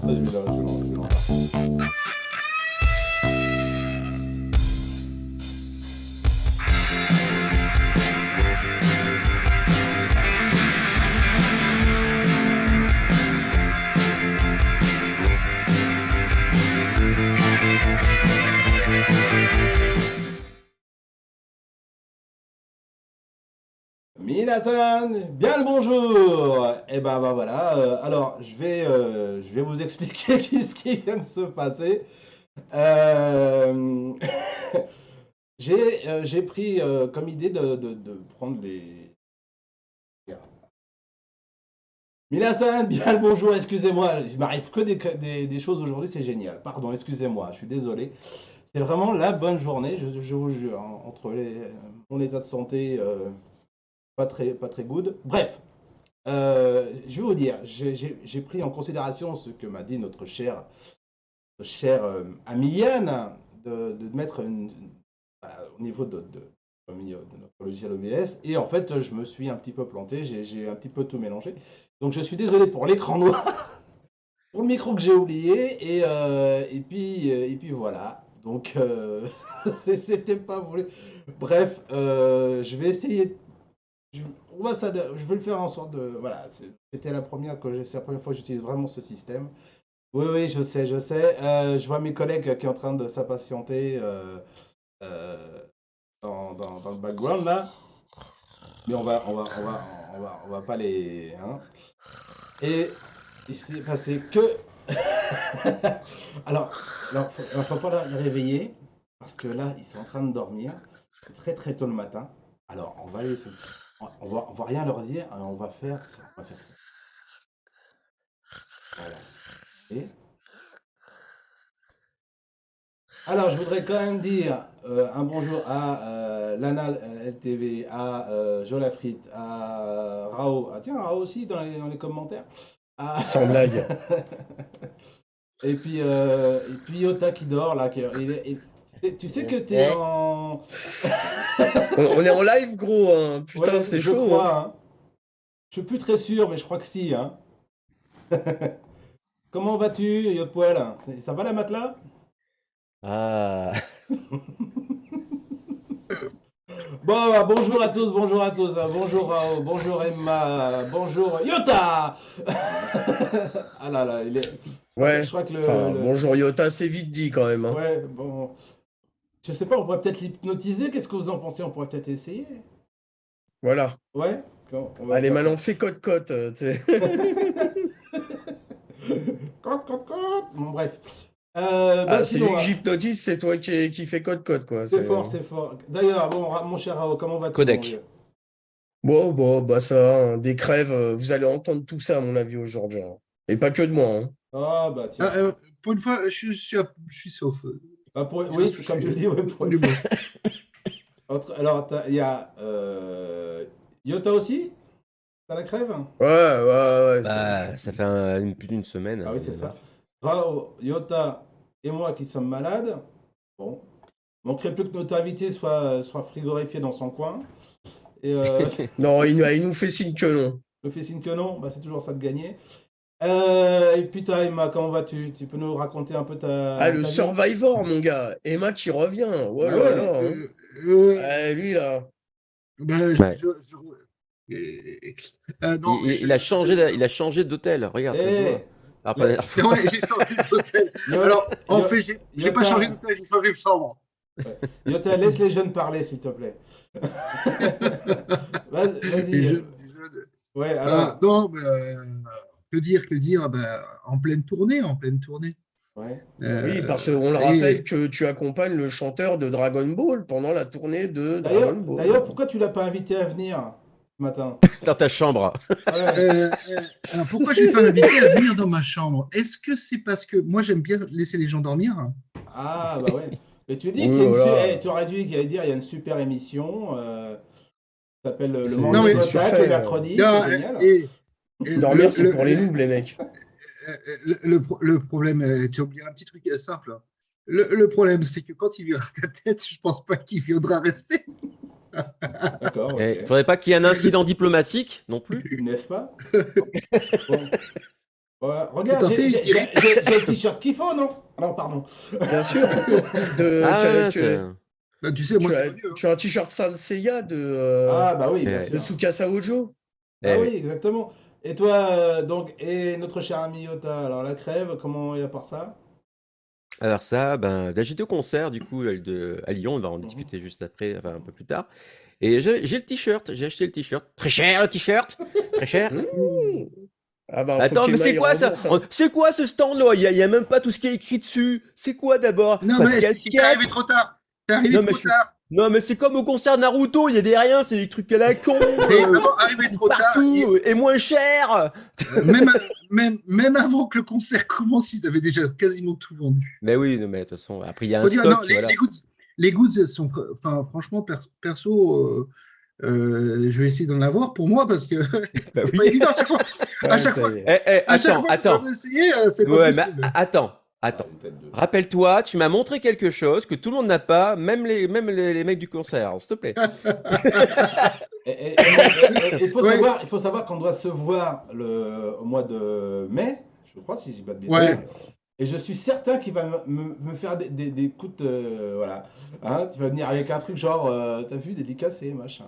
Vas-y, là, je vais l'enlever. Minasan, bien le bonjour! Et ben bah, voilà, alors je vais vous expliquer ce qui vient de se passer. Euh, j'ai pris comme idée de prendre les... Minasan, bien le bonjour, excusez-moi, il m'arrive que des choses aujourd'hui, c'est génial. Pardon, excusez-moi, je suis désolé. C'est vraiment la bonne journée, je vous jure, hein, entre mon état de santé pas très good. Bref, je vais vous dire, j'ai pris en considération ce que m'a dit notre cher ami Yann, de mettre voilà, au niveau de notre logiciel OBS. Et en fait, je me suis un petit peu planté, j'ai un petit peu tout mélangé. Donc je suis désolé pour l'écran noir, pour le micro que j'ai oublié, et puis voilà. Donc c'était pas voulu. Bref, je vais essayer. Je, je vais le faire en sorte de. Voilà, c'était c'est la première fois que j'utilise vraiment ce système. Oui, oui, je sais, je sais. Je vois mes collègues qui sont en train de s'impatienter euh, dans le background là, mais on va pas les. Hein. Et il s'est passé que. Alors, faut pas les réveiller parce que là, ils sont en train de dormir. C'est très très tôt le matin. Alors, on va laisser. On va rien leur dire, hein, on va faire ça. On va faire ça. Voilà. Et alors, je voudrais quand même dire un bonjour à Lana LTV, à Jolafrit, à Rao. Ah, tiens, Rao aussi dans les commentaires. Sans blague. Et puis Yota qui dort là. Tu sais que t'es en. On est en live, gros. Hein. Putain, Ouais, c'est je chaud. crois. Hein. Hein. Je suis plus très sûr, mais je crois que si. Hein. Comment vas-tu, Yotpoel? Ça va la matelas? Ah, Bon, bah, bonjour à tous, bonjour à tous. Bonjour Rao, bonjour Emma, bonjour Yota. Ah là là, il est. Je Ouais. crois que Enfin, bonjour Yota, c'est vite dit quand même. Hein. Ouais, bon. Je sais pas, on pourrait peut-être l'hypnotiser. Qu'est-ce que vous en pensez? On pourrait peut-être essayer. Voilà. Ouais? On va Allez, faire maintenant, ça. fais cote-cote. Cote. Bon, bref. Bah Ah, c'est lui sinon, que j'hypnotise, c'est toi qui fais cote-cote, quoi. c'est fort, c'est fort. D'ailleurs, bon, mon cher Rao, comment vas-tu, mon codec. vieux? Bon, bah ça va, hein. Des crèves, vous allez entendre tout ça, à mon avis, aujourd'hui. Hein. Et pas que de moi. Hein. Ah, bah tiens. Pour une fois, je suis sauf. Bah, Je oui, reste comme tu le dis, ouais, pour une du fois. bois. Alors, il y a Yota aussi? T'as la crève? Ouais. Bah, ça fait plus d'une semaine. Ah oui, c'est il y en a ça. marre. Rao, Yota et moi qui sommes malades. Bon. Manquerait plus que notre invité soit frigorifié dans son coin. Et Non, il nous fait signe que non. le fait signe que non, bah, c'est toujours ça de gagner. Et puis toi, Emma, comment vas-tu? Tu peux nous raconter un peu Ah, le ta vie? Survivor, mon gars. Emma qui revient. Oh Bah là ouais. là. Hein. Ouais. Ah, lui, là. Ben, Ouais. non, Il a changé d'hôtel. Regarde, ça se voit. Eh, Après la le- dernière fois. ouais, j'ai changé d'hôtel. Yo- Alors, en Yo- fait, j'ai pas Yota, changé d'hôtel, j'ai changé de chambre. ouais. Yota, laisse les jeunes parler, s'il te plaît. Les Vas-y. jeunes. Ouais, alors. Non, que dire, en pleine tournée. Ouais. Oui, parce qu'on le rappelle que tu accompagnes le chanteur de Dragon Ball pendant la tournée de Dragon Ball. D'ailleurs, pourquoi tu l'as pas invité à venir ce matin? Dans ta chambre. Ouais. Alors, pourquoi je ne l'ai pas invité à venir dans ma chambre? Est-ce que c'est parce que moi, j'aime bien laisser les gens dormir? Ah, bah ouais. Mais tu dis Oh qu'il y a là là. tu aurais dû dire, il y a une super émission qui s'appelle Le C'est- Monde Non, mais- de Potac le mercredi, Non, c'est génial. et Dormir, c'est pour les noobs, les mecs. le problème, tu oublies un petit truc simple. Le problème, c'est que quand il viendra à ta tête, je pense pas qu'il viendra rester. D'accord, Il ok. faudrait pas qu'il y ait un incident diplomatique non plus. N'est-ce pas? Bon. Ouais, regarde, Tout à fait, Thierry. j'ai le t-shirt qu'il faut, non? Non, pardon. Bien sûr. Ah Tu as, ouais, tu- Bah, tu sais, moi, tu c'est as- pas mieux. tu as un t-shirt Saint Seiya Ah, bah oui, bien Ouais. de sûr. Tsukasa Ojo. Bah Eh oui, oui. exactement. Et toi, donc, et notre cher ami Yota, alors la crève, comment, et à part ça? Alors ça, ben, là, j'étais au concert du coup à Lyon, on va en Mhm. discuter juste après, enfin un peu plus tard. Et j'ai le t-shirt, j'ai acheté le t-shirt. Très cher le t-shirt, très cher. Mmh. Ah bah, faut Attends, mais qu'Emma c'est y quoi ça? rembourse, hein. C'est quoi ce stand-là? Il y a même pas tout ce qui est écrit dessus. C'est quoi d'abord? Non, Pas de mais t'es casquette? arrivé trop tard. T'es arrivé Non mais trop je suis... tard. Non mais c'est comme au concert Naruto, il y avait rien, c'est des trucs à la con, T'es vraiment arrivé trop tard. partout, et moins cher. Même avant que le concert commence, ils avaient déjà quasiment tout vendu. Mais oui, non, mais de toute façon, après il y a un Faut dire, stock, non, voilà. les goods sont, enfin, franchement, perso, je vais essayer d'en avoir pour moi parce que c'est oui. pas évident à chaque fois. Ouais, À chaque ça fois, y est. à chaque Attends, fois que je attends. veux essayer, c'est pas Ouais, mais possible. attends. Ah, une tête de... Rappelle-toi, tu m'as montré quelque chose que tout le monde n'a pas, même les mecs du concert, s'il te plaît. Et il faut Ouais. savoir, il faut savoir qu'on doit se voir au mois de mai, je crois, si je dis pas de bêtises. Ouais. Et je suis certain qu'il va me faire des coups de... voilà. Hein, tu vas venir avec un truc genre, t'as vu, dédicacé, machin.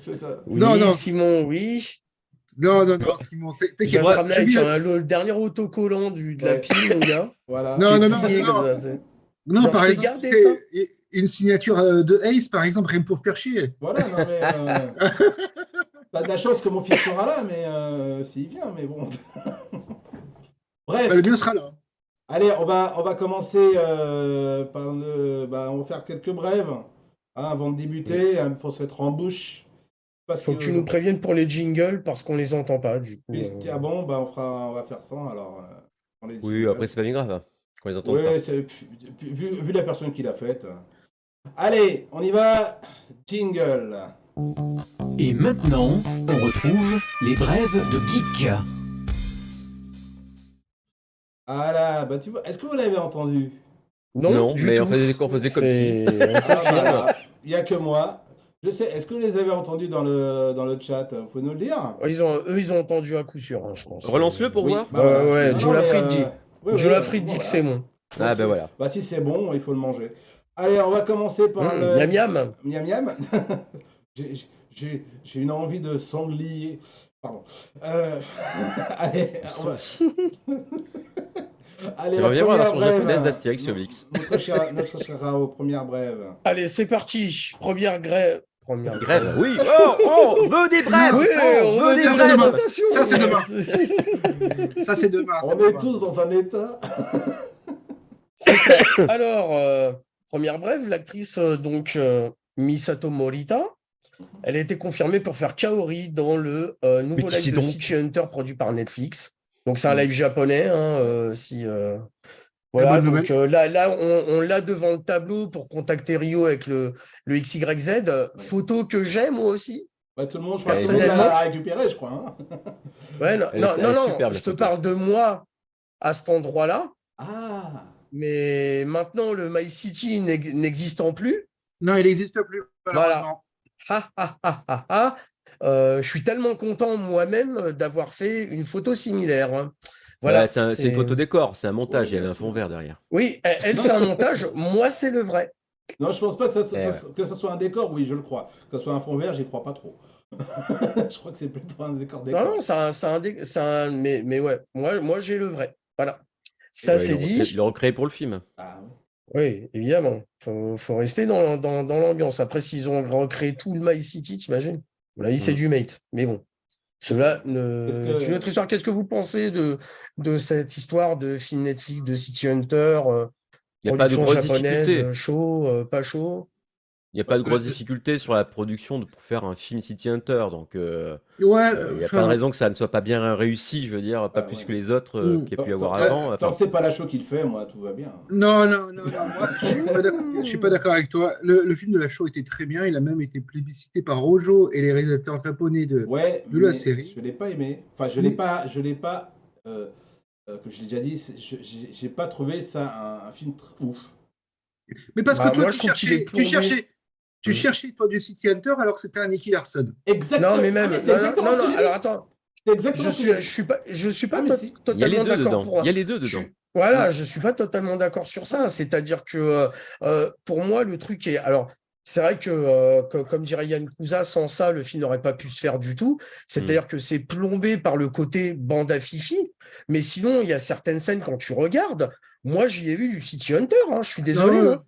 C'est ça. Oui, Non, non. Simon, oui. Non, Simon, Il t'inquiète va se pas. ramener avec le dernier autocollant de la Ouais. pile, mon gars. Voilà. Non, qui est non, plié non, comme non. ça, tu sais. Non, Genre, par je t'ai exemple, gardé c'est une signature de Ace, par exemple, rien que pour faire chier. Voilà, non mais... t'as de la chance que mon fils sera là, mais s'il vient, mais bon. Bref. Bah, le mien sera là. Allez, on va commencer par on va faire quelques brèves hein, avant de débuter, hein, pour se mettre en bouche. Parce Faut que tu nous préviennes pour les jingles parce qu'on les entend pas, du coup. Ah bon, on va faire ça alors. On les Oui, jingles. après c'est pas bien grave, hein, qu'on les entende Oui, pas. vu la personne qui l'a faite. Allez, on y va. Jingle. Et maintenant, on retrouve les brèves de Geek. Ah là, bah tu vois, est-ce que vous l'avez entendu? Non, du mais tout. on faisait comme si. C'est- Ah, voilà. Il n'y a que moi. Je sais, est-ce que vous les avez entendus dans le chat? Vous pouvez nous le dire? Eux, ils ont entendu à coup sûr, hein, je pense. Relance-le pour Oui, voir. bah voilà. Ouais, Non, Joe non, mais, Lafrite dit. oui, Joe oui, Lafrite dit que voilà. c'est bon. Donc, Ah ben voilà. bah si c'est bon, il faut le manger. Allez, on va commencer par le... Miam miam. Miam miam. J'ai une envie de sanglier. Pardon. Allez, on va... Allez, J'aimerais bien voir la version brève. japonaise d'Astérix et Obélix. Notre cher Rao, première brève. Allez, c'est parti. Première grève. Grève, oui. Oh, on veut des brèves. Oui, on veut des ça, c'est brèves. demain. Attention. Ça, c'est demain. Ça, c'est demain. On est tous dans un état. C'est ça. Alors, première brève, l'actrice Misato Morita, elle a été confirmée pour faire Kaori dans le nouveau qui c'est live de donc City Hunter produit par Netflix. Donc c'est un live japonais, hein, voilà, bonne donc là on l'a devant le tableau pour contacter Rio avec le XYZ. Photo que j'ai moi aussi. Bah, tout le monde, je crois que Ouais, tout le monde personnellement. l'a récupéré, je crois. Hein. Ouais, non, Elle est non, superbe, la je te photo. parle de moi à cet endroit-là, Ah, mais maintenant le My City n'existant plus. Non, il n'existe plus, malheureusement. Ah, ah, ah, ah, ah. Je suis tellement content moi-même d'avoir fait une photo similaire, hein. Voilà, Ouais, c'est une photo décor, c'est un montage, Ouais, il y avait un bien fond sûr. vert derrière. Oui, elle c'est un montage. Moi, c'est le vrai. non, je pense pas que Ouais. que ça soit un décor, oui, je le crois. Que ça soit un fond vert, j'y crois pas trop. Je crois que c'est plutôt un décor. Non, mais ouais, moi j'ai le vrai. Voilà. Ça, Ouais, c'est ils dit. l'ont recréé pour le film. Ah, oui. Oui, évidemment. Faut rester dans l'ambiance. Après, s'ils ont recréé tout le My City, t'imagines? Là, c'est Mm. du mate. Mais bon. Cela Qu'est-ce que- C'est une autre histoire. Qu'est-ce que vous pensez de cette histoire de film Netflix de City Hunter, Il n'y a pas de production grosse japonaise, difficulté. chaud, pas chaud? Il n'y a pas de grosse difficulté sur la production pour faire un film City Hunter, donc il Ouais, n'y a pas de raison que ça ne soit pas bien réussi, je veux dire, pas Ah, plus ouais. que les autres qu'il y a pu y avoir Tant- avant. Tant Enfin, que c'est pas la show qui le fait, moi, tout va bien. Non, moi, je suis pas d'accord avec toi. Le film de la show était très bien. Il a même été plébiscité par Rojo et les réalisateurs japonais de la mais série. je l'ai pas aimé. Enfin, je l'ai pas, comme je l'ai déjà dit, j'ai pas trouvé ça un film ouf. Mais parce Bah, que toi, moi, je trouve qu'il est tu plombé. Tu cherchais, toi, du City Hunter alors que c'était un Nicky Larson. Exactement. Non, mais même. Ah, c'est exactement ce que j'ai dit. Alors attends. C'est exactement ce que j'ai dit. Je suis pas Ah, mais si. Il y a les totalement deux d'accord dedans. pour. Il y a les deux Je dedans. suis- Voilà, je suis pas totalement d'accord sur ça. C'est-à-dire que pour moi, le truc est. Alors, c'est vrai comme dirait Yann Cousa, sans ça, le film n'aurait pas pu se faire du tout. C'est-à-dire que c'est plombé par le côté bande à fifi. Mais sinon, il y a certaines scènes, quand tu regardes, moi, j'y ai vu du City Hunter. Hein, je suis désolé. Non, Hein.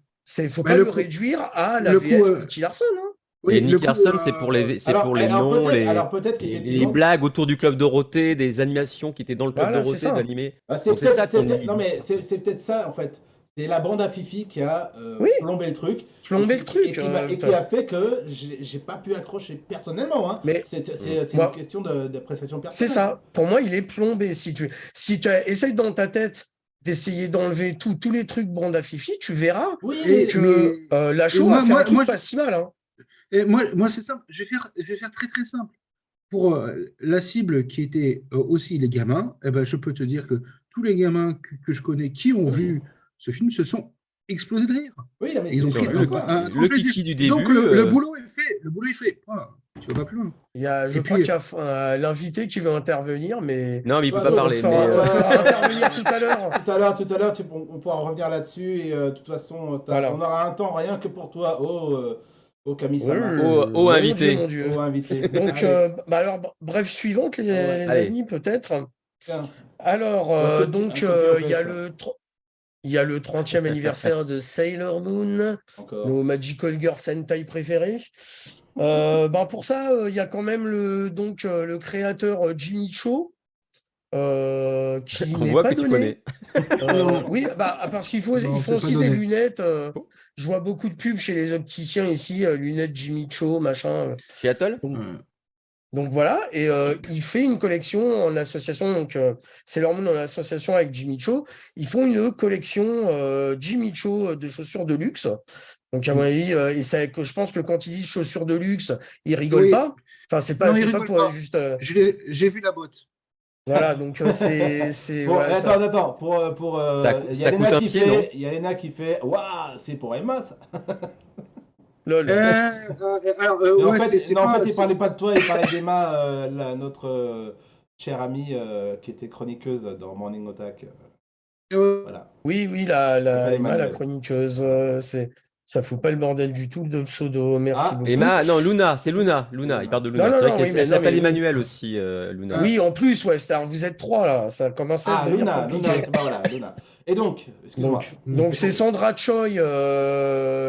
Faut bah, pas le le coup- réduire à la le coup, VF Nicky Larson. Hein. Et Oui, Nick Larson, c'est pour les noms, alors peut-être les qu'effectivement. blagues autour du Club Dorothée, des animations qui étaient dans le Club Voilà, c'est Dorothée ça. d'animés. C'est Donc c'est ça qu'on peut-être, dit. non mais c'est peut-être ça en fait. C'est la bande à Fifi qui a Oui. plombé le truc. Plombé Et le qui- truc. et qui a fait que j'ai pas pu accrocher personnellement. Hein. Mais C'est moi- une question d'appréciation C'est personnelle. ça. Pour moi, il est plombé. Si tu essayes dans ta tête d'essayer d'enlever tous les trucs bande à fifi, tu verras Oui, Et- que la show moi- a fait moi- un truc moi, pas si mal. Hein. Et moi c'est simple. Je vais faire très très simple. Pour la cible qui était aussi les gamins, eh ben, je peux te dire que tous les gamins que je connais qui ont vu ce film se sont explosés de rire. oui, non, mais Et ils ont c'est pris encore une fois. un grand Le plaisir. kiki du Donc début, le boulot est fait. Le boulot est fait. Point. Tu vas pas plus loin. Je Et crois puis- qu'il y a l'invité qui veut intervenir, mais Non, mais il peut Ouais, pas donc, parler. on Mais, le fera intervenir tout à l'heure. Tout à l'heure, on pourra revenir là-dessus et de toute façon, Voilà. on aura un temps rien que pour toi, au Kami-sama, Au Mon invité. Dieu, mon Dieu. au invité. Donc, Allez, alors, bref, suivante, les Allez. amis, peut-être. tiens. Alors, Un donc, coup de il y a fesses. il y a le 30e anniversaire de Sailor Moon, Encore. nos Magical Girl Sentai préférés. Pour ça, il y a quand même le créateur Jimmy Cho, qui On n'est voit pas que tu donné. connais. Oui, parce qu'ils Non, ils c'est font pas aussi donné. des lunettes. Je vois beaucoup de pubs chez les opticiens ici, lunettes Jimmy Cho, machin. Seattle? Donc, Ouais. donc voilà, et il fait une collection en association, donc Sailor Moon en association avec Jimmy Cho. Ils font une collection Jimmy Cho de chaussures de luxe. Donc à mon avis, et je pense que quand ils disent chaussures de luxe, ils rigolent Oui. pas. Enfin, c'est pas, Non, ils c'est pas rigolent pour pas. juste. J'ai vu la botte. Voilà, donc c'est Bon, voilà, ça. attends, pour il y Ça a coûte Léna un qui pied, fait, non il y a Léna qui fait, waouh, c'est pour Emma ça. Lol. Alors, Mais en ouais, fait, c'est non, en pas- fait, il c'est- parlait pas de toi, il parlait d'Emma, notre chère amie qui était chroniqueuse dans Morning Attack. Voilà. Oui, s'appelle Emma, la Emmanuel. chroniqueuse, ça fout pas le bordel du tout de pseudo. Merci Ah, beaucoup. Emma, non, Luna, c'est Luna. Luna, il parle de Luna. Non, C'est vrai non, qu'elle oui, mais elle non, s'appelle mais oui. Emmanuel aussi, Luna. Oui, en plus, ouais, vous êtes trois là, ça commence à Ah, devenir Luna, compliqué. c'est pas voilà, Luna. Et donc, excuse-moi. Donc c'est Sandra Choi,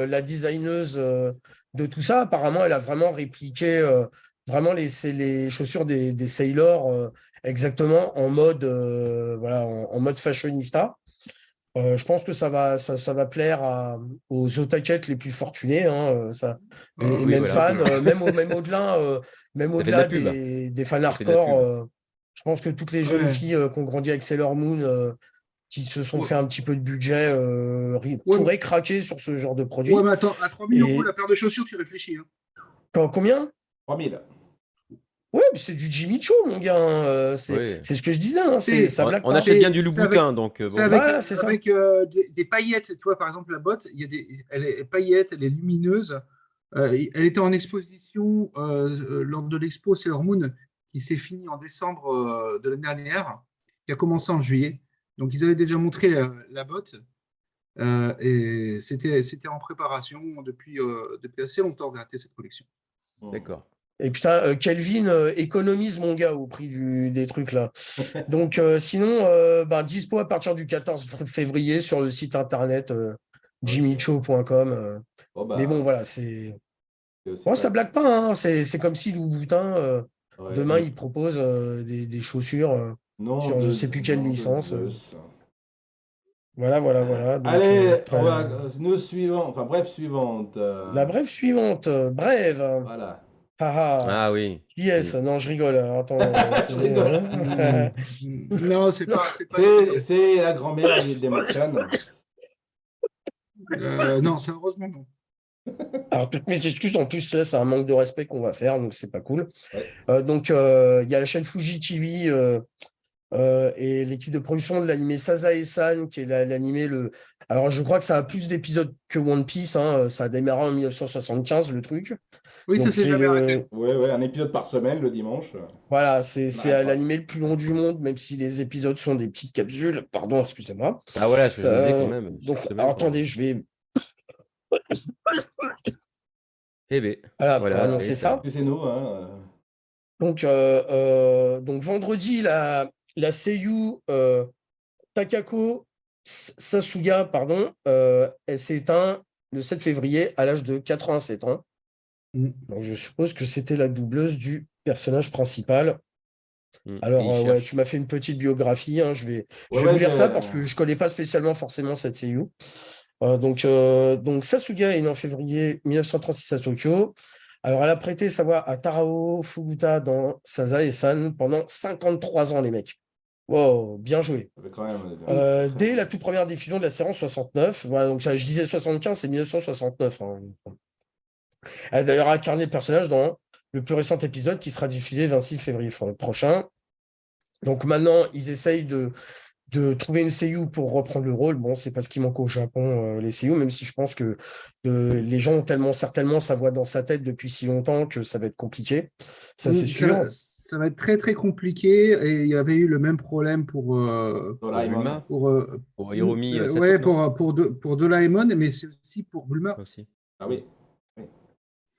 la designeuse de tout ça. Apparemment, elle a vraiment répliqué vraiment c'est les chaussures des Sailor exactement en mode voilà en mode fashionista. Je pense que ça va plaire aux otakettes les plus fortunés, hein, ça, et oui, même voilà. fans, même au-delà, fait de au-delà la pub. des fans Ça fait de la hardcore. pub. Je pense que toutes les jeunes Ouais. filles qui ont grandi avec Sailor Moon, qui se sont Ouais. fait un petit peu de budget, Ouais, pourraient craquer sur ce genre de produit. Ouais, mais attends, à 3 000 Et- euros la paire de chaussures, tu réfléchis. Hein. Combien? 3000. Ouais, mais c'est du Jimmy Cho, mon gars. Hein, Oui. c'est ce que je disais. Hein, C'est- ça blague On pas. achète bien du C'est avec- Louboutin, donc bon. C'est avec, Voilà, c'est ça. avec des paillettes, tu vois, par exemple, la botte, il y a elle est paillettes, elle est lumineuse. Elle était en exposition lors de l'expo Sailor Moon qui s'est finie en décembre de l'année dernière, qui a commencé en juillet. Donc, ils avaient déjà montré la botte et c'était en préparation depuis assez longtemps, en vérité, cette collection. D'accord. Et putain, Kelvin économise, mon gars, au prix des trucs là. Donc, sinon, dispo à partir du 14 février sur le site internet jimmycho.com. Bon, bah, Mais bon, voilà, c'est. c'est Bon, pas- ça blague pas. Hein, c'est comme si Louboutin, ouais, demain, il propose des chaussures. non, sur je sais plus quelle nom de licence. Zeus. Voilà. Donc, Allez, très- nous suivons, enfin bref, suivante. La brève suivante. Brève. Voilà. Haha. Ah oui. Qui est-ce? Non, je rigole. Attends. Je rigole. Non, c'est pas. C'est la grand-mère des Machan. Non, c'est heureusement non. Alors, toutes mes excuses, en plus, ça, c'est un manque de respect qu'on va faire, donc c'est pas cool. Ouais. Donc, il y a la chaîne Fuji TV et l'équipe de production de l'animé Sazae-san, qui est l'animé Alors, je crois que ça a plus d'épisodes que One Piece, hein. Ça a démarré en 1975, le truc. Oui, ça Donc, s'est c'est jamais arrêté. Ouais, un épisode par semaine le dimanche. voilà, Ça c'est n'arrête pas. l'animé le plus long du monde, même si les épisodes sont des petites capsules. Pardon, excusez-moi. Ah voilà, ce que je me disais quand même, Donc, chaque semaine, alors, quoi. attendez, je vais. Eh ben, Voilà, pour voilà, ça y est, annoncer ça. Excusez-nous, hein. Donc vendredi, la Seiyu Takako Sasuga, pardon, elle s'est éteinte le 7 février à l'âge de 87 ans. Mm. Donc je suppose que c'était la doubleuse du personnage principal. Et Alors, il ouais, cherche. tu m'as fait une petite biographie, hein, je vais Ouais, vous ouais, lire ça parce que je ne connais pas spécialement forcément cette Seiyu. Donc Sasuga est née en février 1936 à Tokyo. Alors, elle a prêté sa voix à Tarao Furuta dans Sazae-san pendant 53 ans, les mecs. Wow, bien joué. ça fait quand même. Dès la toute première diffusion de la série en 69, voilà, donc je disais 75, c'est 1969. Hein. Elle a d'ailleurs incarné le personnage dans le plus récent épisode qui sera diffusé le 26 février prochain. Donc maintenant, ils essayent de trouver une seiyuu pour reprendre le rôle. Bon, c'est parce qu'il manque au Japon les seiyuu, même si je pense que les gens ont tellement certainement sa voix dans sa tête depuis si longtemps que ça va être compliqué. Ça, c'est sûr. Ça va être très très compliqué et il y avait eu le même problème pour Doraemon. Bulma, pour Hiromi Sato, ouais non pour Doraemon, mais c'est aussi pour Bulma. Aussi. Ah oui.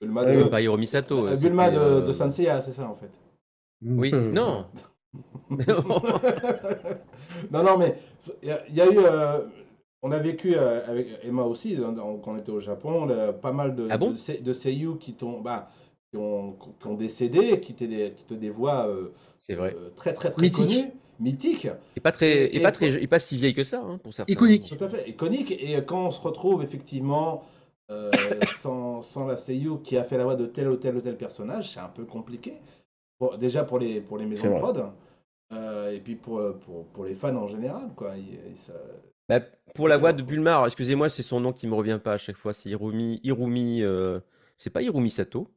Bulma Ah oui. Même pas Hiromi Sato. Bulma c'était, de Sanseiya, c'est ça en fait. Mm. Oui, non. Non, mais il y a eu. On a vécu avec Emma aussi, quand on était au Japon, pas mal Ah bon de seiyuu qui ont décédé, qui étaient des voix C'est vrai. très très très Mythiques. connues, mythiques, Et pas très, Et- et pas si vieille que ça, hein, pour certains. Iconique. tout à fait iconiques. Et quand on se retrouve effectivement sans la seiyuu qui a fait la voix de tel ou tel personnage, c'est un peu compliqué. Déjà pour les C'est maisons de vrai. prod, et puis pour les fans en général, quoi. Bah, pour la voix de Bulma, alors, excusez-moi, c'est son nom qui me revient pas à chaque fois. C'est Hirumi. C'est pas Hirumi Sato.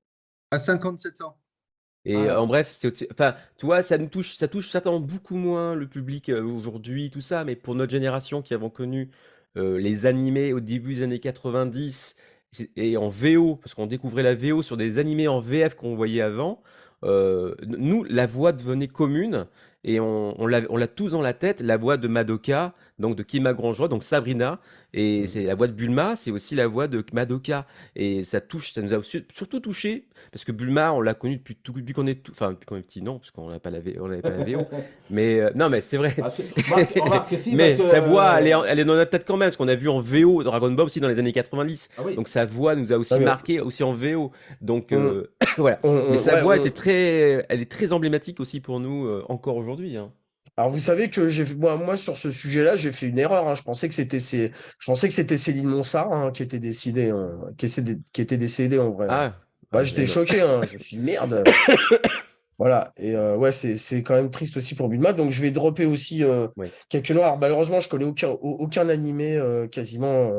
À 57 ans. Et Ah. en bref, enfin, tu vois, ça touche certainement beaucoup moins le public aujourd'hui, tout ça, mais pour notre génération qui avons connu les animés au début des années 90 et en VO, parce qu'on découvrait la VO sur des animés en VF qu'on voyait avant, nous, la voix devenait commune et on l'a tous dans la tête, la voix de Madoka, donc de Kima Grandjoie, donc Sabrina, et c'est la voix de Bulma, c'est aussi la voix de Madoka, et ça nous a surtout touché parce que Bulma, on l'a connu depuis qu'on est depuis qu'on est petit, non, parce qu'on n'avait pas on n'avait pas la VO. Mais non, mais c'est vrai. Remarque que si, Mais parce que, sa voix, elle est dans notre tête quand même, parce qu'on a vu en VO Dragon Ball aussi dans les années 90. Ah oui. Donc sa voix nous a aussi Ah, mais- marqué aussi en VO. Donc voilà. On- Mais sa ouais, voix on- elle est très emblématique aussi pour nous encore aujourd'hui, hein. Alors, vous savez que moi, sur ce sujet-là, j'ai fait une erreur. Hein. Je pensais que c'était Céline Monsart hein, qui était décédée, qui était décédée en vrai. Hein. Bah, j'étais non. choqué. Hein. Je me suis dit, merde. Voilà. Et ouais, c'est quand même triste aussi pour Bulma. Donc, je vais dropper aussi Ouais. quelques noms. Alors, malheureusement, je connais aucun animé quasiment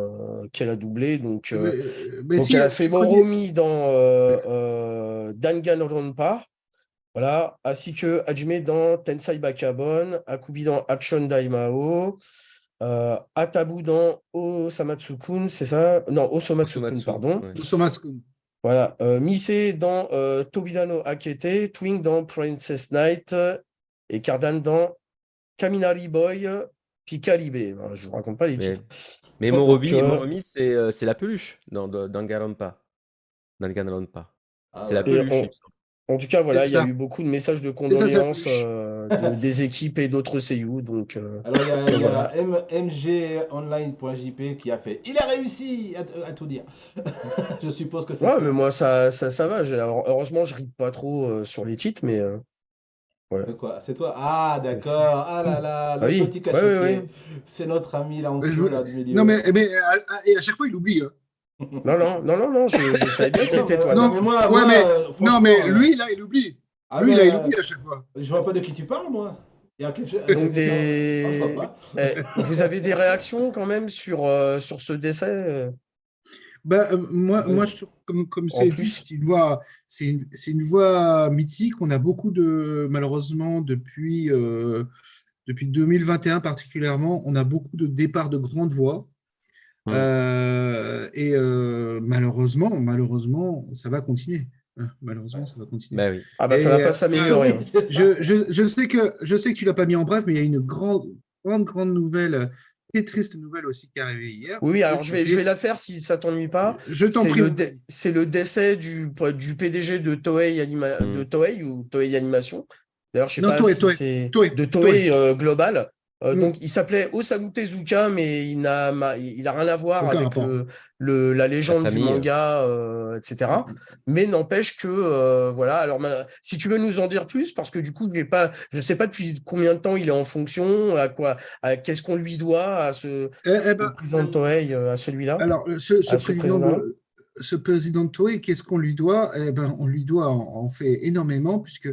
qu'elle a doublé. Donc, Mais si, elle a fait tu connais- Moromi dans Danganronpa. Voilà, ainsi que Hajime dans Tensai Bakabon, Akubi dans Action Daimao, Atabu dans Osamatsu-kun, c'est ça? Non, Osomatsu-kun, Osomatsu, pardon. ouais. Usomatsu. Voilà, Mise dans Tobida no Akete, Twink dans Princess Knight et Cardan dans Kaminari Boy, Pikalibe. Ben, je ne vous raconte pas les Mais, titres. mais Donc, Moromi, c'est la peluche dans Danganronpa. Danganronpa. Ah, C'est la voilà. peluche, il me semble. En tout cas, voilà, C'est il y a ça. eu beaucoup de messages de C'est ça, ça condoléances touche. des équipes et d'autres seiyuu. Donc, Alors, il y voilà. a mgonline.jp qui a fait. Il a réussi à tout dire. Je suppose que c'est Ouais, ça. mais moi, ça va. Alors, heureusement, je ride pas trop sur les titres, mais ouais. De quoi? C'est toi? Ah, d'accord. Ah là là, Ah le oui, petit ouais, cachotier. ouais. C'est notre ami là en Je- dessous, là, du milieu. Non, mais et à chaque fois, il oublie. Hein. Non, je savais bien que c'était toi. Non, Donc. mais moi, Ouais, mais, franchement, non, mais lui, là, il oublie. ah, Lui, mais, là, il oublie à chaque fois. je vois pas de qui tu parles, moi. Il y a quelque chose. Donc, Non, je vois pas. vous avez des réactions quand même sur ce décès Moi, comme En c'est dit, plus. c'est une voix mythique. On a beaucoup malheureusement, depuis 2021 particulièrement, on a beaucoup de départs de grandes voix. Hmm. Malheureusement, ça va continuer. Hein, malheureusement, ça va continuer. Bah oui. Ah bah ça va Et pas s'améliorer, Oui, hein. c'est ça. je sais que tu l'as pas mis en bref, mais il y a une grande nouvelle, très triste nouvelle aussi qui est arrivée hier. Oui, alors je vais C'était, la faire si ça t'ennuie pas. je t'en prie, vas-y. C'est le décès du PDG de de Hmm. Toei ou Toei Animation. D'ailleurs, je sais Non, pas si c'est de Toei. Toei Global. Hmm, Donc, il s'appelait Osamu Tezuka, mais il a rien à voir aucun avec rapport. la La légende du famille. manga, etc. Hmm. Mais n'empêche que, voilà. Alors, si tu veux nous en dire plus, parce que du coup, je sais pas depuis combien de temps il est en fonction, qu'est-ce qu'on lui doit Eh au ben, président de Toei, à celui-là, alors, à ce président. ce président de Toei, qu'est-ce qu'on lui doit? Eh ben, on lui doit en fait énormément, puisque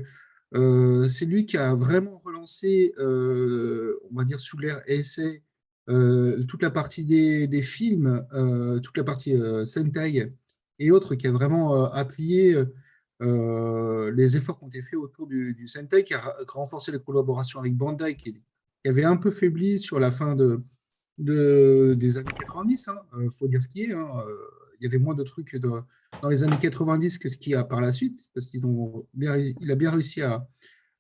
c'est lui qui a vraiment relancé, on va dire, sous l'ère Heisei, toute la partie des films, toute la partie Sentai et autres, qui a vraiment appuyé les efforts qui ont été faits autour du Sentai, qui a renforcé les collaborations avec Bandai, qui avait un peu faibli sur la fin des années 90, hein, faut dire ce qui est. Hein, il y avait moins de trucs dans les années 90 que ce qu'il y a par la suite, parce il a bien réussi à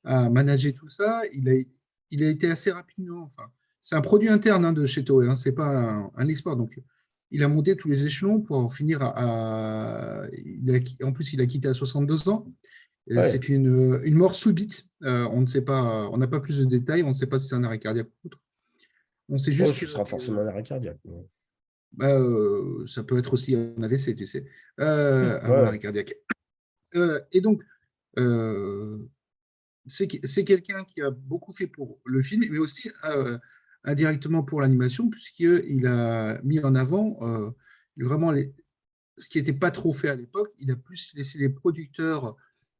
manager tout ça. Il a été assez rapidement. Enfin, c'est un produit interne, hein, de chez Toei, hein, c'est pas un export. Donc, il a monté tous les échelons pour en finir en plus, il a quitté à 62 ans. Ouais. C'est une mort subite. On ne sait pas, on n'a pas plus de détails. On ne sait pas si c'est un arrêt cardiaque ou autre. On sait Oh, juste que ce sera forcément un arrêt cardiaque. bah, ça peut être aussi un AVC, tu sais, avant Ouais. l'arrêt cardiaque. Et donc, euh, c'est quelqu'un qui a beaucoup fait pour le film, mais aussi indirectement pour l'animation, puisqu'il a mis en avant vraiment ce qui n'était pas trop fait à l'époque. Il a plus laissé les producteurs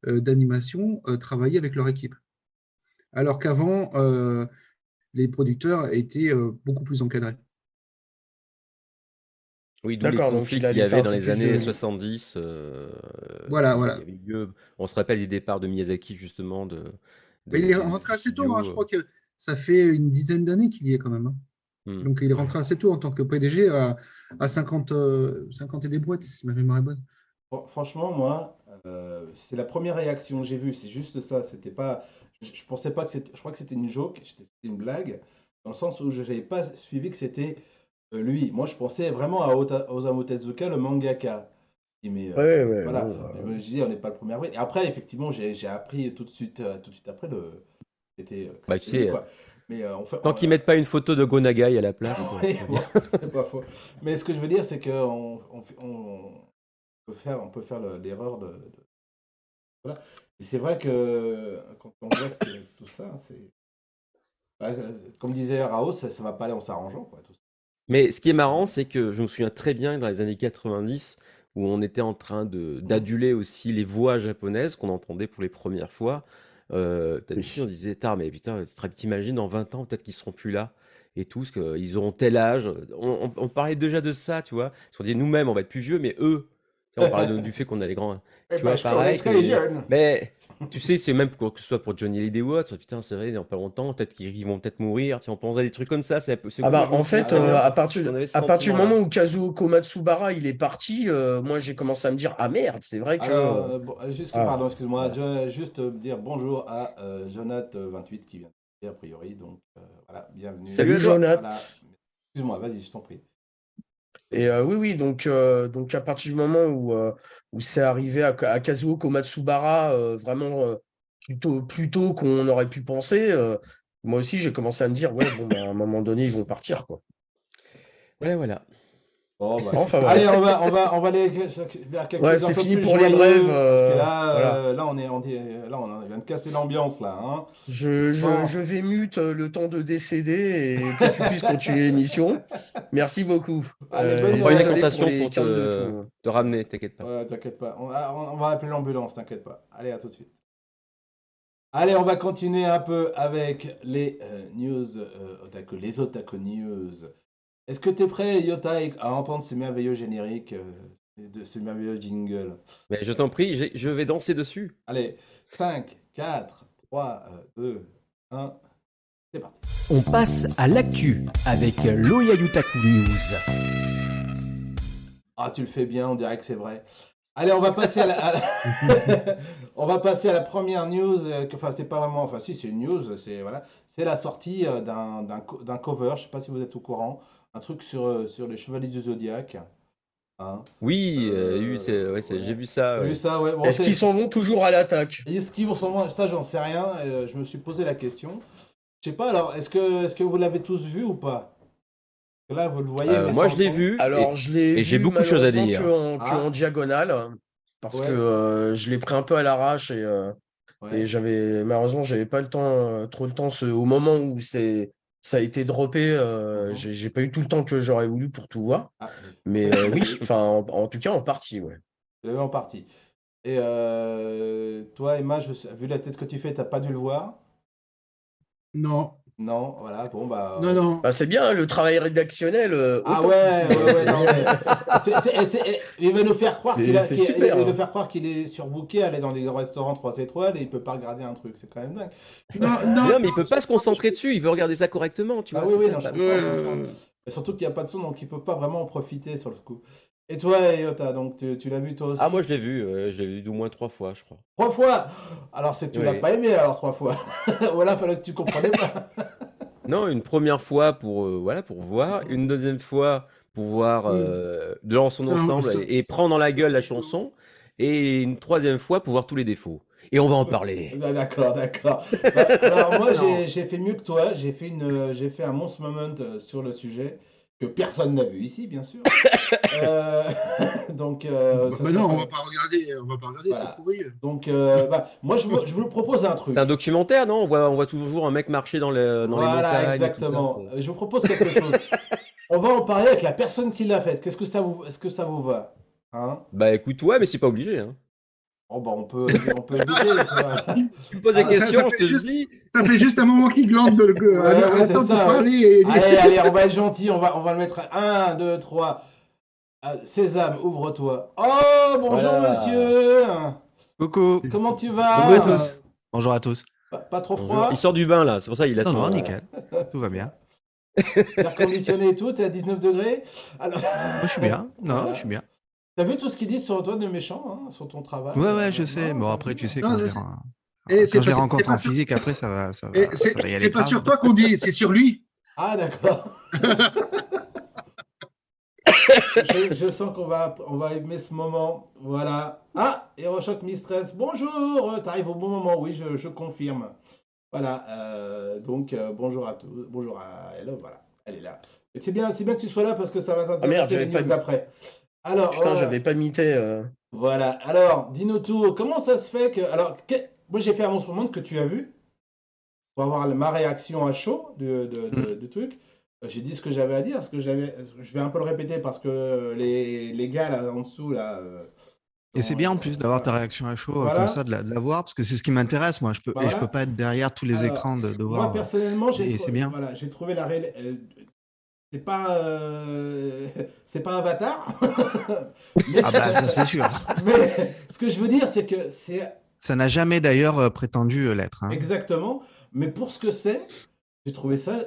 d'animation travailler avec leur équipe. Alors qu'avant, les producteurs étaient beaucoup plus encadrés. Oui, d'où les D'accord, donc conflits il a qu'il y laissé avait un dans peu les plus années de. 70 Voilà, qui voilà. avait eu lieu. On se rappelle des départs de Miyazaki, justement, Mais il est du rentré assez tôt, hein. Je studio. crois que ça fait une dizaine d'années qu'il y est quand même, hein. Hmm. Donc il est rentré assez tôt en tant que PDG à 50, 50 et des brouettes, si ma mémoire est bonne. Franchement, moi, c'est la première réaction que j'ai vue. C'est juste ça. C'était pas. Je pensais pas que c'était. Je crois que c'était une joke. C'était une blague. Dans le sens où je n'avais pas suivi que c'était lui. Moi, je pensais vraiment à Osamu Tezuka, le mangaka. Je dis, mais Ouais, ouais, voilà. bon. Je me dis, on n'est pas le premier avril. Et après, effectivement, j'ai appris tout de suite après que Bah, tu c'était lui, sais, quoi. Mais tant qu'ils mettent pas une photo de Gonagai à la place, oui, tout va bon, bien. c'est pas faux. Mais ce que je veux dire, c'est on peut faire l'erreur voilà. Et c'est vrai que quand on voit tout ça, c'est comme disait Rao, ça va pas aller en s'arrangeant, quoi, tout ça. Mais ce qui est marrant, c'est que je me souviens très bien que dans les années 90, où on était en train d'aduler aussi les voix japonaises qu'on entendait pour les premières fois. D'habitude, on Oui. disait, tard, mais putain, t'imagines, dans 20 ans, peut-être qu'ils seront plus là et tout, parce qu'ils auront tel âge. On parlait déjà de ça, tu vois. Parce qu'on disait, nous-mêmes, on va être plus vieux, mais eux, tu sais, on parlait du fait qu'on allait grand. Eh Tu ben, vois, je pareil que connaîtrai les jeunes. Mais tu sais, c'est même que ce soit pour Johnny Hallyday ou autre, putain, c'est vrai, dans pas longtemps, peut-être qu'ils vont peut-être mourir. Tu sais, on pense à des trucs comme ça. Ah Moi, bah je me en souviens fait, très bien qu'on avait ce à partir du moment sentiment-là. où Kazuo Komatsubara il est parti, moi j'ai commencé à me dire ah merde, c'est vrai que Alors, ah, pardon, excuse-moi, voilà. je vais juste dire bonjour à Jonath28 qui vient de a priori, donc voilà, bienvenue. Salut Salut à toi. Voilà, Jonath. excuse-moi, vas-y, je t'en prie. Et oui, oui, donc à partir du moment où c'est arrivé à Kazuo Komatsubara, vraiment plus tôt qu'on aurait pu penser, moi aussi j'ai commencé à me dire, ouais, bon, bah, à un moment donné, ils vont partir, quoi. Voilà, voilà. Bon, bah. Enfin Allez, voilà. on va aller vers quelque Ouais, chose d'un c'est peu fini plus pour les brèves. joyeux, parce que là, Voilà. là, on vient de casser l'ambiance, là, hein. Je Franchement. vais mute le temps de décéder et que tu puisses continuer l'émission. Merci beaucoup. Allez, On bonne. fera une Désolé pour incantation les pour quintes de tout, hein. te ramener, t'inquiète pas. Ouais, t'inquiète pas. On va appeler l'ambulance, t'inquiète pas. Allez, à tout de suite. Allez, on va continuer un peu avec les news, les otaku news. Est-ce que tu es prêt, Yota, à entendre ce merveilleux générique, ce merveilleux jingle? Mais je t'en prie, je vais danser dessus. Allez, 5, 4, 3, 2, 1. C'est parti. On passe à l'actu avec l'Oya Yutaku News. Ah, tu le fais bien, on dirait que c'est vrai. Allez, on va passer on va passer à la première news. Enfin, c'est pas vraiment. Enfin, si, c'est une news. C'est la sortie d'un cover. Je sais pas si vous êtes au courant. Un truc sur les Chevaliers du Zodiaque. Hein. Oui, j'ai vu ça. T'as vu Ouais. ça, ouais. Bon, Est-ce qu'ils s'en vont toujours à l'attaque? Est-ce qu'ils vont s'en vont ça, j'en sais rien. Je me suis posé la question. Je sais pas. Alors, est-ce que vous l'avez tous vu ou pas? Là, vous le voyez, mais Moi, sans je l'ai son. vu. Alors, je l'ai et j'ai vu beaucoup de choses à malheureusement dire. que en diagonale, parce Ouais. que je l'ai pris un peu à l'arrache et Ouais. malheureusement, j'avais pas le temps, trop le temps. Au moment où ça a été droppé, Mhm. j'ai pas eu tout le temps que j'aurais voulu pour tout voir. Ah, Mais oui, enfin, en tout cas, en partie, ouais. je l'avais en partie. Et toi, Emma, vu la tête que tu fais, t'as pas dû le voir? Non, Non, voilà, bon, bah. non, non. Bah, c'est bien, le travail rédactionnel, Ah autant ouais, qu'il ouais, non, mais. fait. Il va nous faire croire C'est super, il va nous hein. faire croire qu'il est surbooké, aller dans des restaurants 3 étoiles et il peut pas regarder un truc. C'est quand même dingue. Non, Mais non, non, mais il peut pas se concentrer dessus. Il veut regarder ça correctement, tu Ah vois. oui, c'est oui, ça, non, je le comprends, bâtard. je comprends. Et surtout qu'il n'y a pas de son, donc il peut pas vraiment en profiter sur le coup. Et toi, Yota, donc tu l'as vu toi aussi? Ah, moi, je l'ai vu au moins 3 fois, je crois. 3 fois! Alors c'est que tu l'as Oui. pas aimé, alors 3 fois. Voilà, fallait que tu comprenais pas. Non, une première fois pour voir, une deuxième fois pour voir dans son Ça- ensemble ça- et prendre dans la gueule la chanson, et une troisième fois pour voir tous les défauts. Et on va en parler. Ah, d'accord, d'accord. Bah, alors moi, Non. j'ai fait mieux que toi. J'ai fait un Monster Moment sur le sujet que personne n'a vu ici, bien sûr. Euh, donc, ça Bah sera non, pas. on va pas regarder, c'est Voilà. pourri. Donc, moi, je vous propose un C'est un truc. documentaire, non? On voit toujours un mec marcher dans les Voilà, montagnes et tout ça. exactement. Je vous propose quelque chose. On va en parler avec la personne qui l'a faite. Est-ce que ça vous va? Hein? Bah écoute, ouais, mais c'est pas obligé, hein. Oh, bah, on peut éviter, ça va. Tu me poses des Ah, questions, ça je fait te le juste- dis. Ça fait juste un moment qu'il glande Ouais, ouais, c'est attends de ça, ouais. parler et Allez, on va être gentil. On va le mettre à 1, 2, 3. Sésame, ouvre-toi. Oh, bonjour Voilà. monsieur. Coucou, Comment tu bonjour à vas? tous. Bonjour à tous. Pas trop Bonjour. froid? Il sort du bain là, c'est pour ça qu'il a Non, son. non, nickel. Tout va bien. Air conditionné et tout, t'es à 19 degrés? Alors, Moi, je suis bien. Non, voilà. je suis bien. T'as vu tout ce qu'ils disent sur toi de méchant, hein, sur ton travail? Ouais, je sais. Non, Bon, t'as après, vu, tu sais, Non, quand c'est- je et c'est les pas- rencontre c'est pas en sur- physique, après, ça va et y aller c'est pas grave. sur toi qu'on dit, c'est sur lui. Ah, d'accord. Je sens qu'on va aimer ce moment. Voilà. Ah, Hérochoc Mistress, bonjour. T'arrives au bon moment, oui, je confirme. Voilà. Donc, bonjour à tous. Bonjour à elle, voilà. Elle est là. Et c'est bien que tu sois là parce que ça va Ah merde, t'intéresser les j'avais pas news mis. d'après. Alors, Putain, j'avais pas mité. voilà. Alors, dis-nous tout. Comment ça se fait que. Alors, moi, j'ai fait un moment que tu as vu pour avoir ma réaction à chaud du truc. J'ai dit ce que j'avais à dire. Je vais un peu le répéter parce que les gars là en dessous là. Et c'est bien en plus d'avoir ta réaction à chaud Voilà. comme ça, de la voir, parce que c'est ce qui m'intéresse, moi. Bah, Et je voilà. peux pas être derrière tous les Alors, écrans de Moi, voir. personnellement, Et c'est bien. voilà, j'ai trouvé la c'est pas, c'est pas Avatar. Mais, Ah bah, ça, c'est sûr. mais ce que je veux dire, c'est que c'est Ça n'a jamais d'ailleurs prétendu l'être. Hein. exactement. Mais pour ce que c'est, j'ai trouvé ça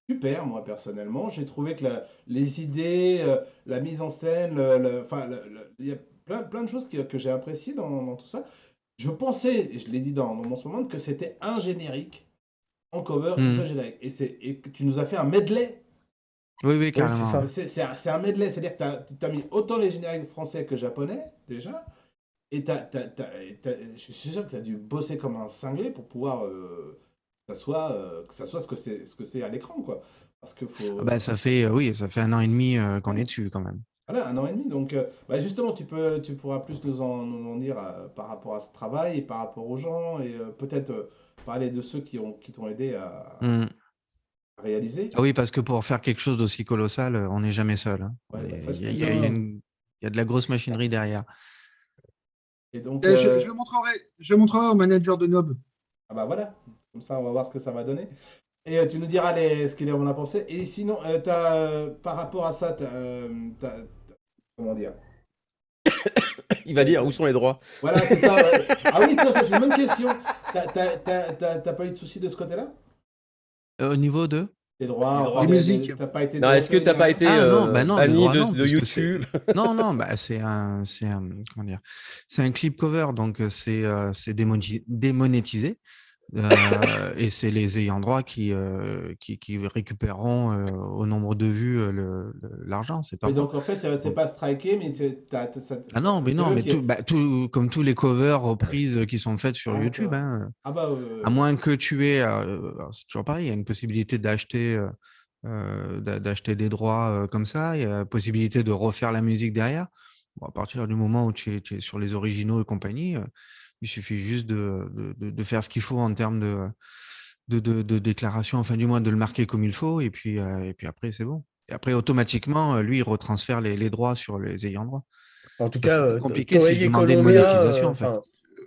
super, moi, personnellement. J'ai trouvé que les idées, la mise en scène, il y a plein de choses que j'ai appréciées dans tout ça. Je pensais, et je l'ai dit dans mon moment, que c'était un générique en cover, une seule générique. Et que tu nous as fait un medley. Oui, carrément. c'est ça. C'est un medley, c'est-à-dire que tu as mis autant les génériques français que japonais, déjà, et je suis sûr que tu as dû bosser comme un cinglé pour pouvoir que ça soit ce que c'est à l'écran, quoi. Parce que faut. Ah bah, ça fait 1 an et demi qu'on est dessus, quand même. Voilà, 1 an et demi. Donc, justement, tu pourras plus nous en dire par rapport à ce travail et par rapport aux gens, et peut-être parler de ceux qui t'ont aidé à réaliser. Ah oui, parce que pour faire quelque chose d'aussi colossal, on n'est jamais seul. Hein. Ouais, bah, ça, je Il peux y, dire. a de la grosse machinerie derrière. Et donc, Je le montrerai au manager de Nob. ah bah voilà, comme ça, on va voir ce que ça va donner. Et tu nous diras ce qu'il en a pensé. Et sinon, par rapport à ça, comment dire? Il va dire où sont les droits. Voilà, c'est ça. Ouais. Ah oui, toi, ça c'est une bonne question. T'as pas eu de soucis de ce côté-là? Au niveau de? Les droits, Les enfin, droits. Les musiques. t'as pas été Non, est-ce que déréféré t'as ni pas rien? été Ah non, bah non, les banni droits non, de puisque c'est YouTube? non, non, bah c'est un comment dire, c'est un clip cover, donc c'est démonétisé. Et c'est les ayants droit qui récupéreront au nombre de vues l'argent, c'est pas Oui, moi. donc en fait, c'est Donc, pas striké, mais ah non, mais c'est non, eux mais qui. comme tous les covers reprises qui sont faites sur YouTube, D'accord. hein, Ah bah, à moins que tu aies, alors c'est toujours pareil, il y a une possibilité d'acheter d'acheter des droits comme ça, il y a la possibilité de refaire la musique derrière. Bon, à partir du moment où tu es sur les originaux et compagnie, il suffit juste de faire ce qu'il faut en termes de déclaration en fin du mois, de le marquer comme il faut, et puis après, c'est bon. Et après, automatiquement, lui, il retransfère les droits sur les ayants droit. En tout Ça serait cas, plus compliqué s'il Toei et demandait une Columbia, monétisation, en fait. enfin,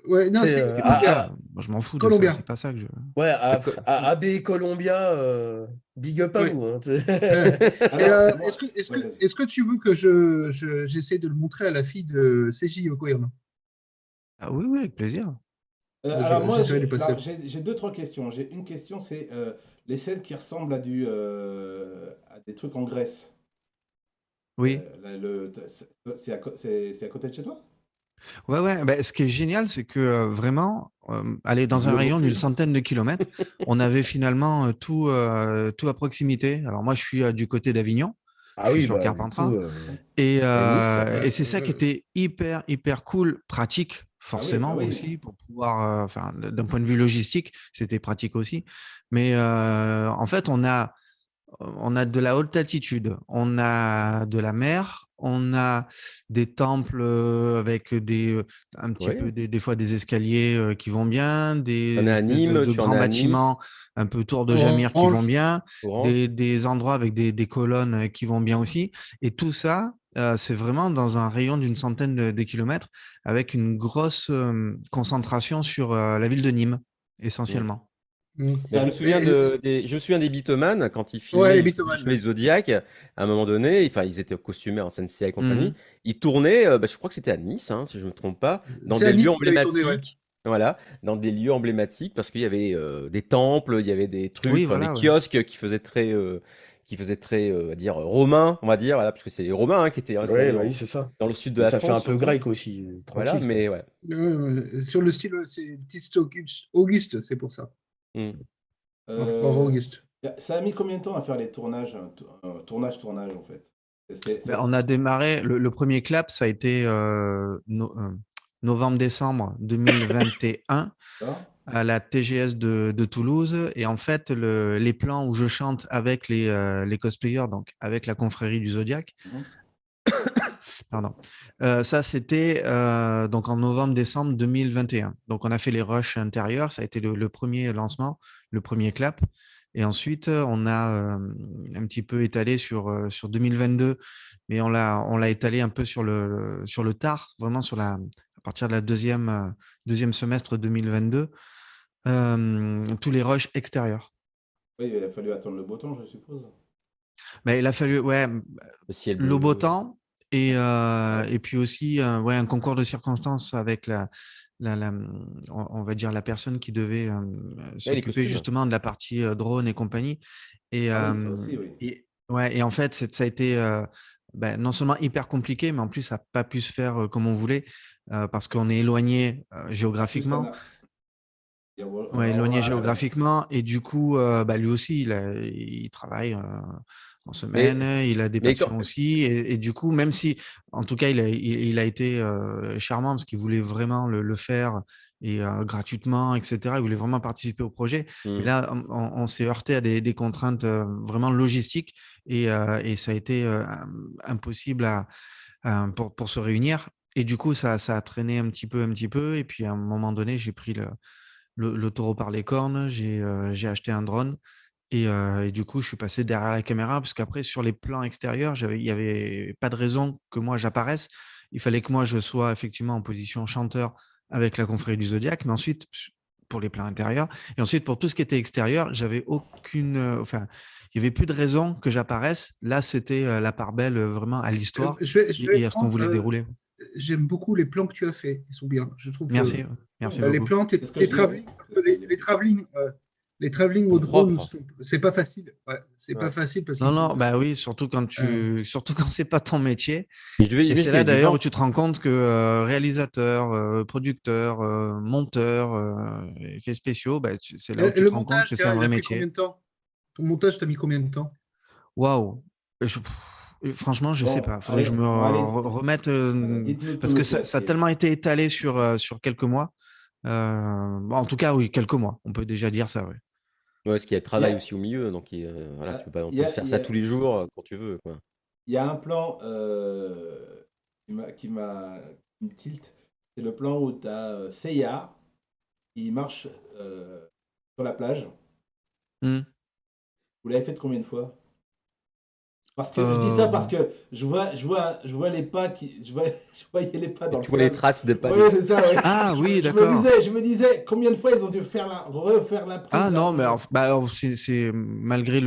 Ouais, non, c'est c'est Et Columbia. moi, je m'en fous de ça, Columbia. c'est pas ça que je. ouais, D'accord. AB et Columbia, big up à Ouais. vous. Hein. Et, Alors, moi. Ouais, vas-y. est-ce que tu veux que j'essaie de le montrer à la fille de CJ Yokoyama? Ah oui, oui, avec plaisir. Alors moi, J'essaierai de lui passer. j'ai deux, trois questions. J'ai une question, c'est les scènes qui ressemblent à des trucs en Grèce. Oui. C'est à côté de chez toi? Ouais, ouais. Bah, ce qui est génial, c'est que vraiment, aller dans un Visiblement rayon d'une plus. centaine de kilomètres, on avait finalement tout à proximité. Alors moi, je suis du côté d'Avignon, je Ah suis oui, sur bah du coup, Carpentras, et, Nice. et c'est ça qui était hyper, hyper cool, pratique, Ah oui, bah forcément oui. aussi, pour pouvoir, enfin, d'un point de vue logistique, c'était pratique aussi. Mais en fait, on a de la haute altitude, on a de la mer, on a des temples avec un petit Oui. peu des fois des escaliers qui vont bien, Tu en des as à espèces de Nîmes, tu en grands as à Nice, bâtiments un peu tour de Jamir qui vont Orange. bien, Orange. des endroits avec des colonnes qui vont bien aussi. Et tout ça, c'est vraiment dans un rayon d'une centaine de kilomètres avec une grosse concentration sur la ville de Nîmes, Mm. essentiellement. Mais je me souviens des Bitoman, quand Ouais, les ils Bitoman, filmaient ouais. Zodiac, à un moment donné, enfin, ils étaient costumés en Sensei et compagnie, Mhm. ils tournaient, bah, je crois que c'était à Nice, hein, si je ne me trompe pas, dans C'est des à lieux Nice qu'ils avaient tourné, ouais. emblématiques. Voilà, dans des lieux emblématiques, parce qu'il y avait des temples, il y avait des trucs, Oui, enfin, des voilà, ouais. kiosques qui faisaient très, on va dire, romains, on va dire, voilà, parce que c'est les Romains hein, qui étaient installés Ouais, oui, c'est ça. dans le sud de Et la ça fait un France, peu surtout. grec aussi, Voilà, tranquille. mais ouais. Sur le style, c'est Tite Auguste, c'est pour ça. Mm. Empereur Euh, Auguste. Ça a mis combien de temps à faire les tournages, tournage, en fait? On a démarré, le premier clap, ça a été novembre-décembre 2021 D'accord. à la TGS de Toulouse. Et en fait, les plans où je chante avec les cosplayers, donc avec la confrérie du Zodiac, Mhm. pardon, ça c'était donc en novembre-décembre 2021. Donc on a fait les rushs intérieurs, ça a été le premier lancement, le premier clap. Et ensuite, on a un petit peu étalé sur 2022, mais on l'a étalé un peu sur le tard, vraiment à partir de la deuxième semestre 2022, tous les rushs extérieurs. Oui, il a fallu attendre le beau temps, je suppose. Mais il a fallu, ouais, Le ciel le beau bleu. temps et puis aussi ouais, un concours de circonstances avec on va dire la personne qui devait Ouais, les s'occuper costumes. justement de la partie drone et compagnie. Et, Ah oui, ça aussi, oui. ouais, et en fait, ça a été non seulement hyper compliqué, mais en plus, ça n'a pas pu se faire comme on voulait parce qu'on est éloigné En plus, géographiquement. il y a Ouais, éloigné Aurora, géographiquement. Et du coup, lui aussi, il travaille en semaine, Mais, il a des mais quand, passions aussi. Et du coup, même si, en tout cas, il a été charmant parce qu'il voulait vraiment le faire et gratuitement, etc. Il voulait vraiment participer au projet. Mais Hmm. là, on s'est heurté à des contraintes vraiment logistiques et ça a été impossible pour se réunir. Et du coup, ça a traîné un petit peu. Et puis, à un moment donné, j'ai pris le taureau par les cornes, j'ai acheté un drone et du coup, je suis passé derrière la caméra parce qu'après, sur les plans extérieurs, il n'y avait pas de raison que moi j'apparaisse. Il fallait que moi je sois effectivement en position chanteur avec la confrérie du Zodiac, mais ensuite, pour les plans intérieurs, et ensuite pour tout ce qui était extérieur, j'avais aucune. Enfin, il n'y avait plus de raison que j'apparaisse. Là, c'était la part belle vraiment à l'histoire Je vais et à ce qu'on prendre. voulait dérouler. J'aime beaucoup les plans que tu as faits. Ils sont bien. Je trouve que Merci les beaucoup. plans, C'est ce que je disais. les travelling, les travelling au Sont drone, propres. c'est pas facile. Ouais, c'est pas Ouais. facile parce Non, qu'il faut. non, bah oui, surtout Euh, surtout quand c'est pas ton métier. Mais je vais Et imaginer c'est qu'il y là a des d'ailleurs gens. où tu te rends compte que réalisateur, producteur, monteur, effets spéciaux, bah, c'est là où et tu le te rends compte montage, que c'est un il vrai a pris combien métier. de temps? Ton montage, t'as mis combien de temps? Waouh! Franchement, je sais Bon, pas. Faudrait que je allez, me bon, allez, remette voilà, dites-nous tout, parce que monsieur ça a Astier. tellement été étalé sur quelques mois. Bon, en tout cas, oui, quelques mois. On peut déjà dire ça, oui. Ouais, parce qu'il y a le Il y travail a, aussi au milieu, donc voilà, tu peux pas non il y plus a- faire il y ça a- tous les jours quand tu veux, quoi. il y a un plan qui me tilt. C'est le plan où tu as Seiya, qui marche sur la plage. Hmm. Vous l'avez fait combien de fois? Parce que je dis ça parce Euh, que je vois les pas je voyais les pas Et dans le tu vois les sable. traces des pas Oui, des. c'est ça, oui. Ah oui, Je me d'accord. disais, combien de fois ils ont dû refaire la prise Ah là. non, mais bah, alors, c'est malgré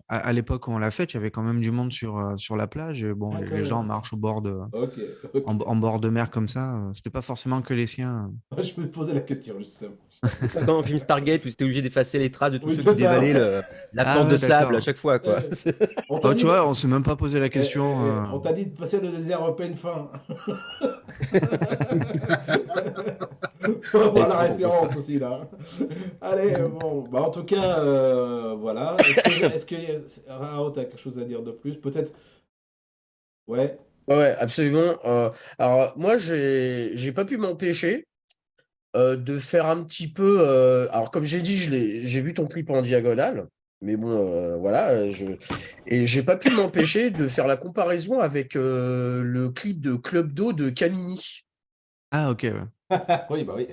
à l'époque où on l'a fait, il y avait quand même du monde sur la plage. Et bon, Ah, quand les gens même. marchent Ok, ok. en bord de mer comme ça. C'était pas forcément que les siens. Je me posais la question justement. C'est pas comme dans le film Stargate où tu étais obligé d'effacer les traces de tous Oui, ceux c'est qui ça, dévalaient ouais. la Ah plante de ouais, sable à d'accord. chaque fois, quoi. Euh, on t'a Oh, dit, tu vois, on s'est même pas posé la eh, question. on t'a dit de passer le désert open fin. Faut T'avais avoir la trop ton coffre. référence aussi là. Allez, bon, bah en tout cas, voilà. Rao, t'as quelque chose à dire de plus? Peut-être, ouais. Ouais, ouais, absolument. Alors, moi, j'ai pas pu m'empêcher de faire un petit peu. Alors, comme j'ai dit, j'ai vu ton clip en diagonale, mais bon, voilà. Et j'ai pas pu m'empêcher de faire la comparaison avec le clip de Club d'eau de Camini. Ah, ok, ouais. Oui, bah oui.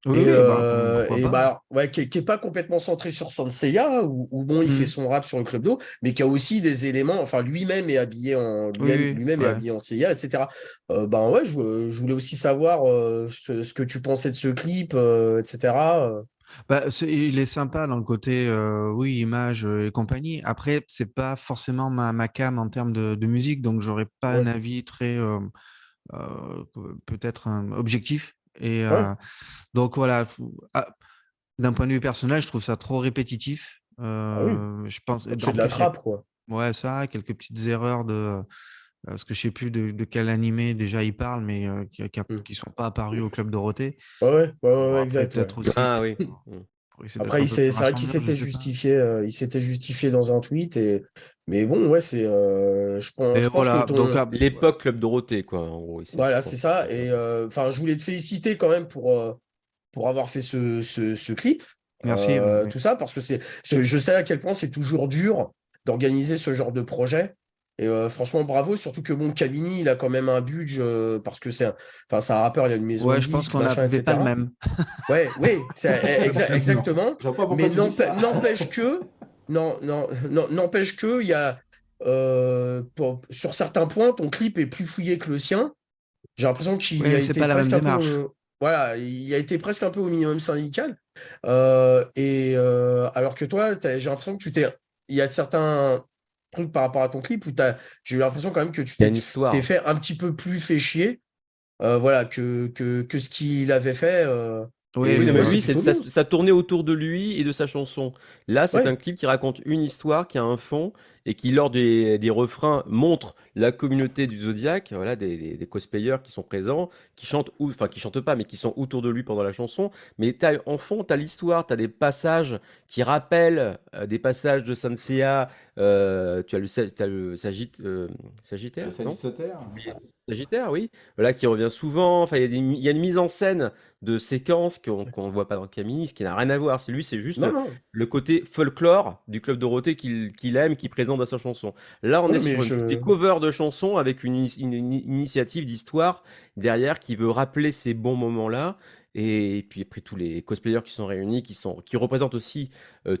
Oui, Et, oui, bah, pourquoi pas. bah, ouais, qui est pas complètement centré sur Saint Seiya, où bon, il fait Hmm. son rap sur le club d'eau, mais qui a aussi des éléments, enfin, lui-même est habillé en, Oui, oui, lui-même est ouais. habillé en Seiya, etc. Ben ouais, je voulais aussi savoir ce que tu pensais de ce clip, etc. Bah, il est sympa dans le côté, oui, image et compagnie. Après, c'est pas forcément ma came en termes de musique, donc j'aurais pas un Ouais, avis très, euh, peut-être objectif. Et ouais, donc voilà, ah, d'un point de vue personnel, je trouve ça trop répétitif. ah oui, Je pense, c'est en de la plus, il y a trappe, quoi. ouais, ça, quelques petites erreurs parce que je sais plus de quel animé déjà il parle, mais Hmm. qui sont pas apparus au Club Dorothée. Ouais, Bon, ouais, après, exact, ouais. peut-être aussi Ah oui. Mm. pour essayer d'être Après, un peu plus c'est vrai qu'il rassembleur, je s'était sais pas. justifié, dans un tweet, mais bon, ouais, Et je pense que voilà, donc ton, L'époque Club Dorothée, quoi, en gros, ici, je voilà, c'est pense. ça. Et enfin, je voulais te féliciter quand même pour avoir fait ce clip, merci. Oui. tout ça, parce que je sais à quel point c'est toujours dur d'organiser ce genre de projet. Et franchement, bravo, surtout que bon, Camini, il a quand même un budget, parce que enfin, c'est un rappeur, il a une maison Ouais, de je pense disques, qu'on machin, n'avait pas le etc. même. Ouais, oui, exactement. Je vois pas pourquoi Mais tu dis ça. n'empêche que, non, non, non, n'empêche que, il y a, sur certains points, ton clip est plus fouillé que le sien. J'ai l'impression Oui, qu'il a mais c'est été pas la même presque un peu, démarche. voilà, il a été presque un peu au minimum syndical. Alors que toi, j'ai l'impression que il y a certains trucs par rapport à ton clip où j'ai eu l'impression quand même que tu Il y a une t'es histoire. fait un petit peu plus fait chier, voilà, que ce qu'il avait fait. Oui, Oui, Et non, oui, mais ouais, ouais. c'est lui, plutôt bien. ça tournait autour de lui et de sa chanson. Là, c'est un Ouais, clip qui raconte une histoire, qui a un fond, et qui, lors des refrains, montre la communauté du Zodiac, voilà, des cosplayers qui sont présents, qui chantent, ou, enfin, qui chantent pas, mais qui sont autour de lui pendant la chanson. Mais en fond, tu as l'histoire, tu as des passages qui rappellent des passages de Sansea. Tu as t'as le Le Sagittaire, non? Sagittaire? J'ai oublié. Sagittaire, oui. Voilà, qui revient souvent. Enfin, il y a une mise en scène de séquences qu'on ne voit pas dans Camini, ce qui n'a rien à voir. C'est lui, c'est juste non, non. le côté folklore du Club Dorothée qu'il aime, qu'il présente dans sa chanson. Là, on est Ouais, mais sur des covers de chansons avec une initiative d'histoire derrière qui veut rappeler ces bons moments-là. Et puis après tous les cosplayers qui sont réunis, qui représentent aussi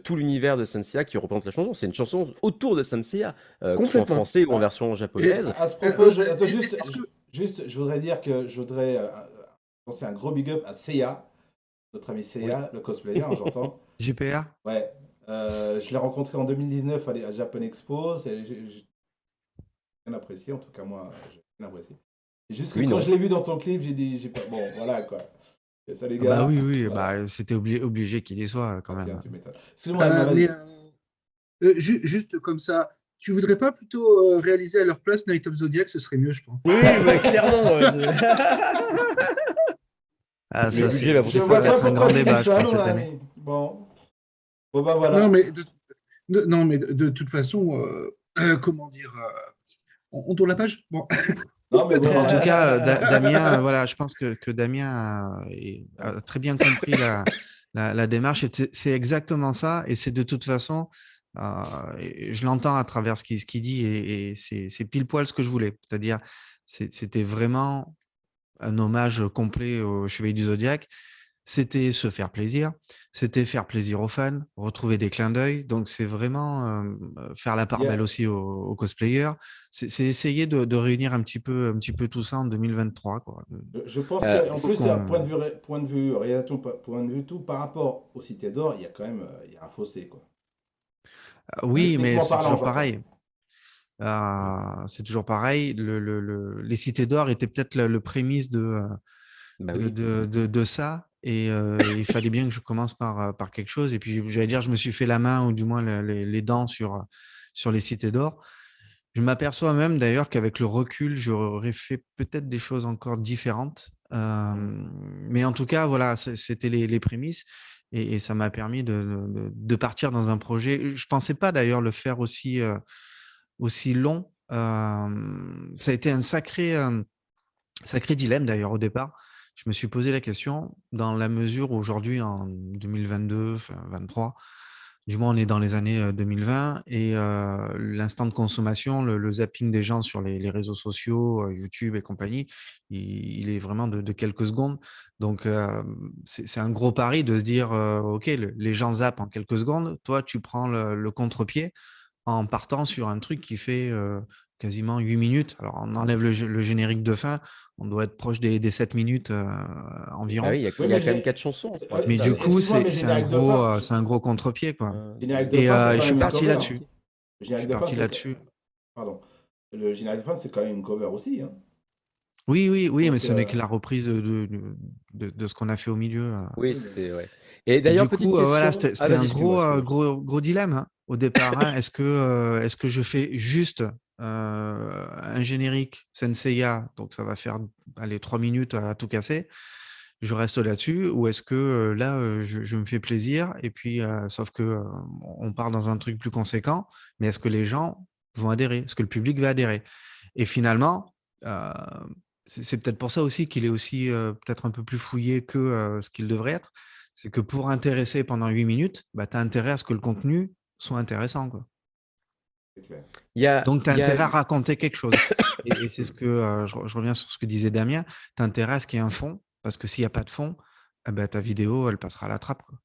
tout l'univers de Sanseiya, qui représente la chanson. C'est une chanson autour de Sanseiya, que ce soit en Complètement. français ou en Ah, version Et, japonaise. à ce propos, attends, est-ce que. je voudrais dire que je voudrais lancer un gros big up à Seiya, notre ami Oui. Seiya, le cosplayer, hein, j'entends. JPA? Ouais, je l'ai rencontré en 2019 à Japan Expo. J'ai bien apprécié, en tout cas moi, j'ai bien apprécié. C'est juste que Oui, quand non. je l'ai vu dans ton clip, j'ai dit, bon, voilà quoi. Ça, les Ah bah gars. oui, oui, Voilà. bah, c'était obligé qu'il y soit quand Ah, tiens, même. tu m'étonnes. Excuse-moi, Emma, Mais vas-y. juste comme ça, tu voudrais pas plutôt réaliser à leur place Night of Zodiac, ce serait mieux, je pense. Oui, mais clairement. Ah, Le ça, budget va Je coûter ça trop vois va pas être cher. un pourquoi grand tu dis débat, je ça, pense, mon cette année. ami. Bon, bon bah Non, voilà. mais non, mais de toute façon, comment dire, on tourne la page? Bon. Non, mais bon, En tout cas, Damien, Euh, voilà, je pense que Damien a très bien compris la démarche. Et c'est exactement ça. Et c'est de toute façon, et je l'entends à travers ce qu'il dit, et c'est pile poil ce que je voulais. C'est-à-dire, c'était vraiment un hommage complet au Chevalier du Zodiaque. C'était se faire plaisir, c'était faire plaisir aux fans, retrouver des clins d'œil. Donc, c'est vraiment faire la il part y belle a- aussi aux cosplayers. C'est essayer de réunir un petit peu tout ça en 2023, quoi. je pense Euh, qu'en Pour plus, à qu'on... point de vue réalisation, point de vue tout, par rapport aux Cités d'Or, il y a quand même il y a un fossé, quoi. Oui, mais Techniquement c'est parlant, toujours j'entends. pareil. C'est toujours pareil. Les cités d'or étaient peut-être le prémisse Bah oui. de ça. Et il fallait bien que je commence par quelque chose. Et puis, j'allais dire, je me suis fait la main, ou du moins les dents sur les cités d'or. Je m'aperçois même d'ailleurs qu'avec le recul, j'aurais fait peut-être des choses encore différentes. Mais en tout cas, voilà, c'était les prémices. Et ça m'a permis de partir dans un projet. Je ne pensais pas d'ailleurs le faire aussi long. Ça a été un sacré dilemme d'ailleurs au départ. Je me suis posé la question dans la mesure où aujourd'hui, en 2022, enfin 23, du moins on est dans les années 2020, et l'instant de consommation, le zapping des gens sur les réseaux sociaux, YouTube et compagnie, il est vraiment de quelques secondes. Donc c'est un gros pari de se dire, OK, les gens zappent en quelques secondes, toi tu prends le contre-pied en partant sur un truc qui fait quasiment 8 minutes. Alors, on enlève le générique de fin, on doit être proche des 7 minutes Bah oui, environ. il Oui, y a mais quand même 4 chansons, je crois, c'est Mais ça. du coup, excuse-moi, mais c'est un gros contre-pied, quoi. générique de Et fin, c'est je quand suis même une parti cover. là-dessus. Le Je générique suis de fin, parti là-dessus. pardon. Le générique de fin, c'est quand même une cover aussi, hein. Oui, oui, oui, mais Donc, ce n'est que la reprise de ce qu'on a fait au milieu. Oui, oui, mais c'était ouais. Et Et du d'ailleurs, petite coup, voilà, question. Ah, c'était vas-y, un excuse-moi, excuse-moi. gros dilemme, hein, au départ, hein. Est-ce que je fais juste un générique Senseiya, donc ça va faire allez, 3 minutes à tout casser, je reste là-dessus, ou est-ce que là, je me fais plaisir, et puis, sauf que on part dans un truc plus conséquent, mais est-ce que les gens vont adhérer? Est-ce que le public va adhérer? Et finalement, euh, c'est peut-être pour ça aussi qu'il est aussi peut-être un peu plus fouillé que ce qu'il devrait être. C'est que pour intéresser pendant 8 minutes, bah, tu as intérêt à ce que le contenu soit intéressant, quoi. c'est clair. Donc, tu as Il y a, intérêt à raconter quelque chose. Et c'est ce que je reviens sur ce que disait Damien. Tu as intérêt à ce qu'il y ait un fond, parce que s'il n'y a pas de fond, eh ben, ta vidéo, elle passera à la trappe, quoi.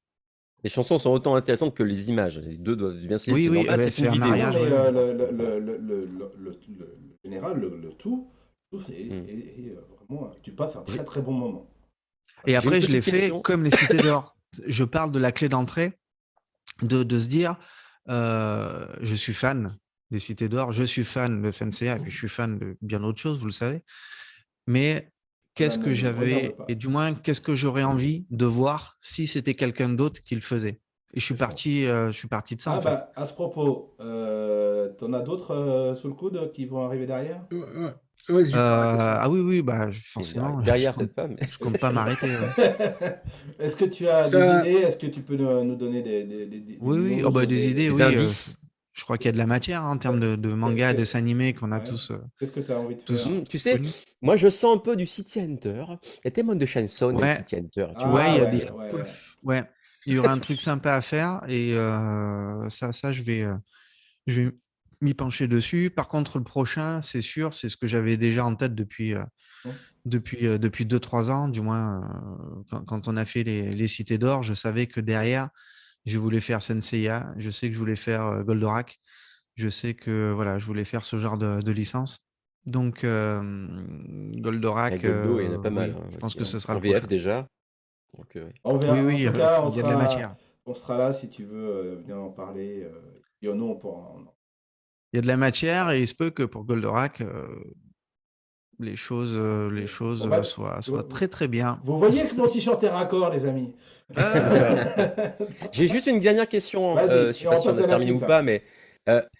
les chansons sont autant intéressantes que les images. Les deux doivent bien se lier, Oui, c'est oui, normal. Ah, ouais, c'est une c'est un vidéo. Non, mariage, mais oui, oui. le général, le tout Hmm. est vraiment. Tu passes un J'ai très très bon moment. Et j'ai une après, je l'ai petite fait question. comme les cités d'or. Je parle de la clé d'entrée, de se dire, je suis fan des cités d'or, je suis fan de Senseiya, et puis je suis fan de bien d'autres choses, vous le savez. Mais Là, qu'est-ce que ne me regarde j'avais, pas. et du moins, qu'est-ce que j'aurais envie de voir si c'était quelqu'un d'autre qui le faisait? Et C'est ça. je suis parti de ça, Ah en fait. bah, à ce propos, t'en as d'autres sous le coude qui vont arriver derrière? ouais, Vas-y, je pars la question. Ah oui, oui, bah, Et forcément, derrière, peut-être pas, mais. je compte pas m'arrêter, ouais. Est-ce que tu as des Euh, idées? Est-ce que tu peux nous donner des Oui, oui, oh, news, bah, des idées, Des oui. indices. Je crois qu'il y a de la matière, hein, en termes de que- manga, que- dessins animés qu'on a ouais. Qu'est-ce que tu as envie de tous faire? Tu sais, connus. moi, je sens un peu du City Hunter. Il y a tellement de chansons dans le Ouais, City Hunter, tu ouais, vois. Ah il y ouais, a ouais, quoi ouais. ouais, il y aura un truc sympa à faire, et ça, je vais m'y pencher dessus. Par contre, le prochain, c'est sûr, c'est ce que j'avais déjà en tête Hum. depuis 2-3 ans, du moins, quand on a fait les Cités d'Or, je savais que derrière, je voulais faire Senseiya, je sais que je voulais faire Goldorak, je sais que voilà, je voulais faire ce genre de licence. Donc, Avec Goldorak, Goldo, il y en a pas mal oui, hein, je pense aussi, que hein. ce sera En le VF prochain. déjà. Donc, ouais. On Oui, verra. En oui, tout cas, il y a de la matière. on sera là si tu veux venir en parler. Et nous, on pourra. Il y a de la matière, et il se peut que pour Goldorak, les choses Bon, bah, soient vous, très très bien. vous voyez que mon t-shirt est raccord, les amis. C'est ça. J'ai juste une dernière question, Vas-y, je sais et pas on si on passe a à la terminé ou suite. pas, mais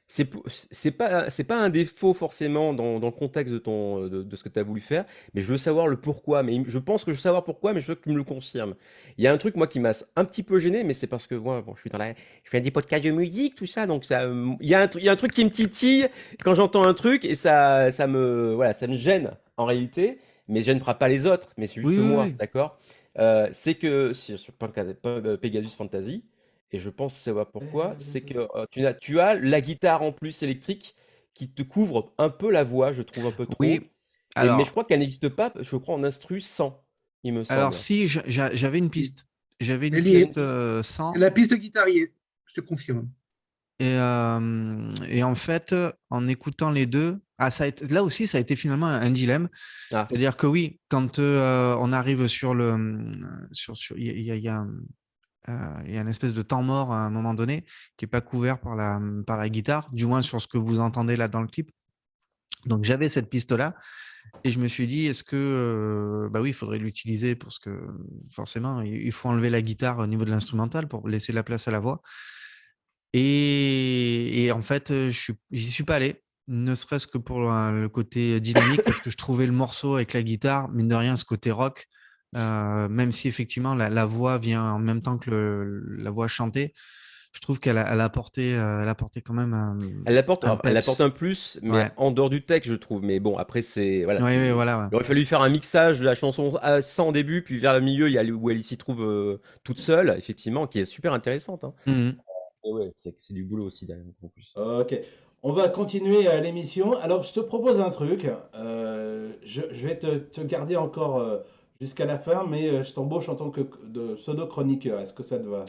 c'est pas un défaut forcément dans le contexte de ce que tu as voulu faire, mais je veux savoir le pourquoi. Mais je pense que je veux savoir pourquoi, mais je veux que tu me le confirmes. Il y a un truc, moi, qui m'a un petit peu gêné, mais c'est parce que moi, bon, je fais des podcasts de musique, tout ça, donc ça, il y a un truc qui me titille quand j'entends un truc et voilà, ça me gêne en réalité, mais gênera pas les autres, mais c'est Oui, juste oui, moi, oui. c'est c'est que sur Pegasus Fantasy, et je pense savoir pourquoi, c'est que tu as la guitare en plus électrique qui te couvre un peu la voix, je trouve un peu trop. Oui. Mais je Alors, crois qu'elle n'existe pas, je crois, en instru sans, il me alors semble. si j'avais une Et piste. J'avais une elle y est. piste sans. La piste guitare y est, je te confirme. Et en fait, en écoutant les deux, là aussi, ça a été finalement un dilemme. Ah, C'est-à-dire que oui, quand on arrive sur il y a une espèce de temps mort à un moment donné qui n'est pas couvert par la guitare, du moins sur ce que vous entendez là dans le clip. Donc j'avais cette piste-là et je me suis dit, est-ce que, bah oui, il faudrait l'utiliser parce que forcément, il faut enlever la guitare au niveau de l'instrumental pour laisser la place à la voix. Et en fait, j'y suis pas allé, ne serait-ce que pour le côté dynamique, parce que je trouvais le morceau avec la guitare, mine de rien, ce côté rock, même si effectivement la voix vient en même temps que la voix chantée, je trouve elle apportait quand même un elle apporte peps. un plus, mais Ouais, en dehors du texte, je trouve. Mais bon, après, voilà, ouais, ouais, voilà. Ouais. il aurait fallu faire un mixage de la chanson sans au début, puis vers le milieu, il y a où elle s'y trouve toute seule, effectivement, qui est super intéressante, hein. Mhm. Et ouais, c'est du boulot aussi, derrière, en plus. Ok, on va continuer l'émission. Alors, je te propose un truc. Je vais te garder encore jusqu'à la fin, mais je t'embauche en tant que de pseudo-chroniqueur. Est-ce que ça te va?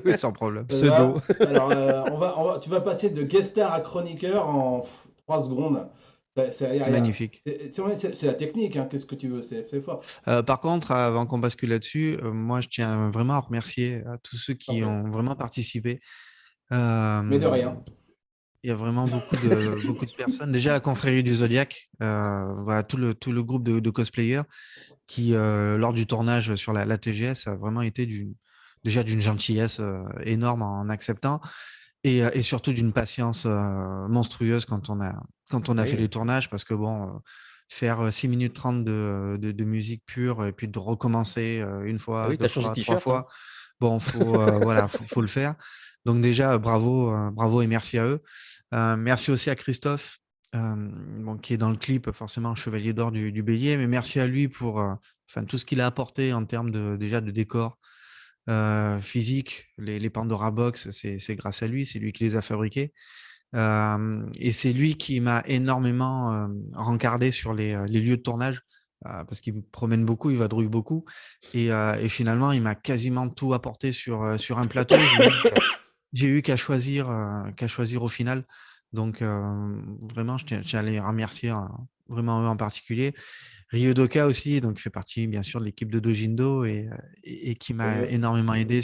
Oui, sans problème. Ça te va? Pseudo. Alors, tu vas passer de guest star à chroniqueur en 3 secondes. C'est magnifique. C'est la technique, hein. Qu'est-ce que tu veux? C'est fort. Par contre, avant qu'on bascule là-dessus, moi, je tiens vraiment à remercier à tous ceux T'en qui prie. ont vraiment participé. Mais de Euh, rien. Il y a vraiment beaucoup de personnes. Déjà, la confrérie du Zodiac, voilà, tout le groupe de cosplayers qui, lors du tournage sur la TGS, a vraiment été déjà d'une gentillesse énorme en acceptant et surtout d'une patience monstrueuse quand on a fait Oui. les tournages parce que bon, faire 6 minutes 30 de musique pure et puis de recommencer une Ah fois, oui, deux t'as changé de fois, trois t-shirt, hein. fois, bon, voilà, faut le faire. Donc déjà, bravo et merci à eux. Merci aussi à Christophe, bon, qui est dans le clip, forcément chevalier d'or du Bélier, mais merci à lui pour enfin, tout ce qu'il a apporté en termes déjà de décor physique. Les Pandora Box, c'est grâce à lui, c'est lui qui les a fabriqués. Et c'est lui qui m'a énormément rencardé sur les lieux de tournage. Parce qu'il me promène beaucoup, il vadrouille beaucoup. Et finalement, il m'a quasiment tout apporté sur un plateau. J'ai eu qu'à choisir au final. Donc, vraiment, je tiens à les remercier vraiment eux en particulier. Ryodoka aussi, donc il fait partie bien sûr de l'équipe de Dojindo et qui m'a Oui. énormément aidé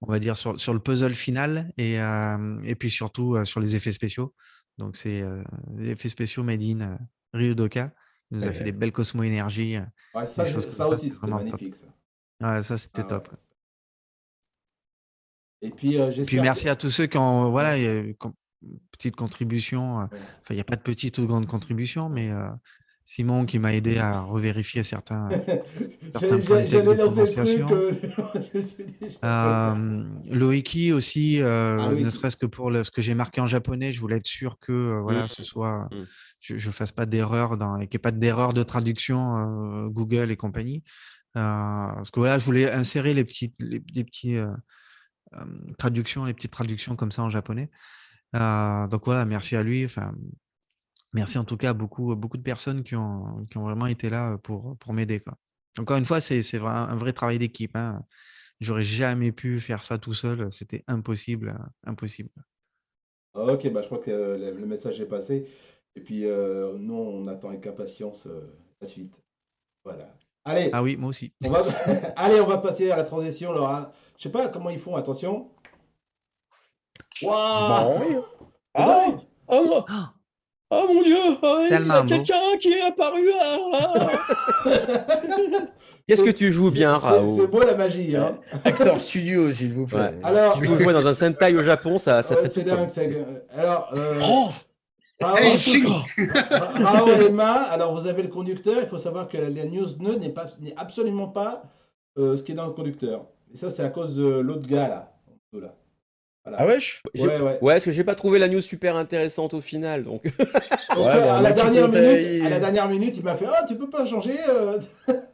on va dire sur le puzzle final et puis surtout sur les effets spéciaux. Donc c'est les effets spéciaux made in Ryodoka. Il nous a fait des belles Cosmo Énergie, Ouais, des choses comme ça ça, aussi, c'était c'était vraiment top. magnifique, ça. Ouais, ça c'était Ah ouais. top. Et puis, Et puis j'espère que... merci à tous ceux qui ont, Ouais, voilà, petite contribution. ouais. Enfin, il n'y a pas de petite ou de grande contribution, mais Simon qui m'a aidé à revérifier certains points de texte de J'allais lancer le truc. prononciation. Je suis dit, je vais le faire. Loïki aussi, Ah, ne Loïc. serait-ce que pour ce que j'ai marqué en japonais, je voulais être sûr que Mm, voilà, mm. je fasse pas d'erreur et qu'il n'y ait pas d'erreur de traduction Google et compagnie. Parce que voilà, je voulais insérer les petits traductions, les petites traductions comme ça en japonais. Donc voilà, merci à lui. Enfin, merci en tout cas à beaucoup de personnes qui ont vraiment été là pour m'aider, quoi. Encore une fois, c'est un vrai travail d'équipe, hein. J'aurais jamais pu faire ça tout seul, c'était impossible, impossible. Ok, bah, je crois que le message est passé. Et puis, nous, on attend avec impatience la suite. Voilà. Ah Allez, oui, moi aussi. on va... Allez, on va passer à la transition, Laura. Je sais pas comment ils font, attention. Waouh! Zbang. T'as pas vu? Ah! Oh, moi. Oh mon Dieu, il y tellement a beau. quelqu'un qui est apparu. Qu'est-ce que tu joues bien, C'est Rao? beau la magie, hein. Acteur studio, s'il vous plaît. Ouais. Alors, S'il faut jouer dans un Sentai au Japon, ça ouais, fait c'est tout, quoi. dingue. Alors, Oh, Hey, Rao, Shin Rao et Emma, alors vous avez le conducteur, il faut savoir que la news nœud n'est absolument pas ce qui est dans le conducteur. Et ça, c'est à cause de l'autre gars là. Voilà. ah wesh. Ouais. Ouais, parce que j'ai pas trouvé la news super intéressante au final, donc. Donc, Ouais, bon, à moi la qui dernière minute, il m'a fait oh, tu peux pas changer.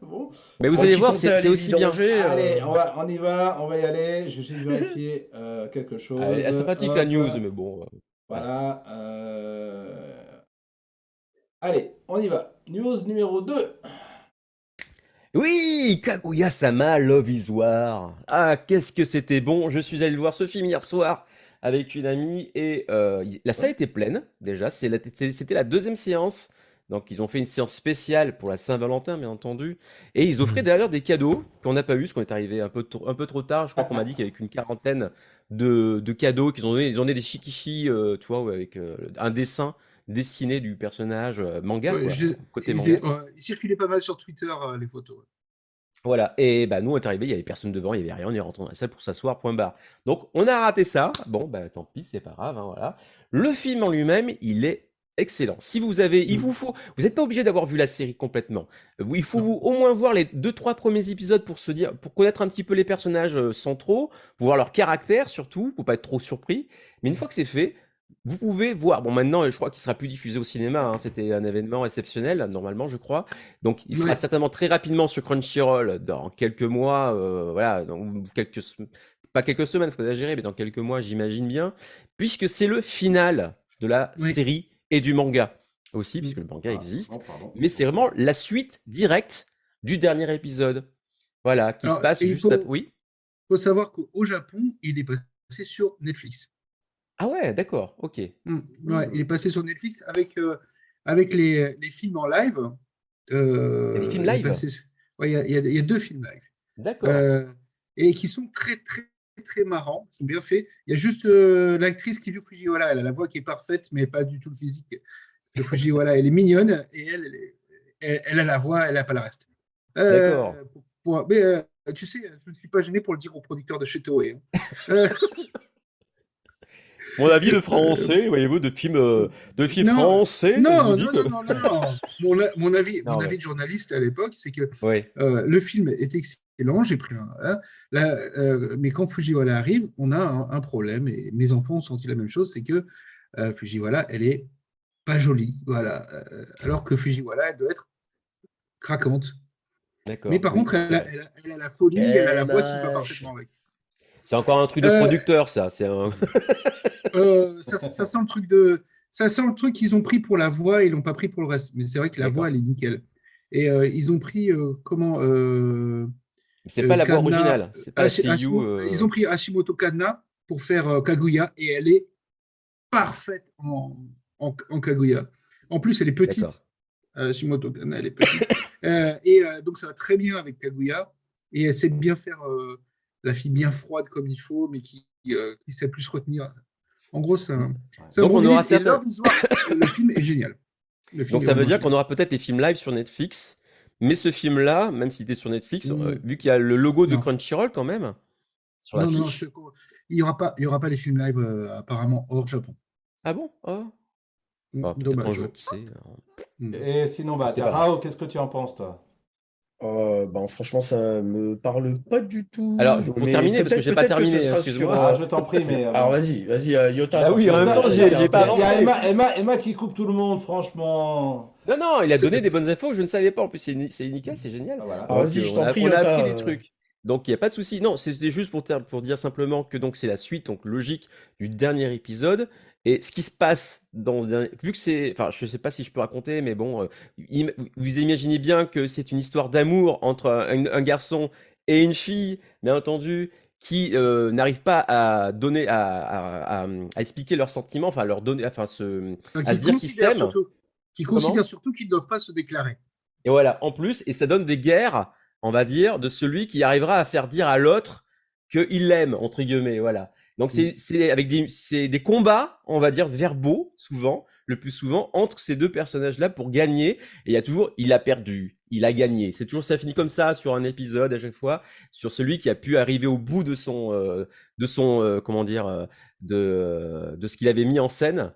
Bon, Mais vous Moi allez qui voir, comptais aller c'est aussi bien. vidanger, allez, on y va, on va y aller. Je vais juste vérifier quelque chose. Elle est sympathique la Hop, news, mais bon. Voilà. Allez, on y va. News numéro 2. Oui, Kaguya-sama Love is War. Ah, qu'est-ce que c'était bon. Je suis allé voir ce film hier soir avec une amie et la salle était pleine déjà. C'était la deuxième séance. Donc ils ont fait une séance spéciale pour la Saint-Valentin, bien entendu. Et ils offraient d'ailleurs des cadeaux qu'on n'a pas eu, parce qu'on est arrivé un peu trop tard. Je crois qu'on m'a dit qu'avec une quarantaine de cadeaux qu'ils ont donné, ils ont donné des shikishi, tu vois, avec un dessin dessiné du personnage manga, Ouais, quoi, côté ils, manga. ils circulaient pas mal sur Twitter, les photos. Voilà, et bah nous on est arrivé, il y avait personne devant, il y avait rien, on est rentré dans la salle pour s'asseoir, point barre. Donc on a raté ça, bon bah tant pis, c'est pas grave, hein, voilà. Le film en lui-même, il est excellent. Si vous avez, vous n'êtes pas obligé d'avoir vu la série complètement. Il faut Non. au moins voir les 2-3 premiers épisodes pour pour connaître un petit peu les personnages centraux, pour voir leur caractère surtout, pour pas être trop surpris. Mais une fois que c'est fait, vous pouvez voir. Bon, maintenant, je crois qu'il sera plus diffusé au cinéma, hein. C'était un événement exceptionnel, normalement, je crois. Donc, il sera Ouais. certainement très rapidement sur Crunchyroll dans quelques mois, voilà, pas quelques semaines, faut pas exagérer, mais dans quelques mois, j'imagine bien, puisque c'est le final de la Oui. série et du manga aussi, puisque le manga existe. Mais c'est vraiment la suite directe du dernier épisode. Voilà, qui se Alors, passe et juste après. Oui. faut savoir qu'au Japon, il est passé sur Netflix. Ah ouais, d'accord, ok. Ouais, il est passé sur Netflix avec les films en live. Il y a des films Il est live? passé ouais, il y a 2 films live. D'accord. Et qui sont très, très, très marrants, sont bien faits. Il y a juste l'actrice qui joue Fujiwara. Elle a la voix qui est parfaite, mais pas du tout le physique de Fujiwara. Elle est mignonne et elle a la voix, elle n'a pas le reste. D'accord. Mais tu sais, je ne suis pas gêné pour le dire au producteur de chez Toei, hein. Mon avis de français, voyez-vous, de films Non, français, je non, vous dis non, que... non, non, non. Mon avis, Non, mon mais- avis de journaliste à l'époque, c'est que Oui, le film est excellent. J'ai pris un. Mais quand Fujiwara arrive, on a un problème. Et mes enfants ont senti la même chose, c'est que Fujiwara, elle est pas jolie, voilà. Alors que Fujiwara, elle doit être craquante. d'accord. Mais par oui, contre, c'est vrai. elle a la folie, elle a la voix qui va moche. parfaitement avec. C'est encore un truc de Euh, producteur, ça. C'est un... Ça sent le truc qu'ils ont pris pour la voix, ils l'ont pas pris pour le reste. Mais c'est vrai que la voix, D'accord. elle est nickel. Et ils ont pris C'est pas la voix Kanna, originale, c'est pas la seiyuu. Ils ont pris Hashimoto Kanna pour faire Kaguya et elle est parfaite en Kaguya. En plus, elle est petite. D'accord. Hashimoto Kanna, elle est petite. Donc, ça va très bien avec Kaguya. Et elle sait bien faire la fille bien froide comme il faut, mais qui sait plus se retenir. En gros, c'est un Donc bon on aura délice. Et certains... Love is War, le film est génial. Le film Donc est ça veut vraiment dire génial. qu'on aura peut-être les films live sur Netflix, mais ce film-là, même s'il était sur Netflix, Mm. vu qu'il y a le logo de Non. Crunchyroll quand même, sur Non, l'affiche. il n'y aura pas les films live apparemment hors Japon. Ah bon? Ah. Bah, peut-être un Dommage. jour, qui sait. Et sinon, bah, C'est tiens, pas grave. Rao, qu'est-ce que tu en penses, toi? Franchement, ça me parle pas du tout. Alors, pour mais terminer, parce que j'ai pas peut-être que ce terminé, sera excuse-moi. sur, Ah, je t'en prie, mais. Alors vas-y, Yota. Bah oui, en parce même que temps, t'as j'ai intérêt. pas Il y a avancé. Emma qui coupe tout le monde, franchement. Non, il a donné des bonnes infos que je ne savais pas. En plus, c'est nickel, c'est génial. Ah, voilà. Ah, vas-y, Donc, je t'en prie, on a Yota. appris des trucs. Donc, il n'y a pas de souci. Non, c'était juste pour dire simplement que donc c'est la suite donc logique du dernier épisode. Et ce qui se passe dans le dernier... Vu que c'est... Enfin, je ne sais pas si je peux raconter, mais bon, vous imaginez bien que c'est une histoire d'amour entre un garçon et une fille, bien entendu, qui n'arrivent pas à donner, à expliquer leurs sentiments, enfin, leur donner, enfin, à se dire qu'ils s'aiment. Qui Comment? considèrent surtout qu'ils ne doivent pas se déclarer. Et voilà, en plus, et ça donne des guerres, on va dire, de celui qui arrivera à faire dire à l'autre qu'il l'aime, entre guillemets, voilà. Donc c'est avec c'est des combats, on va dire, verbaux, souvent, le plus souvent entre ces deux personnages-là pour gagner. Et il y a toujours, il a perdu, il a gagné. C'est toujours, ça finit comme ça sur un épisode à chaque fois, sur celui qui a pu arriver au bout de son comment dire, de ce qu'il avait mis en scène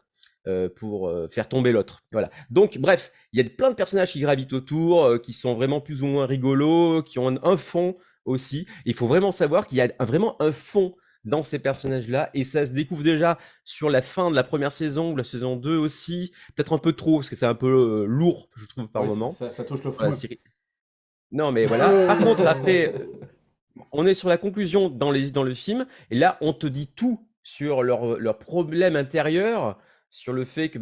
pour faire tomber l'autre. Voilà. Donc, bref, il y a plein de personnages qui gravitent autour, qui sont vraiment plus ou moins rigolos, qui ont un fond aussi. Il faut vraiment savoir qu'il y a vraiment un fond dans ces personnages-là, et ça se découvre déjà sur la fin de la première saison, ou la saison 2 aussi, peut-être un peu trop, parce que c'est un peu lourd, je trouve, par Oui, moment. ça touche le fond. Voilà, non, mais voilà. Par contre, après, on est sur la conclusion dans le film, et là, on te dit tout sur leur problème intérieur, sur le fait que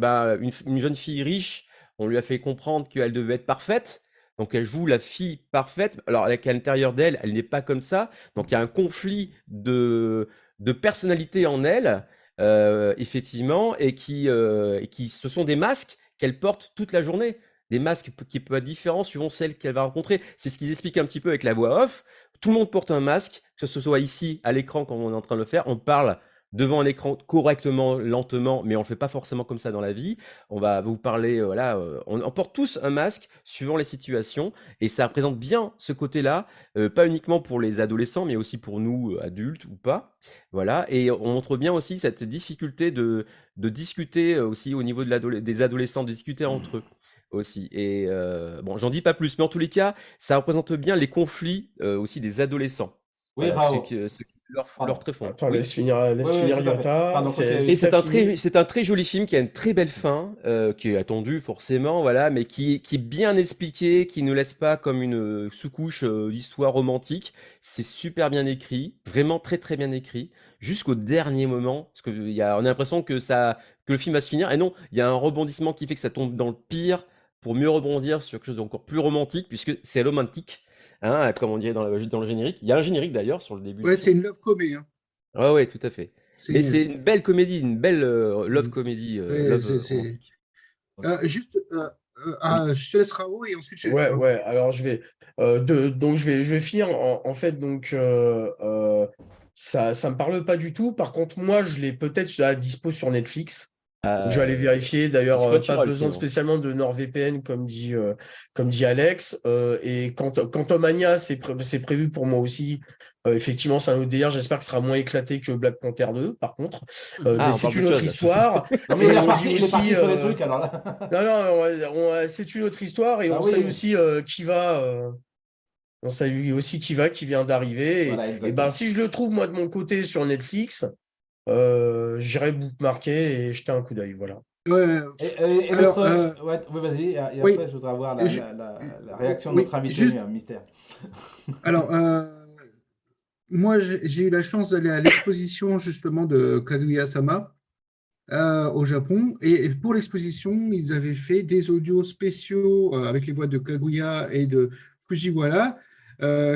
une jeune fille riche, on lui a fait comprendre qu'elle devait être parfaite, donc elle joue la fille parfaite, alors qu'à l'intérieur d'elle, elle n'est pas comme ça, donc il y a un conflit de personnalité en elle, effectivement, et qui ce sont des masques qu'elle porte toute la journée, des masques qui peuvent être différents suivant celle qu'elle va rencontrer. C'est ce qu'ils expliquent un petit peu avec la voix off. Tout le monde porte un masque, que ce soit ici, à l'écran, comme on est en train de le faire. On parle devant un écran correctement, lentement, mais on ne le fait pas forcément comme ça dans la vie. On va vous parler, on porte tous un masque suivant les situations, et ça représente bien ce côté-là, pas uniquement pour les adolescents, mais aussi pour nous, adultes ou pas. Voilà, et on montre bien aussi cette difficulté de discuter aussi au niveau des adolescents, de discuter entre eux aussi. Et bon, j'en dis pas plus, mais en tous les cas, ça représente bien les conflits aussi des adolescents. Oui, Voilà, Rao. ceux qui leur tréfont. Attends, Oui. laisse finir Oui, tout à fait. Yota. Pardon, faut qu'il y ait- Et C'est fini. c'est un très joli film qui a une très belle fin, qui est attendu forcément, voilà, mais qui est bien expliqué, qui ne laisse pas comme une sous-couche d'histoire romantique. C'est super bien écrit, vraiment très très bien écrit, jusqu'au dernier moment, parce que on a l'impression que le film va se finir, et non, il y a un rebondissement qui fait que ça tombe dans le pire, pour mieux rebondir sur quelque chose d'encore plus romantique, puisque c'est romantique, hein, comme on dirait dans le générique. Il y a un générique d'ailleurs sur le début du Ouais, film. c'est une love comedy. Hein. Ah ouais, tout à fait. Mais c'est C'est une belle comédie, une belle love Mm. comédie, ouais, love c'est- romantique. juste, Oui. je te laisse Rao et ensuite je laisse Ouais, Rao. ouais. Alors donc je vais finir en fait donc ça me parle pas du tout. Par contre, moi, je l'ai peut-être à dispo sur Netflix. Donc, je vais aller vérifier. C'est D'ailleurs, sur pas Crunchyroll besoin sinon. spécialement de NordVPN comme dit Alex. Et quant Mania, c'est prévu pour moi aussi. Effectivement, c'est un autre délire. J'espère que ce sera moins éclaté que Black Panther 2, par contre. Ah, Mais on c'est parle une d'autre autre chose là. histoire. Non, mais Et il est on parti, dit il est parti aussi, sur les trucs, alors là. non, c'est une autre histoire. Et Ah on oui. salue aussi Kiva. On salue aussi Kiva qui vient d'arriver. Voilà, Et exactement. ben, si je le trouve, moi, de mon côté, sur Netflix, j'irai bookmarker et jeter un coup d'œil. Voilà. Ouais, Et alors, l'autre. Ouais, oui, vas-y. Et oui, après, je voudrais avoir ju- la réaction de oui, notre invité, juste, un mystère. alors, moi, j'ai eu la chance d'aller à l'exposition justement de Kaguya-sama au Japon. Et pour l'exposition, ils avaient fait des audios spéciaux avec les voix de Kaguya et de Fujiwara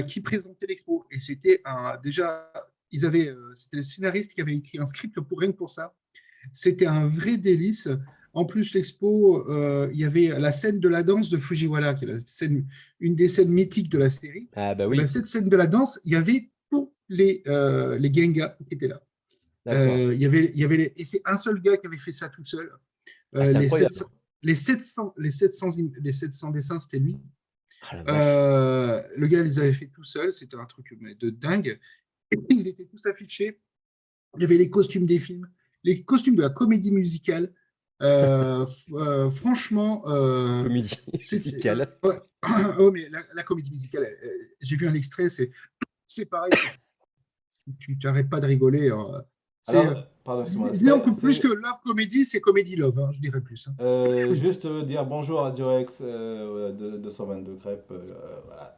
qui présentaient l'expo. Et c'était déjà, c'était le scénariste qui avait écrit un script rien que pour ça. C'était un vrai délice. En plus, l'expo, il y avait la scène de la danse de Fujiwara, qui est une des scènes mythiques de la série. Ah bah Et ben, oui, cette scène de la danse, il y avait tous les Genga qui étaient là. d'accord. Et c'est un seul gars qui avait fait ça tout seul. Ah, c'est Les incroyable. 700 dessins, c'était lui. Ah la vache. Le gars, il les avait fait tout seul. C'était un truc de dingue. Et il était tous affiché. Il y avait les costumes des films, les costumes de la comédie musicale. Franchement, Comédie musicale. ouais. Oh, mais la comédie musicale, j'ai vu un extrait, c'est pareil. Tu n'arrêtes pas de rigoler. Hein. Alors, pardon, excuse-moi. Disons que plus que Love Comedy, c'est Comedy Love, hein, je dirais plus. Hein. Juste dire bonjour à Joex de 222 crêpes. Voilà.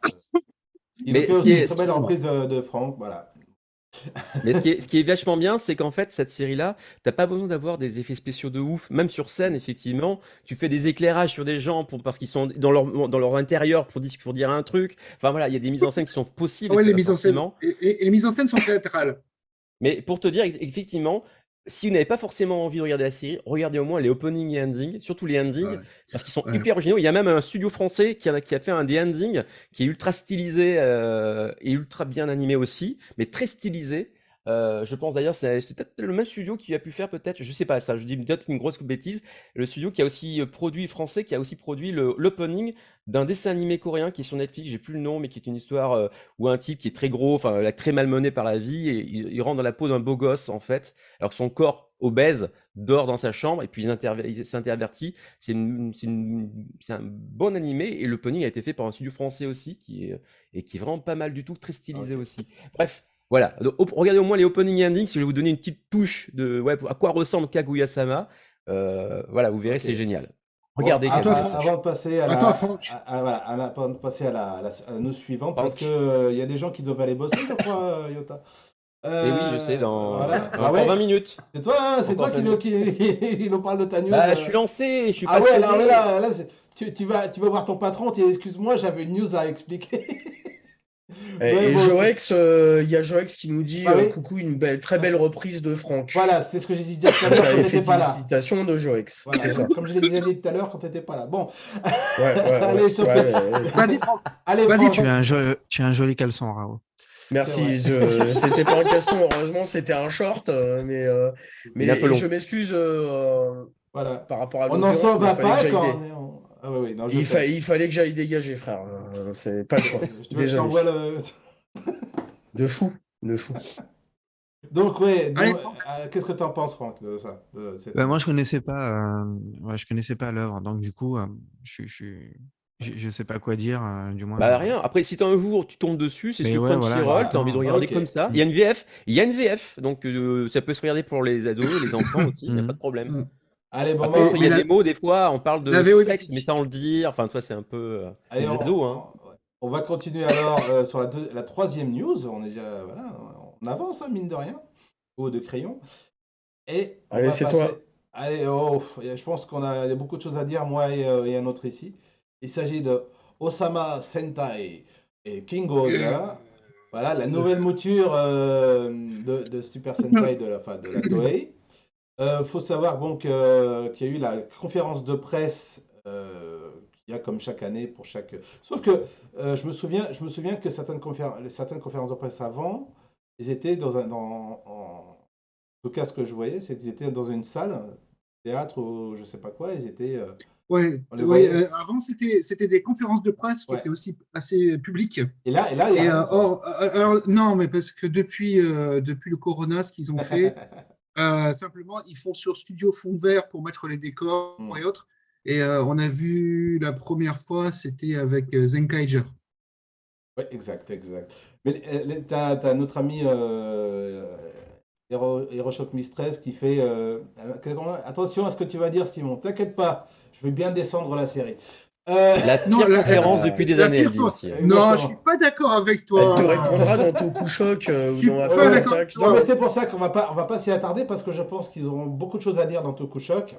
Il Mais nous fait ce aussi qui une est, très belle reprise de Franck. Voilà. mais ce qui est vachement bien, c'est qu'en fait, cette série-là, t'as pas besoin d'avoir des effets spéciaux de ouf. Même sur scène, effectivement, tu fais des éclairages sur des gens parce qu'ils sont dans leur intérieur pour dire un truc. Enfin voilà, il y a des mises en scène qui sont possibles, Ouais, les mises en scène, forcément. et les mises en scène sont théâtrales. Mais pour te dire, effectivement, si vous n'avez pas forcément envie de regarder la série, regardez au moins les openings et endings, surtout les endings, Ah ouais. parce qu'ils sont Ouais. hyper originaux. Il y a même un studio français qui a fait un des endings qui est ultra stylisé et ultra bien animé aussi, mais très stylisé, Je pense d'ailleurs, c'est peut-être le même studio qui a pu faire peut-être, je sais pas ça, je dis peut-être une grosse bêtise, le studio qui a aussi produit français, qui a aussi produit l'opening d'un dessin animé coréen qui est sur Netflix, j'ai plus le nom, mais qui est une histoire où un type qui est très gros, enfin, très malmené par la vie, et il rentre dans la peau d'un beau gosse en fait, alors que son corps obèse dort dans sa chambre, et puis il s'intervertit. C'est un bon animé, et l'opening a été fait par un studio français aussi, qui est vraiment pas mal du tout, très stylisé Ok. aussi. Bref. Voilà, donc, regardez au moins les opening et endings si je vais vous donner une petite touche de à quoi ressemble Kaguya-sama. Voilà, vous verrez, Ok. c'est génial. Bon, Regardez Toi, Kaguya-sama. avant de passer à Attends, la, Franck. avant de passer à la news suivante, parce Franck. que il y a des gens qui doivent aller bosser, je crois, Yota. Et oui, je sais, Voilà. Bah encore 20 ouais, minutes. c'est toi, hein, c'est Encore toi 20 minutes. qui nous parle de ta news. Bah, je suis lancé, je suis Ah ouais, alors passionné. là, tu vas voir ton patron, tu dis, excuse-moi, j'avais une news à expliquer. Mais Et bon, Joex, il y a Joex qui nous dit bah oui, coucou, très belle reprise de Franck. voilà, c'est ce que j'ai dit tout à Donc, l'heure quand les t'étais pas là. félicitations de Joex. Voilà, C'est ça. comme je l'ai déjà dit tout à l'heure quand t'étais pas là. Bon, Ouais, allez, Vas-y, Franck. allez, Vas-y, Franck. Tu as un joli caleçon, Raoult. Merci. C'était pas un caston, heureusement, c'était un short. Il est un peu long. Je m'excuse Voilà. par rapport à On n'en l'audience, s'en mais va il fallait que pas j'aille quand on est en... Ah oui, oui, non, je il, sais. il fallait que j'aille dégager, frère. C'est pas le choix. Je Désolé. t'envoie le... De fou. De fou. Donc, ouais, Allez, donc, Franck. qu'est-ce que tu en penses, Franck, de ça Moi, je connaissais pas, je connaissais pas l'œuvre, donc du coup, je sais pas quoi dire, du moins. Bah rien. Après, si un jour tu tombes dessus, c'est Mais sur ouais, voilà, Crunchyroll, t'as envie de exactement. regarder Ok. comme ça. Il y a une VF, donc ça peut se regarder pour les ados, les enfants aussi, il n'y a pas de problème. Mm. Allez, bon, Par contre, il y Mais a des mots, des fois, on parle la de VO est sexe, mais mythique. sans le dire. Enfin, toi, c'est un peu. C'est allez, des ados, hein. on va continuer alors sur la troisième news. On est déjà, voilà, on avance, hein, mine de rien, au de crayon. Et on Allez, va c'est toi. passer. Allez, je pense il y a beaucoup de choses à dire, moi et un autre ici. Il s'agit de Osama Sentai et King Ghidorah. Voilà, la nouvelle mouture de Super Sentai de la Toei. Faut savoir bon, qu'il y a eu la conférence de presse qu'il y a comme chaque année pour chaque. Sauf que je me souviens que certaines conférences de presse avant, ils étaient en tout cas, ce que je voyais, c'est qu'ils étaient dans une salle, théâtre ou je sais pas quoi, ils étaient, Ouais, on les ouais, voyait. avant, c'était des conférences de presse qui Ouais. étaient aussi assez publiques. Et là, il y a rien, quoi. Alors, non, mais parce que depuis le Corona, ce qu'ils ont fait, simplement, ils font sur Studio Fond Vert pour mettre les décors Hmm. et autres. Et on a vu la première fois, c'était avec Zenkaiger. Ouais, exact, exact. Mais t'as notre ami Hiroshok Mistress qui fait. Attention à ce que tu vas dire, Simon. T'inquiète pas, je vais bien descendre la série. La Non, pire conférence depuis des la années, pire elle dit fois. aussi. Non, je suis Exactement. pas d'accord avec Elle toi. te répondra dans ton coup choc Je ou suis dans la pas fin Ouais. d'accord avec d'attaque. Non, mais toi. c'est pour ça qu'on on va pas s'y attarder parce que je pense qu'ils auront beaucoup de choses à dire dans Tokushock.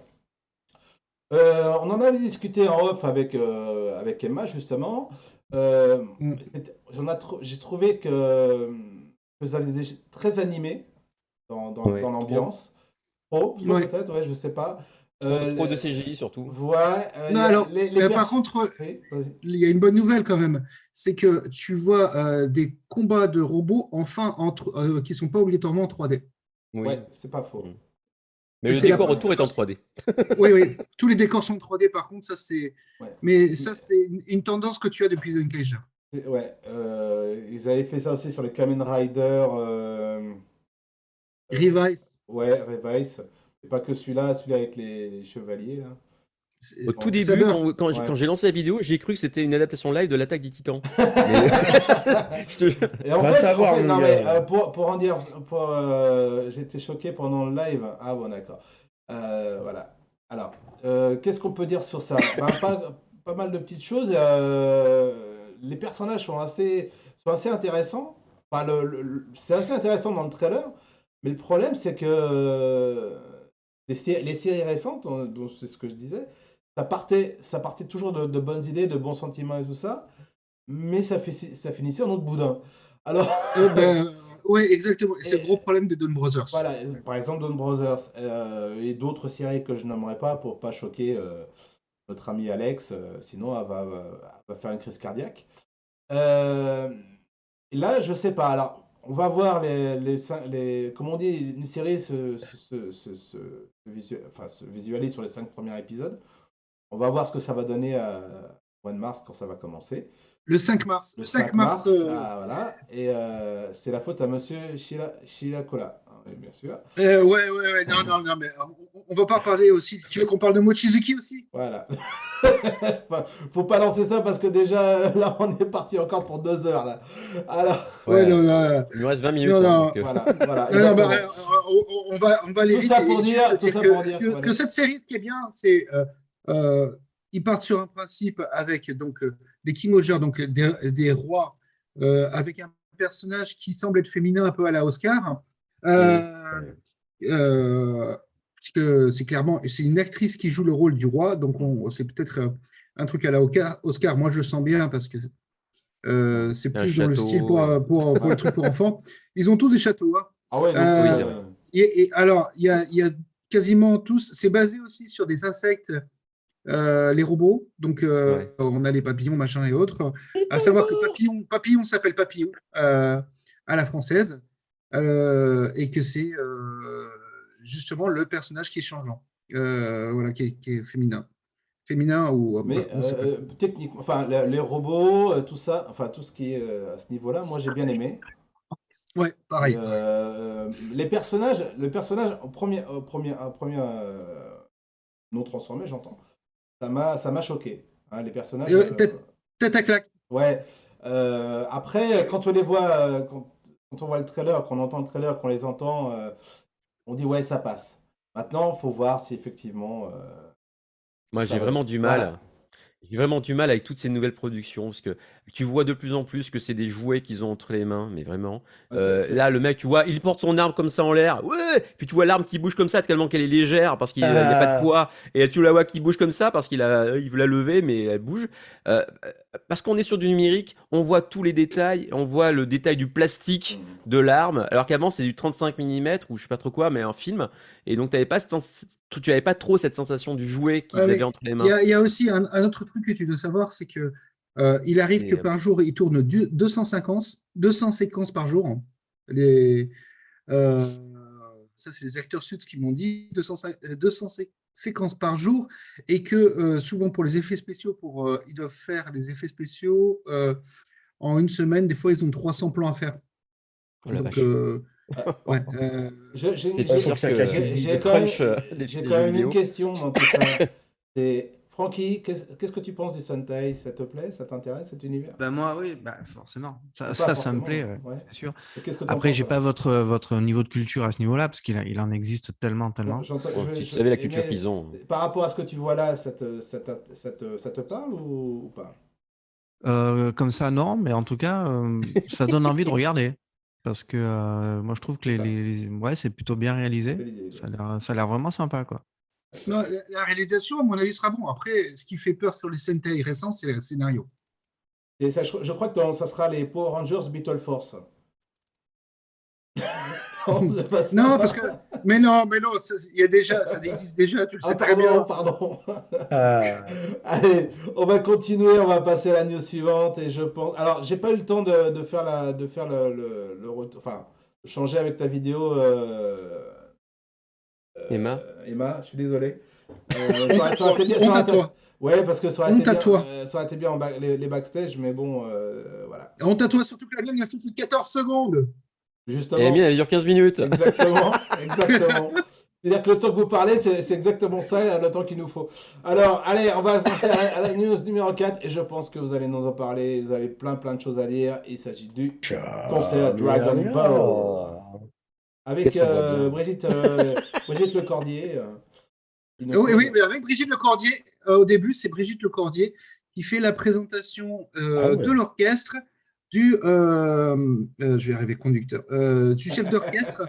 On en avait discuté en off avec Emma, justement. Mm. J'ai trouvé que ça avait très animé Ouais, dans trop. l'ambiance. Trop Ouais. peut-être, ouais, je sais pas. Trop de CGI surtout. Ouais, Non, alors, par persos. contre, Oui, vas-y. il y a une bonne nouvelle quand même. C'est que tu vois des combats de robots enfin qui sont pas obligatoirement en 3D. Oui. Ouais, c'est pas faux. Mm. Mais Et le c'est la décor première autour est en fois. 3D. Oui, oui. Tous les décors sont en 3D, par contre, ça c'est. Ouais. Mais ça, c'est une tendance que tu as depuis Zenkaiger. Ouais, ils avaient fait ça aussi sur les Kamen Rider. Revise. Ouais, Revice. Et pas que celui-là avec les chevaliers, là. Au Bon, tout début, Saber. ouais. quand j'ai lancé la vidéo, j'ai cru que c'était une adaptation live de l'Attaque des Titans. Mais je te jure. Et en Va fait, savoir, mon non, gars. mais pour en dire, j'étais choqué pendant le live. Ah bon, d'accord. Voilà. Alors, qu'est-ce qu'on peut dire sur ça? Ben, pas mal de petites choses. Les personnages sont assez intéressants. Enfin, c'est assez intéressant dans le trailer. Mais le problème, c'est que les séries récentes, dont c'est ce que je disais, ça partait toujours de bonnes idées, de bons sentiments et tout ça, mais ça finissait en autre boudin. Alors, Ouais, exactement. Et c'est le et, gros problème de Dawn Brothers. voilà, par exemple Dawn Brothers et d'autres séries que je nommerai pas pour pas choquer notre ami Alex, sinon elle va faire une crise cardiaque. Et là, je sais pas. Alors, on va voir comment on dit, une série se visualise sur les 5 premiers épisodes. On va voir ce que ça va donner au mois de mars quand ça va commencer. Le 5 mars. Le 5 5 mars. mars, voilà. Et c'est la faute à monsieur Shirakola, hein, oui, bien sûr. Ouais. Non, mais on va pas parler aussi. Tu veux qu'on parle de Mochizuki aussi? Voilà. Enfin, faut pas lancer ça parce que déjà, là, on est parti encore pour 2 heures, là. Alors, Ouais, Ouais, non, il nous reste 20 minutes. non, hein, non. donc, voilà, Non, exactement. on va aller Tout vite. ça Et pour juste dire, tout ça pour dire, que voilà. cette série, ce qui est bien, c'est ils partent sur un principe avec donc les Kingmongers, donc des rois, avec un personnage qui semble être féminin un peu à la Oscar. Euh, parce que c'est clairement, c'est une actrice qui joue le rôle du roi, donc c'est peut-être un truc à la Oscar. Moi, je le sens bien parce que c'est un plus dans le style château. pour les trucs pour enfants. Ils ont tous des châteaux, hein. Ah ouais, donc, Oui, Euh, c'est vrai. et alors, il y a quasiment tous, c'est basé aussi sur des insectes, les robots. Donc, Ouais. on a les papillons, machin et autres. À savoir que papillon s'appelle papillon à la française, et que c'est justement le personnage qui est changeant, voilà, qui est féminin. Féminin ou mais on sait pas trop. techniquement, enfin, les robots, tout ça, enfin, tout ce qui est à ce niveau-là, moi, j'ai bien aimé. Ouais, pareil. Les le personnage au premier non transformé, j'entends. Ça m'a choqué, hein, les personnages. Tête à claque. Ouais. Après, quand on les voit, quand on voit le trailer, qu'on entend le trailer, qu'on les entend, on dit ouais, ça passe. Maintenant, il faut voir si effectivement Moi, ça j'ai va. vraiment du Voilà. mal. J'ai vraiment du mal avec toutes ces nouvelles productions parce que tu vois de plus en plus que c'est des jouets qu'ils ont entre les mains, mais vraiment. Là, le mec, tu vois, il porte son arme comme ça en l'air, ouais! Puis tu vois l'arme qui bouge comme ça tellement qu'elle est légère parce qu'il n'y a pas de poids, et tu la vois qui bouge comme ça parce il veut la lever, mais elle bouge. Parce qu'on est sur du numérique, on voit tous les détails, on voit le détail du plastique de l'arme, alors qu'avant c'est du 35 mm ou je sais pas trop quoi, mais un film, et donc tu avais pas trop cette sensation du jouet qu'ils Ouais, avaient mais entre les il mains. y a aussi un autre truc que tu dois savoir, c'est que il arrive que Et, par jour, il tourne 200 séquences par jour, hein. Les, euh, ça, c'est les acteurs suds qui m'ont dit 200 séquences par jour, et que souvent pour les effets spéciaux, ils doivent faire les effets spéciaux en une semaine. Des fois, ils ont 300 plans à faire. oh la Donc, vache. ouais. Je- j'ai C'est j'ai- pire que ça que calcule j'ai- le j'ai quand même, crunch des j'ai des quand jeux même une vidéo. question dans tout ça. C'est Francky, qu'est-ce que tu penses du Sentai? Ça te plaît? Ça t'intéresse cet univers? Ben moi, oui, bah, forcément. Pas Ça me forcément, plaît, ouais. c'est sûr. Et qu'est-ce que tu en Après, penses j'ai pas alors? votre niveau de culture à ce niveau-là, parce il en existe tellement. Oh, si tu savais la culture Mais qu'ils ont. par rapport à ce que tu vois là, ça te parle ou pas? Comme ça, non, mais en tout cas, ça donne envie de regarder. Parce que moi, je trouve que C'est ça. ouais, c'est plutôt bien réalisé. C'est l'idée. Ça a l'air vraiment sympa, quoi. Non, la réalisation, à mon avis, sera bon. Après, ce qui fait peur sur les Sentai récents, c'est le scénario. Et ça, je crois que ça sera les Power Rangers Battle Force. Non, c'est pas ça. Non, parce que. Mais non, il y a déjà, ça existe déjà, tu le sais Ah, très bien. pardon. Euh, Allez, on va continuer, on va passer à la news suivante et je pense. Alors, j'ai pas eu le temps de faire le retour, enfin, de changer avec ta vidéo, Emma? Emma, je suis désolé. Honte à toi, honte à toi, Ouais, parce que ça aurait été honte à bien, toi. ça aurait été bien les backstage, mais bon, voilà. Honte à toi, surtout que la mienne, il a fait que 14 secondes. Et la Justement, mienne, elle dure 15 minutes. exactement, exactement. C'est-à-dire que le temps que vous parlez, c'est exactement ça, le temps qu'il nous faut. Alors, allez, on va passer à la news numéro 4, et je pense que vous allez nous en parler. Vous avez plein de choses à dire. Il s'agit du concert Dragon Ball. Avec Qu'est-ce qu'on voit bien? Brigitte Lecordier. Oui, mais avec Brigitte Lecordier, au début, c'est Brigitte Lecordier qui fait la présentation de l'orchestre, je vais arriver conducteur, du chef d'orchestre,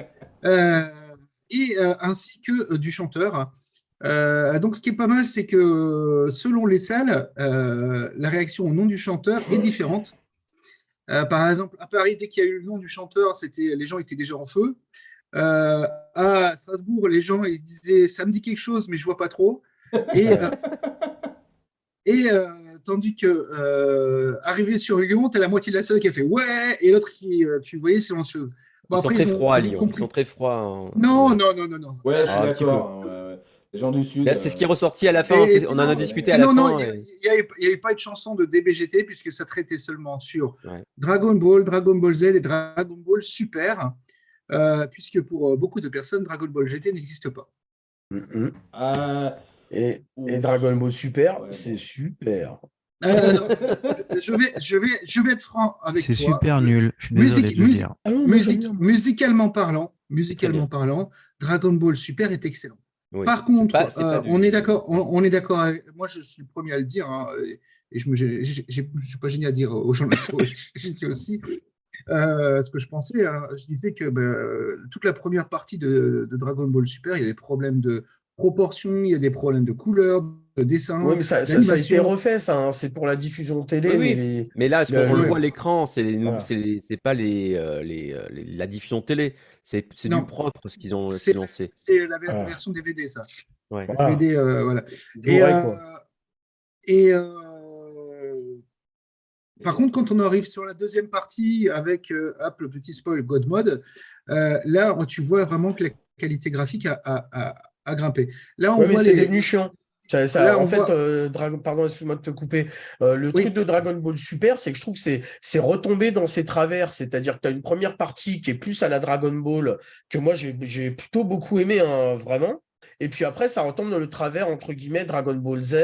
et ainsi que du chanteur. Donc, ce qui est pas mal, c'est que selon les salles, la réaction au nom du chanteur est différente. Par exemple, à Paris, dès qu'il y a eu le nom du chanteur, les gens étaient déjà en feu. À Strasbourg, les gens ils disaient ça me dit quelque chose, mais je vois pas trop. Et tandis que arrivé sur Lyon, t'as la moitié de la salle qui a fait ouais, et l'autre qui, tu voyais, silencieux. Bon, Ils sont après, très ils ont froids à vite Lyon. Ils compris. sont très froids. Hein. Non, non, non, non, non. Ouais, je suis Ah, un petit peu. d'accord. Hein, ouais. Les gens du Sud. Là, c'est ce qui est ressorti à la fin. Et On en a sinon, discuté à la sinon, non, fin. il n'y avait pas de chanson de DBGT puisque ça traitait seulement sur Ouais. Dragon Ball, Dragon Ball Z et Dragon Ball Super, puisque pour beaucoup de personnes, Dragon Ball GT n'existe pas. Mhm. Ouf. Et Dragon Ball Super, Ouais, c'est bon. super. Alors, je vais être franc avec C'est toi. super nul. Je suis désolé de le dire. Ah non, moi, j'aime bien, moi. Musicalement très bien. parlant, Dragon Ball Super est excellent. Oui. Par contre, C'est pas on est du. d'accord. On est d'accord. Moi, je suis le premier à le dire, hein, et je suis pas gêné à dire aux gens de la j'ai dit aussi ce que je pensais. Hein. Je disais que toute la première partie de Dragon Ball Super, il y a des problèmes de proportion, il y a des problèmes de couleur, de dessin, Oui, mais ça a été d'animation. refait, ça. Hein. C'est pour la diffusion télé, Oui, mais oui. Mais là, on le Ouais. voit à l'écran, c'est Voilà. c'est pas la diffusion télé, c'est du Non, propre ce qu'ils ont c'est lancé. la Voilà. version DVD, ça. Ouais. La Voilà. DVD, voilà. Blu-ray, quoi. Et par contre, quand on arrive sur la deuxième partie avec hop, le petit spoil God Mode, là, tu vois vraiment que la qualité graphique a grimpé. Là, on Ouais, mais voit c'est les. devenu chiant. Là, on En fait, voit. pardon, excuse-moi de te couper. Le Oui, truc de Dragon Ball Super, c'est que je trouve que c'est retombé dans ses travers. C'est-à-dire que tu as une première partie qui est plus à la Dragon Ball, que moi j'ai plutôt beaucoup aimé, hein, vraiment. Et puis après, ça retombe dans le travers, entre guillemets, Dragon Ball Z,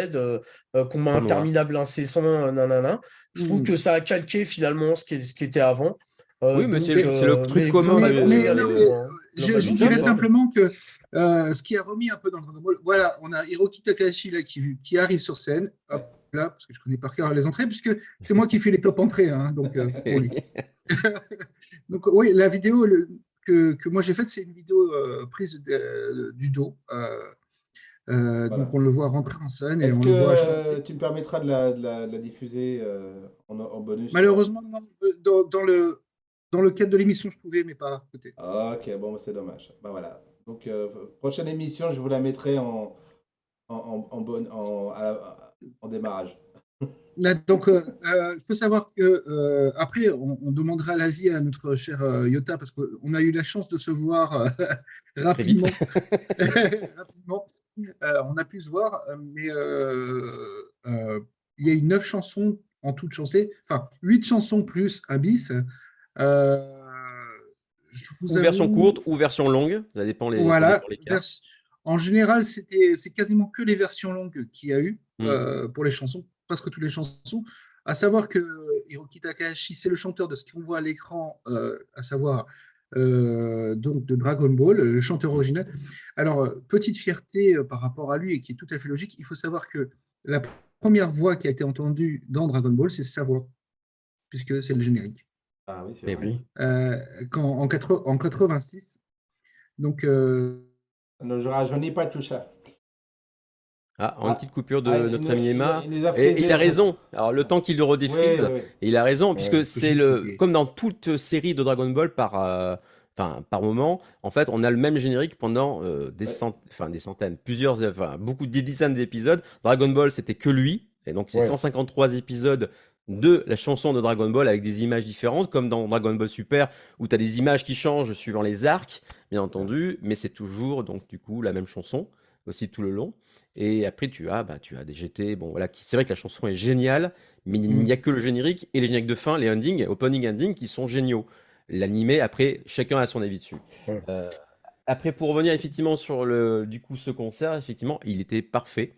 combat Tournoi. interminable incessant, nanana. Je trouve que ça a calqué finalement ce qui était avant. Oui, mais Donc, c'est le truc mais commun globalement, j'ai bien non, aimé, mais, moi. Hein. je Globalement, dirais j'ai bien aimé. simplement que ce qui a remis un peu dans le Dragon Ball, voilà, on a Hiroki Takahashi là, qui arrive sur scène, hop, là, parce que je connais par cœur les entrées, puisque c'est moi qui fais les top entrées, hein, donc pour lui. Donc oui, la vidéo que moi j'ai faite, c'est une vidéo prise du dos. Voilà. Donc on le voit rentrer en scène et Est-ce on le voit chanter. que tu me permettras de la diffuser en bonus? Malheureusement, non, dans le cadre de l'émission, je pouvais, mais pas à côté. Ah, ok, bon, bah, c'est dommage. Bah voilà. Donc, prochaine émission, je vous la mettrai en démarrage. Là, donc, il faut savoir que après, on demandera l'avis à notre cher Yota parce qu'on a eu la chance de se voir Très vite. rapidement. Rapidement. On a pu se voir, mais il y a eu 9 chansons en toute chanté, enfin 8 chansons plus un bis. Je vous Ou version avoue, courte ou version longue, ça dépend ça voilà. dépend les cas. En général, c'est quasiment que les versions longues qu'il y a eu pour les chansons, presque toutes les chansons. À savoir que Hiroki Takahashi, c'est le chanteur de ce qu'on voit à l'écran, à savoir donc de Dragon Ball, le chanteur original. Alors, petite fierté par rapport à lui et qui est tout à fait logique, il faut savoir que la première voix qui a été entendue dans Dragon Ball, c'est sa voix, puisque c'est le générique. Ah oui, c'est Mais vrai. Oui. En 86. Donc, Ne rajeunis pas tout ça. Ah, une petite coupure de Ah, notre ami Emma. il nous a Et frisé il a un peu. raison. Alors, le temps qu'il le redéfrise, Oui, oui. et il a raison, puisque Ouais, c'est comme dans toute série de Dragon Ball par moment, en fait, on a le même générique pendant des centaines, beaucoup des dizaines d'épisodes. Dragon Ball, c'était que lui, et donc c'est Ouais. 153 épisodes de la chanson de Dragon Ball avec des images différentes, comme dans Dragon Ball Super, où tu as des images qui changent suivant les arcs, bien entendu, mais c'est toujours, donc, du coup, la même chanson, aussi tout le long. Et après, tu as des GT. Bon, voilà, c'est vrai que la chanson est géniale, mais il n'y a que le générique et les génériques de fin, les endings, opening ending, qui sont géniaux. L'animé, après, chacun a son avis dessus. Ouais. Après, pour revenir effectivement sur ce concert, effectivement, il était parfait.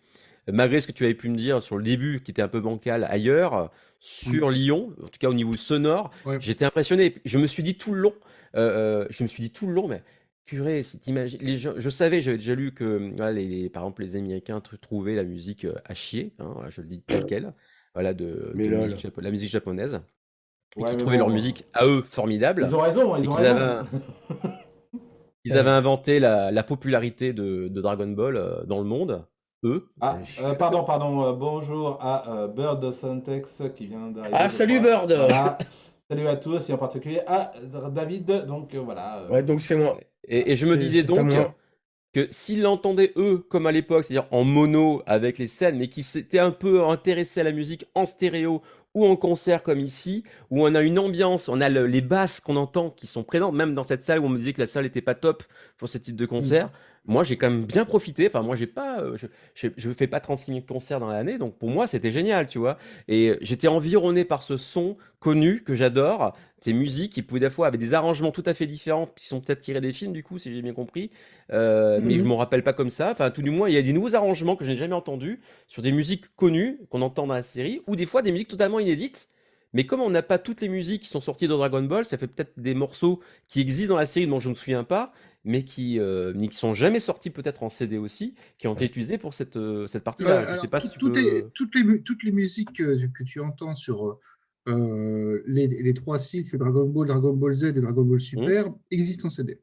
Malgré ce que tu avais pu me dire sur le début, qui était un peu bancal ailleurs, sur Lyon, en tout cas au niveau sonore, ouais. j'étais impressionné. Je me suis dit tout le long, mais purée, si t'imagines, les gens, j'avais déjà lu que, voilà, par exemple, les Américains trouvaient la musique à chier, hein, voilà, je le dis tel quel, voilà, Mais lol. la musique japonaise, et Ouais, qui mais trouvaient leur bon, musique à eux formidable, ils ont raison, et ils ont qu'ils raison. ils avaient inventé la popularité de Dragon Ball dans le monde, eux. Ah, pardon. Bonjour à Bird Syntex qui vient d'arriver. Ah, je salut crois. Bird. Voilà. Salut à tous et en particulier à David. Donc voilà. Ouais, donc c'est moi. Et je me disais C'est à donc, moi. que s'ils l'entendaient eux, comme à l'époque, c'est-à-dire en mono avec les scènes, mais qui s'étaient un peu intéressés à la musique en stéréo ou en concert comme ici, où on a une ambiance, on a les basses qu'on entend qui sont présentes, même dans cette salle où on me disait que la salle n'était pas top pour ce type de concert. Moi, j'ai quand même bien profité. Enfin, moi, j'ai pas, je fais pas 36 000 concerts dans l'année, donc pour moi, c'était génial, tu vois. Et j'étais environné par ce son connu que j'adore, ces musiques qui pouvaient des fois avec des arrangements tout à fait différents, qui sont peut-être tirés des films, du coup, si j'ai bien compris. Mais je Mhm. m'en rappelle pas comme ça. Enfin, tout du moins, il y a des nouveaux arrangements que je n'ai jamais entendus sur des musiques connues qu'on entend dans la série, ou des fois des musiques totalement inédites. Mais comme on n'a pas toutes les musiques qui sont sorties de Dragon Ball, ça fait peut-être des morceaux qui existent dans la série dont je ne me souviens pas, mais qui sont jamais sortis peut-être en CD aussi, qui ont été utilisés pour cette partie-là. Je sais Alors, pas si tu peux. toutes les musiques que tu entends sur les trois cycles, Dragon Ball Z et Dragon Ball Hmm. Super, existent en CD.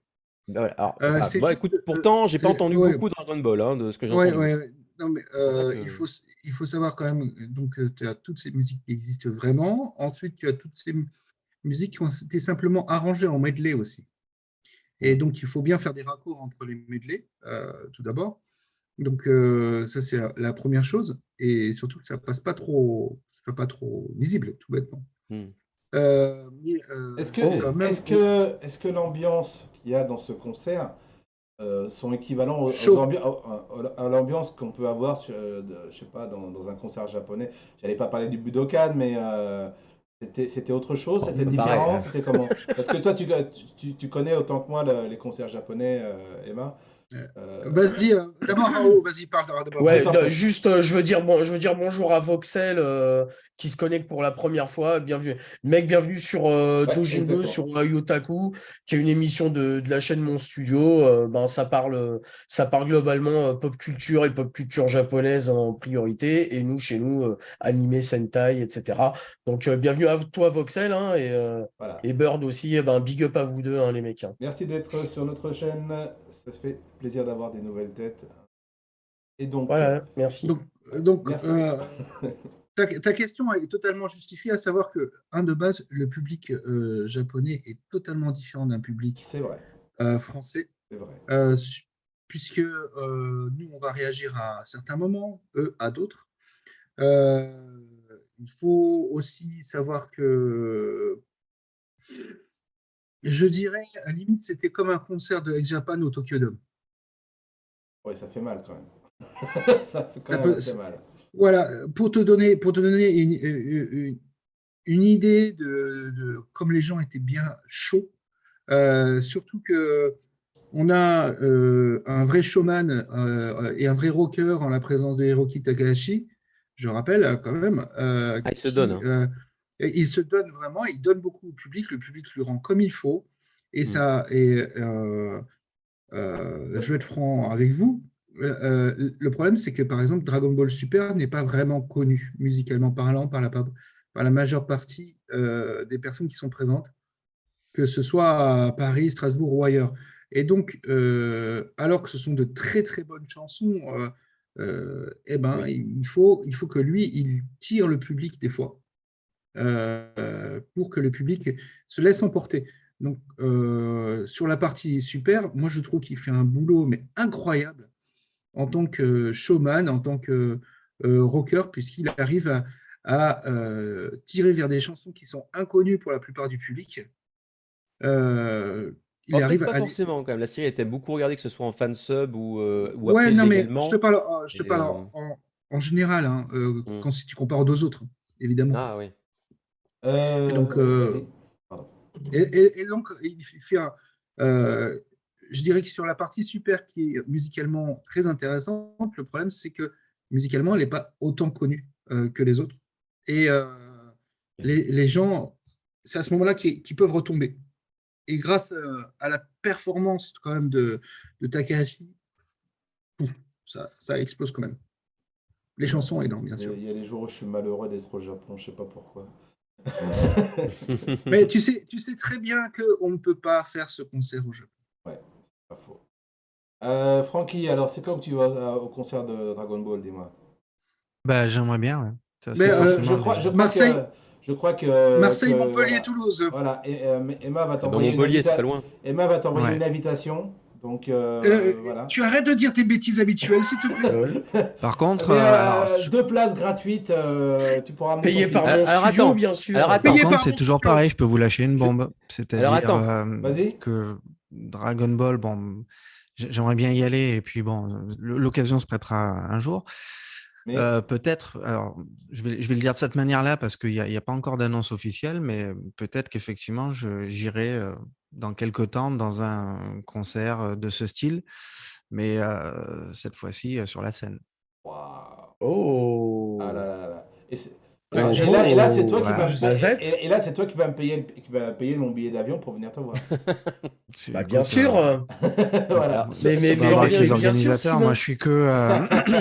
Bah ouais, alors, voilà. C'est Moi, juste, écoute, pourtant, j'ai pas entendu ouais, beaucoup Dragon Ball, hein, de ce que j'ai ouais, entendu. ouais. Non, mais C'est pour ça il faut savoir quand même, donc tu as toutes ces musiques qui existent vraiment. Ensuite, tu as toutes ces musiques qui ont été simplement arrangées en medley aussi. Et donc, il faut bien faire des raccords entre les medley, tout d'abord. Donc, ça, c'est la première chose. Et surtout que ça passe pas trop, ça pas trop visible, tout bêtement. Hmm. Est-ce que, C'est quand même est-ce que l'ambiance qu'il y a dans ce concert sont équivalents chaud. à l'ambiance qu'on peut avoir je sais pas, dans un concert japonais? J'allais pas parler du Budokan, mais c'était autre chose, c'était Pas pareil, différent, hein. c'était comment? Parce que toi, tu connais autant que moi les concerts japonais, Emma. Euh, Euh, Vas-y, d'abord, Rao, vas-y, parle d'abord, je Ouais, t'en Rao. prie. juste, je veux dire bonjour à Voxel qui se connecte pour la première fois. Bienvenue, mec, bienvenue sur Ouais, Dojingo, exactement. sur Yotaku, qui est une émission de la chaîne Mon Studio. Ben, ça parle globalement pop culture et pop culture japonaise en priorité. Et nous, chez nous, animé, Sentai, etc. Donc, bienvenue à toi, Voxel, hein, Voilà. et Bird aussi. Eh ben, big up à vous deux, hein, les mecs, hein. Merci d'être sur notre chaîne. Ça se fait plaisir d'avoir des nouvelles têtes. Et donc, Voilà, merci. Donc, merci. ta question est totalement justifiée, à savoir que, de base, le public japonais est totalement différent d'un public C'est vrai, français, c'est vrai. puisque nous, on va réagir à certains moments, eux à d'autres. Euh, il faut aussi savoir que, je dirais, à la limite, c'était comme un concert de X-Japan au Tokyo Dome. Ouais, ça fait mal quand même. Ça fait quand Ça même peut- assez mal. Voilà, pour te donner une idée comme les gens étaient bien chauds, surtout que on a un vrai showman et un vrai rocker en la présence de Hiroki Takahashi, je rappelle quand même, Ah, il se donne, hein. il se donne vraiment, il donne beaucoup au public, le public lui rend comme il faut, et Hmm. je vais être franc avec vous. Le problème, c'est que par exemple, Dragon Ball Super n'est pas vraiment connu, musicalement parlant, par la majeure partie des personnes qui sont présentes, que ce soit à Paris, Strasbourg ou ailleurs. Et donc, alors que ce sont de très très bonnes chansons, eh ben, Oui. il faut que lui, il tire le public des fois pour que le public se laisse emporter. Donc, sur la partie super, moi je trouve qu'il fait un boulot mais incroyable en tant que showman, en tant que rocker, puisqu'il arrive à tirer vers des chansons qui sont inconnues pour la plupart du public. Euh, il Bon, peut-être arrive pas à. forcément quand même. La série était beaucoup regardée, que ce soit en fansub ou Ouais, après non, mais je te également. parle, je te Et, parle en général, hein, hmm. si tu compares aux deux autres, évidemment. Ah oui. Et donc, Vas-y. Pardon. et donc, il fait je dirais que sur la partie super qui est musicalement très intéressante, le problème c'est que musicalement elle n'est pas autant connue que les autres. Et les gens, c'est à ce moment-là qu'ils peuvent retomber. Et grâce à la performance quand même de Takahashi, ça explose quand même. Les Ouais. chansons aidant, bien sûr. Il y a des jours où je suis malheureux d'être au Japon, je sais pas pourquoi. Mais tu sais très bien qu'on ne peut pas faire ce concert au Japon. Ouais, c'est pas faux. Francky, alors c'est quand que tu vas au concert de Dragon Ball, dis-moi? Bah, j'aimerais bien, ouais. Ça, Mais c'est Je forcément crois, je des... crois Marseille, que, je crois que Montpellier, voilà, Toulouse. voilà. Et, Emma va Ah bah t'envoyer Montpellier, c'est pas loin. Emma va t'envoyer Ouais. une invitation Donc, voilà. Tu arrêtes de dire tes bêtises habituelles, s'il te plaît. Ouais. Par contre, Mais, alors, 2 places gratuites, tu pourras amener Payé ton par fils. mon Alors, studio, attends. bien sûr. Alors, attends. par Payé contre, par c'est mon toujours studio. pareil, je peux vous lâcher une Je- bombe. Alors, C'est-à-dire attends. Vas-y. que Dragon Ball, bon, j'aimerais bien y aller, et puis bon, l'occasion se prêtera un jour. Mais Peut-être, alors je vais le dire de cette manière-là parce qu'il n'y a pas encore d'annonce officielle, mais peut-être qu'effectivement, j'irai dans quelques temps dans un concert de ce style, mais cette fois-ci sur la scène. waouh. Oh. Ah là là là. Et, c'est- Oh, et là, c'est toi qui voilà. vas me Mazette. et là, c'est toi qui vas me payer, qui va payer mon billet d'avion pour venir te voir. Bah, Écoute, bien sûr. Voilà. Alors, Mais faut voir avec mais les bien sûr, organisateurs. Simon. Moi, je suis que,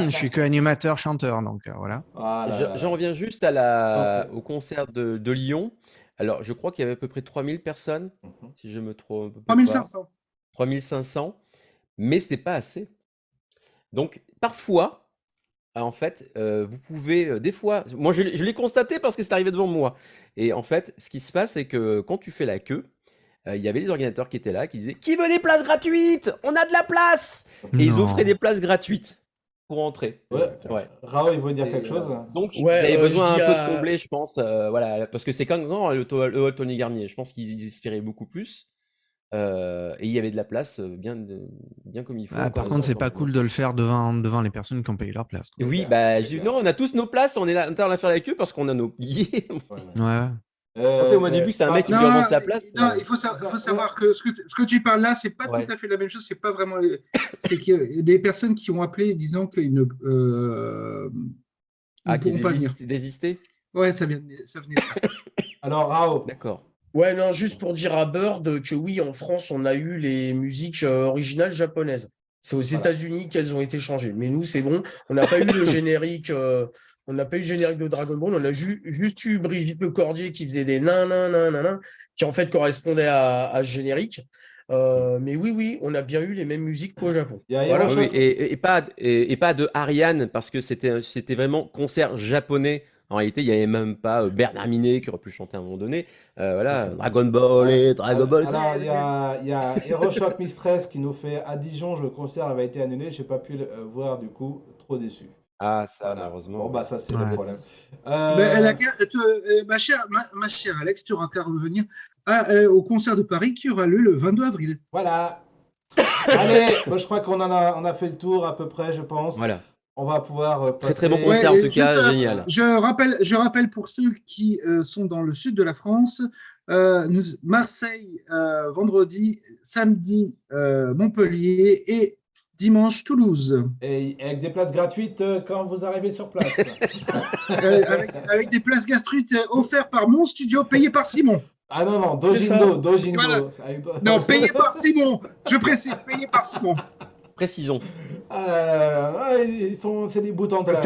je suis que animateur, chanteur, donc voilà. Ah là là J'en là. reviens juste Donc, au concert de Lyon. Alors, je crois qu'il y avait à peu près 3000 personnes, mhm. si je me trompe pas. 3500. 3500, mais ce n'est pas assez. Donc, parfois, en fait, vous pouvez, des fois, moi je l'ai constaté parce que c'est arrivé devant moi. Et en fait, ce qui se passe, c'est que quand tu fais la queue, il y avait des organisateurs qui étaient là, qui disaient: Qui veut des places gratuites? On a de la place! Et ils offraient des Non. places gratuites pour entrer. Ouais. Ouais. Rao, il veut dire Et, quelque chose? donc, Ouais, j'avais je besoin dis un peu de à... combler, je pense. Voilà, parce que c'est quand le hall Tony Garnier. Je pense qu'ils espéraient beaucoup plus. Et il y avait de la place bien comme il faut. Ah, encore par une contre, fois, c'est pour pas le cool de le faire devant les personnes qui ont payé leur place, quoi. C'est Oui, clair, bah, c'est je dis, clair. non, on a tous nos places, on est là, on a faire la queue parce qu'on a nos billets. Ouais. Ouais. Pensez, au mois début, c'est un mec qui lui Non, revend sa place. non, il faut savoir que ce que tu parles là, c'est pas Ouais. tout à fait la même chose. C'est pas vraiment. C'est que les personnes qui ont appelé disant qu'ils ne Ah, qui pourront pas venir. désisté? Ouais, ça venait de ça. Alors, Rao, D'accord. Ouais, non, juste pour dire à Bird que oui, en France, on a eu les musiques originales japonaises. C'est aux Voilà. États-Unis qu'elles ont été changées. Mais nous, c'est bon. On n'a pas eu le générique. On n'a pas eu le générique de Dragon Ball. On a juste eu Brigitte Lecordier qui faisait des nan nan nan nan nan, qui en fait correspondait à ce générique. Mais oui, on a bien eu les mêmes musiques qu'au Japon. il y a Voilà. Oui, Hiroshima. et pas de Ariane, parce que c'était vraiment concert japonais. En réalité, il n'y avait même pas Bernard Minet qui aurait pu chanter à un moment donné. Voilà, C'est ça. Dragon Ball Ouais. et Dragon Ball. Alors, il y a Hiroshima Mistress qui nous fait à Dijon, le concert avait été annulé, j'ai pas pu le voir, du coup, trop déçu. Ah, ça, Voilà. malheureusement. Bon, bah, ça, c'est Ouais. le problème. Ma chère Alex, tu auras qu'à revenir au concert de Paris qui aura lieu le 22 avril. Voilà. Allez, moi, je crois qu'on on a fait le tour à peu près, je pense. Voilà. On va pouvoir Très passer. bon concert en et tout cas, juste, génial. Je rappelle pour ceux qui sont dans le sud de la France, Marseille vendredi, samedi Montpellier et dimanche Toulouse. Et avec des places gratuites quand vous arrivez sur place. Avec des places gratuites offertes par mon studio, payées par Simon. Ah non, C'est ça. Dojindo. Voilà. Non, payées par Simon. Je précise, payées par Simon. Précisons. C'est des boutons de la.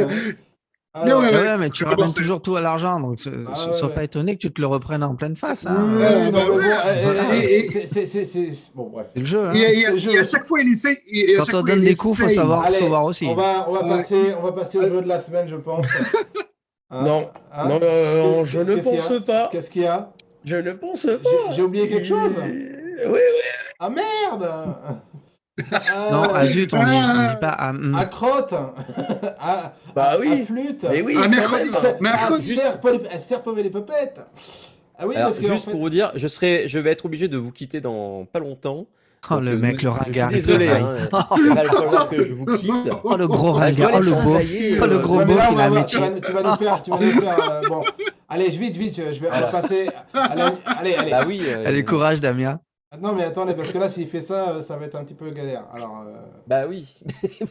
Non, ouais, Ouais, mais tu Comment ramènes c'est- toujours tout à l'argent, donc Ah, sois ouais. pas étonné que tu te le reprennes en pleine face. Hein. Oui, bah, non, mais ouais. bon, Voilà. bon, bref. C'est le jeu. Hein. Et à chaque fois, il essaie. et à Quand chaque on fois, donne il des coups, faut essaye. savoir Allez, recevoir aussi. On va Ouais. passer au jeu de la semaine, je pense. Hein, Non, hein non, je ne Qu'est-ce qu'il y a pense pas. Qu'est-ce qu'il y a? Je ne pense pas. J'ai oublié quelque chose? Oui. Ah merde! Non, à zut, on dit pas à. À crotte. Bah oui. À flûte. Mais oui, Ah, quand mercredi, même. mercredi. À serpe les popettes. Ah oui, Alors, parce que juste en fait, pour vous dire, je vais être obligé de vous quitter dans pas longtemps. Oh, Donc, le mec, le je suis ringard. il désolé, travaille. hein, il va falloir que je vous quitte. Oh, le gros Ah, je dois ringard. Oh, aller le beau. travailler, Oh, le gros ouais, mais beauf, là, il a un métier. tu vas nous faire. Bon, allez, vite, on va passer. Allez. Bah oui. Allez, courage, Damien. Non, mais attendez, parce que là, s'il fait ça, ça va être un petit peu galère. Alors, Bah oui.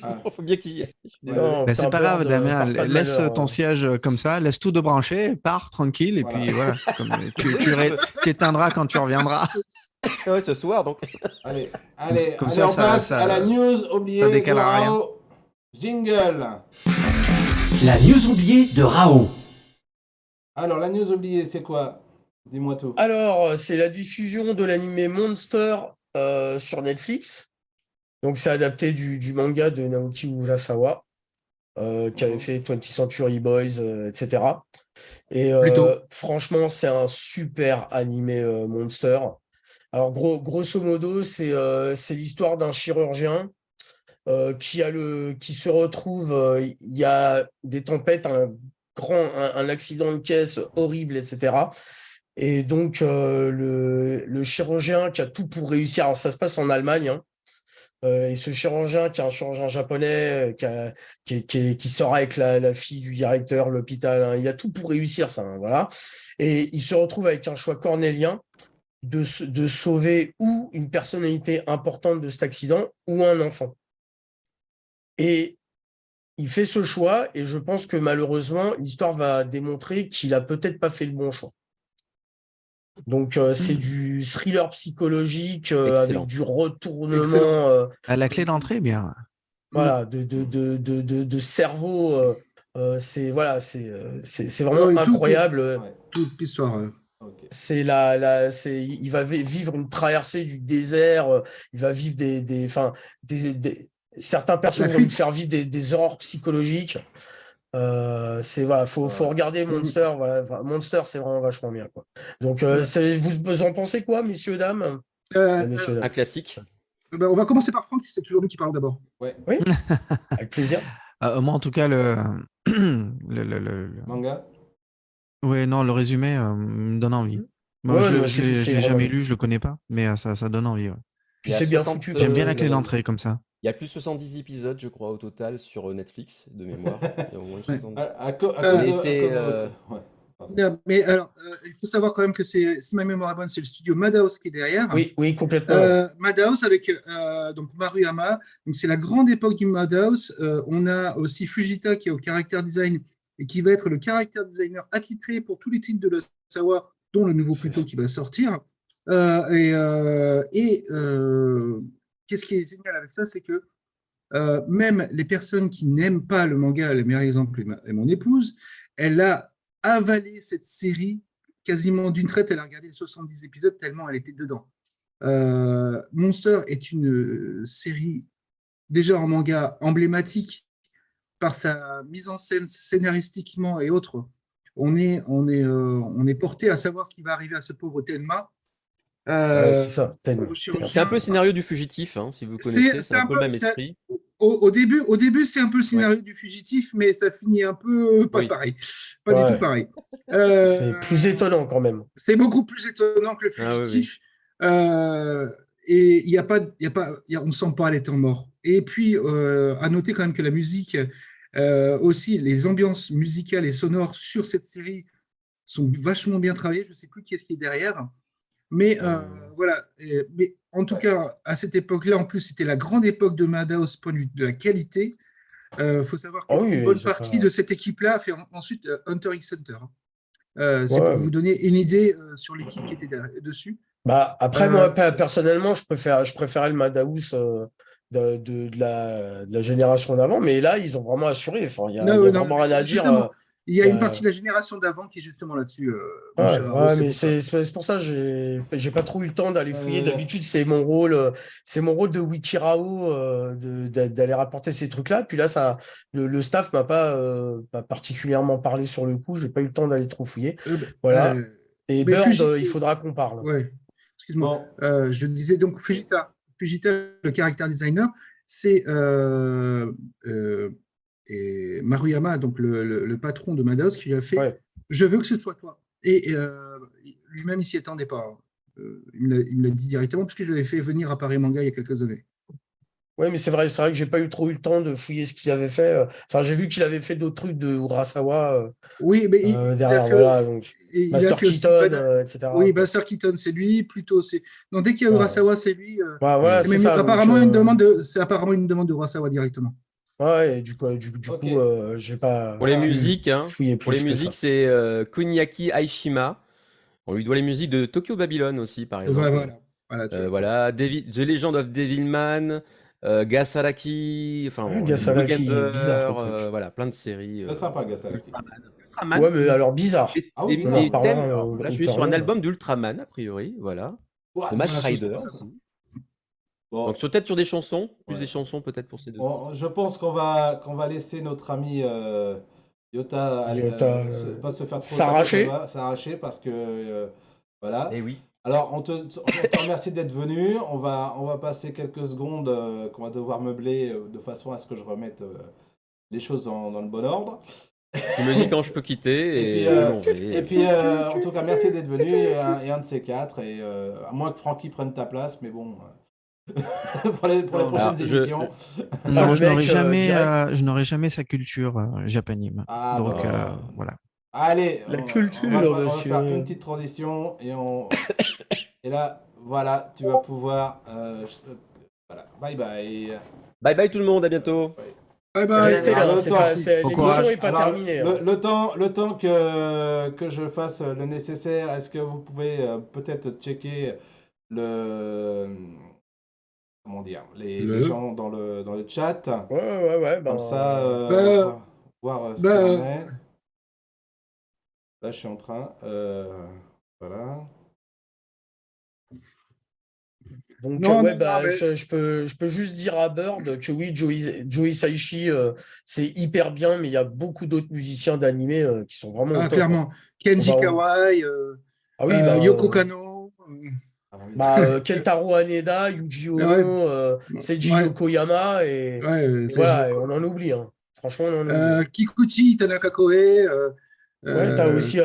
Ah. Il faut bien qu'il y aille. Je suis Ouais. désolé. Non, Ben, c'est t'as pas peur grave, de- Damien. par pas de Laisse malheur, ton siège comme ça, laisse tout de brancher, pars tranquille, et Voilà. puis voilà. Tu éteindras quand tu reviendras. Ouais, ce soir, donc. allez, Comme allez, ça, on ça- passe ça- à la news oubliée ça de décalera rien. Rao. Jingle. La news oubliée de Rao. Alors, la news oubliée, c'est quoi? Dis-moi tout. Alors, c'est la diffusion de l'anime Monster sur Netflix. Donc, c'est adapté du manga de Naoki Urasawa, qui avait fait 20th Century Boys, etc. Et Plutôt. franchement, c'est un super animé Monster. Alors, grosso modo, c'est l'histoire d'un chirurgien qui se retrouve, il y a des tempêtes, un accident de caisse horrible, etc. Et donc, le chirurgien qui a tout pour réussir, alors ça se passe en Allemagne, hein, et ce chirurgien, qui est un chirurgien japonais, qui sort avec la fille du directeur de l'hôpital, hein, il a tout pour réussir, ça, hein, voilà. Et il se retrouve avec un choix cornélien de sauver ou une personnalité importante de cet accident ou un enfant. Et il fait ce choix, et je pense que malheureusement, l'histoire va démontrer qu'il a peut-être pas fait le bon choix. Donc, c'est du thriller psychologique avec Excellent. du Excellent. retournement, À la clé d'entrée, bien. voilà, de cerveau. C'est voilà, c'est vraiment Oui, incroyable. Ouais, toute l'histoire. ok. C'est il va vivre une traversée du désert. Il va vivre enfin, certains persos La vont lui fuite. faire vivre des horreurs psychologiques. Voilà, faut Voilà. regarder Monster. Voilà, enfin, Monster, c'est vraiment vachement bien, quoi. Donc, Ouais. vous en pensez quoi, messieurs, dames? Messieurs, Un dames. classique. On va commencer par Franck, c'est toujours lui qui parle d'abord. Ouais, Oui, avec plaisir. Moi, en tout cas, le- manga. ouais, non, le résumé me donne envie. Moi, Ouais, je moi aussi, je c'est l'ai vraiment jamais bien. lu, je le connais pas, mais ça donne envie. Ouais. Il y Puis a c'est bien 60, foutu, J'aime bien quoi. la clé d'entrée comme ça. il y a plus de 70 épisodes, je crois, au total sur Netflix, de mémoire. Il y a au moins Ouais. 70. À cause Mais de c'est ouais. Pardon. Non, mais alors, il faut savoir quand même que si ma mémoire est bonne, c'est le studio Madhouse qui est derrière. Oui, complètement. Madhouse avec donc Maruyama. Donc c'est la grande époque du Madhouse. On a aussi Fujita qui est au character design et qui va être le character designer attitré pour tous les titres de Urasawa, dont le nouveau Pluto qui va sortir. Qu'est-ce qui est génial avec ça, c'est que même les personnes qui n'aiment pas le manga, le meilleur exemple est mon épouse, elle a avalé cette série quasiment d'une traite. Elle a regardé les 70 épisodes tellement elle était dedans. Monster est une série déjà en manga emblématique par sa mise en scène scénaristiquement et autres. On est porté à savoir ce qui va arriver à ce pauvre Tenma. Ouais, c'est ça. Au c'est un peu chirurgien. le scénario du fugitif, hein, si vous C'est connaissez. C'est c'est un un peu peu le même c'est- esprit. au début, c'est un peu le scénario du fugitif, mais ça finit un peu pas Oui. pareil, pas du Ouais. tout pareil. C'est plus étonnant quand même. C'est beaucoup plus étonnant que le Ah oui, oui. fugitif. Et il y a pas, on ne sent pas les temps morts. Et puis, à noter quand même que la musique, aussi, les ambiances musicales et sonores sur cette série sont vachement bien travaillées. Je ne sais plus qui est-ce qui est derrière. Mais voilà. Mais en tout Ouais. cas, à cette époque-là, en plus, c'était la grande époque de Madhouse, point de vue de la qualité. Faut savoir Ah oui, qu'une bonne ils ont partie pas- de cette équipe-là a fait ensuite Hunter x Hunter. C'est Ouais, pour ouais. vous donner une idée sur l'équipe qui était dessus. Bah, après, moi, Euh, personnellement, je préférais le Madhouse de la génération d'avant, mais là, ils ont vraiment assuré. Enfin, il y a non, non, vraiment rien à dire. justement, il y a Il y une a- partie de la génération d'avant qui est justement là-dessus, mon Ouais, cher Haro, ouais, c'est mais pour ça. c'est pour ça que j'ai pas trop eu le temps d'aller fouiller. D'habitude, c'est mon rôle de Wikirao d'aller rapporter ces trucs-là. Puis là, le staff m'a pas particulièrement parlé sur le coup. J'ai pas eu le temps d'aller trop fouiller. Voilà. Et Mais Bird, il faudra qu'on parle. ouais, excuse-moi. Bon, Je disais donc Fujita, le character designer, c'est et Maruyama, donc le patron de Madhouse, qui lui a fait Ouais. Je veux que ce soit toi. Et lui-même, il s'y attendait pas. Il me l'a dit directement, parce que je l'avais fait venir à Paris Manga il y a quelques années. Oui, mais c'est vrai que j'ai pas eu trop eu le temps de fouiller ce qu'il avait fait. Enfin, j'ai vu qu'il avait fait d'autres trucs de Urasawa Oui, mais il a derrière, fait, voilà. Donc, il a Master fait aussi Keaton, etc. Oui, quoi. Buster Keaton, c'est lui. Plutôt, c'est. Non, dès qu'il y a Ouais. Urasawa, c'est lui. Ouais, voilà, C'est c'est même ça. Donc, apparemment c'est apparemment une demande de Urasawa directement. ouais, et du coup, Ok. j'ai pas Pour les pu musiques, hein, fouiller pour les plus que ça. musiques, c'est Kuniaki Aishima. On lui doit les musiques de Tokyo Babylon aussi, par exemple. Voilà, tu vois. Voilà, The Legend of Devilman, Gasaraki, enfin Ouais, bon, Gasaraki, bizarre comme November, truc. voilà, plein de séries. Très sympa, Gasaraki. Ultraman, Ouais, mais alors bizarre. Ah oui, des, On en des bizarre. thèmes. reparlera Alors, là, je suis sur un album d'Ultraman, a priori, voilà. What? De Matt Voilà, Rider c'est ça. aussi. Bon, Donc, peut-être sur des chansons, plus ouais. des chansons peut-être pour ces deux. Je pense qu'on va laisser notre ami Yota Yota, pas se faire trop s'arracher. s'arracher parce que voilà. Eh oui. Alors, on te remercie d'être venu. On va passer quelques secondes qu'on va devoir meubler de façon à ce que je remette les choses dans le bon ordre. Tu me dis quand je peux Et quitter puis, et je m'en vais. et puis en tout cas, merci d'être venu et un de ces quatre. Et à moins que Francky prenne ta place, mais bon, pour les Non, prochaines Alors, émissions. Ah, non, le je n'aurai mec, jamais, direct. je n'aurai jamais sa culture japanime. Ah, Donc bah, voilà. allez, La on va, culture, on va faire une monsieur. petite transition et là, voilà, tu vas pouvoir. Voilà, bye bye. Bye bye tout le monde, à bientôt. Bye bye. Restez Alors, là, le temps, Bon l'émission courage. n'est pas alors, terminée. Hein. le temps que je fasse le nécessaire, est-ce que vous pouvez peut-être checker le, comment dire, les Le. gens dans le chat, Ouais, comme ça, on Bah, va voir ce qu'il en bah, est. Là, je suis en train. Voilà. Donc, non, ouais, non, non, bah, mais je peux juste dire à Bird que oui, Joey Hisaishi, c'est hyper bien, mais il y a beaucoup d'autres musiciens d'animé qui sont vraiment au top. Hein. clairement, Kenji On va- Kawai, Ah oui, Yoko Kanno. Ah oui, d'accord. Kentaro Haneda, Yuji Ouais, Ono, Seiji ouais, Yokoyama, et c'est voilà, et Yoko. on en oublie. Hein. Franchement, on en oublie. Hein. Kikuchi, Tanaka Koe. Ouais, t'as Euh, aussi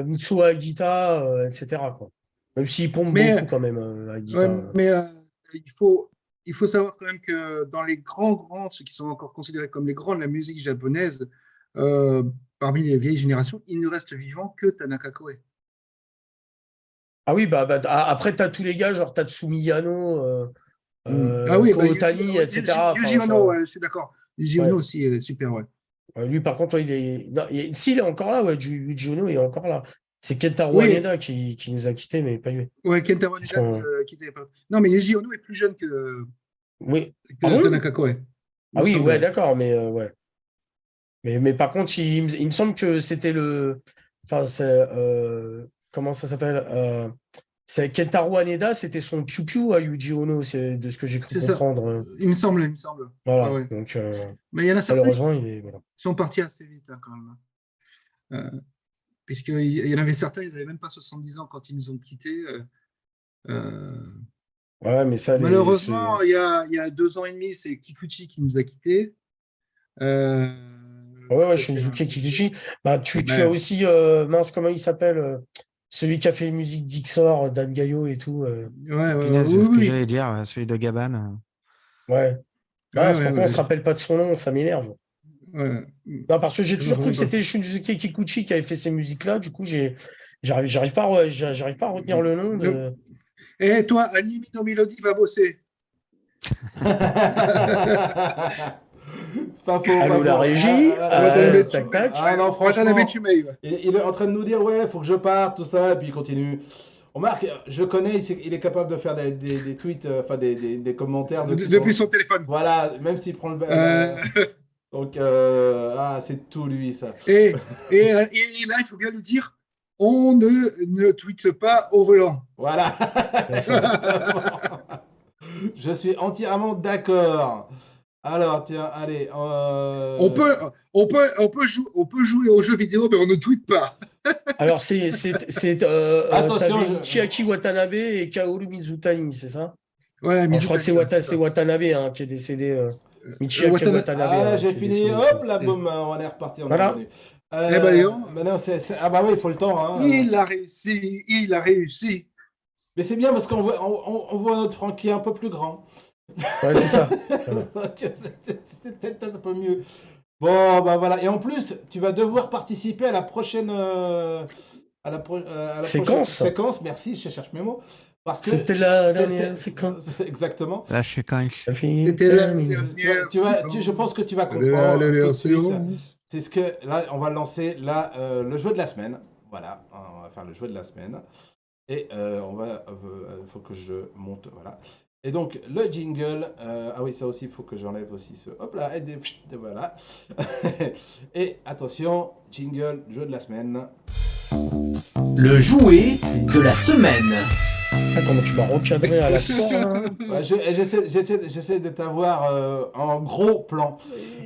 Mitsuo Agita, etc. Quoi. Même s'il pompe beaucoup mais quand même, ouais, Agita. mais il faut savoir quand même que dans les grands, ceux qui sont encore considérés comme les grands de la musique japonaise, euh, parmi les vieilles générations, il ne reste vivant que Tanaka Koe. Ah oui, après, t'as tous les gars, genre Tatsumi Yano, Ah oui, bah, Ko Otani, etc. Yuji Enfin, Ono, ouais, je suis d'accord. Yuji Ono ouais. aussi est super, ouais. Lui, par contre, ouais, il est. Non, s'il est encore là, ouais, Yuji Ono est encore là. C'est Kentaro Oui, Haneda qui nous a quittés, mais pas lui. ouais, Kentaro C'est Haneda nous son- a quittés. Non, mais Yuji Ono est plus jeune que, Oui. Ah que bon? Tanaka Koe, il Ah me oui, semble, ouais, ouais. d'accord, mais ouais. Mais par contre, il me semble que c'était le. Enfin, comment ça s'appelle? C'est Kentaro Haneda, c'était son piou-piou à Yuji Ono, c'est de ce que j'ai cru C'est ça. comprendre. Il me semble. Ouais, Voilà. ouais. Donc, Mais il y en a certains malheureusement, il est. Voilà. qui sont partis assez vite, hein, quand même. Puisqu'il y en avait certains, ils n'avaient même pas 70 ans quand ils nous ont quittés. Euh, Ouais, mais ça, malheureusement, il y a 2 ans et demi, c'est Kikuchi qui nous a quittés. Euh, ça, Ouais, c'était Shunsuke Kikuchi. Bah, tu as ouais, aussi, mince, comment il s'appelle? Celui qui a fait les musiques d'Ixor, Dan Gayo et tout. ouais, Punaise, c'est oui, ce que oui. j'allais dire, celui de Gaban. Ouais. Ouais, C'est ouais, pourquoi on ouais, se rappelle pas de son nom, ça m'énerve. ouais. Non, parce que j'ai toujours cru que Rigole. c'était Shunsuke Kikuchi qui avait fait ces musiques-là. Du coup, j'arrive pas, j'arrive pas à retenir le nom de. Et toi, Animi no Melody va bosser. Pas faux, pas Allô, la faux. régie? Watanabe Tac, Tsume- tac. Ah non, Watanabe franchement, Tsume, ouais. il est en train de nous dire, ouais, faut que je parte, tout ça, et puis il continue. Remarque, je le connais, il est capable de faire des tweets, enfin des commentaires qui Depuis sont. son téléphone. Voilà, même s'il prend Euh, donc, c'est tout lui, ça. et là, il faut bien lui dire, on ne tweete pas au volant. Voilà. C'est ça. Exactement. Je suis entièrement d'accord. Alors, tiens, allez. On peut jouer aux jeux vidéo, mais on ne tweete pas. Alors, Attention, t'avais Chiaki Watanabe et Kaoru Mizutani, c'est ça? Ouais, Alors, je crois que Mizutani, ouais, c'est C'est ça. Watanabe hein, qui est décédé. Michiaki Watanabe Ah, là, hein, j'ai qui est fini. décédé. Hop, là, boum, on est reparti, on est Voilà. revenu. Eh ben, Léon, Maintenant, ah bah oui, il faut le temps. Hein. il a réussi, il a réussi. Mais c'est bien parce qu'on voit, on voit notre Francky un peu plus grand. Ouais, c'est ça. Voilà. Donc, c'était peut-être un peu mieux. Bon, bah voilà. Et en plus, tu vas devoir participer à la prochaine, prochaine Séquence. séquence. Merci, je cherche mes mots. Parce que C'était la dernière séquence. Exactement. La séquence. La fille C'était la terminée. dernière Je pense que tu vas séquence. comprendre La tout dernière de suite. séance. C'est ce que là, on va lancer là le jeu de la semaine. Voilà, on va faire le jeu de la semaine. Et faut que je monte, voilà. Et donc le jingle, ah oui ça aussi il faut que j'enlève aussi ce, hop là, et voilà. Et attention, jingle, jeu de la semaine. Le jouet de la semaine. Ah, comment tu m'as recadré à la fois. Hein. Ouais, j'essaie de t'avoir en gros plan.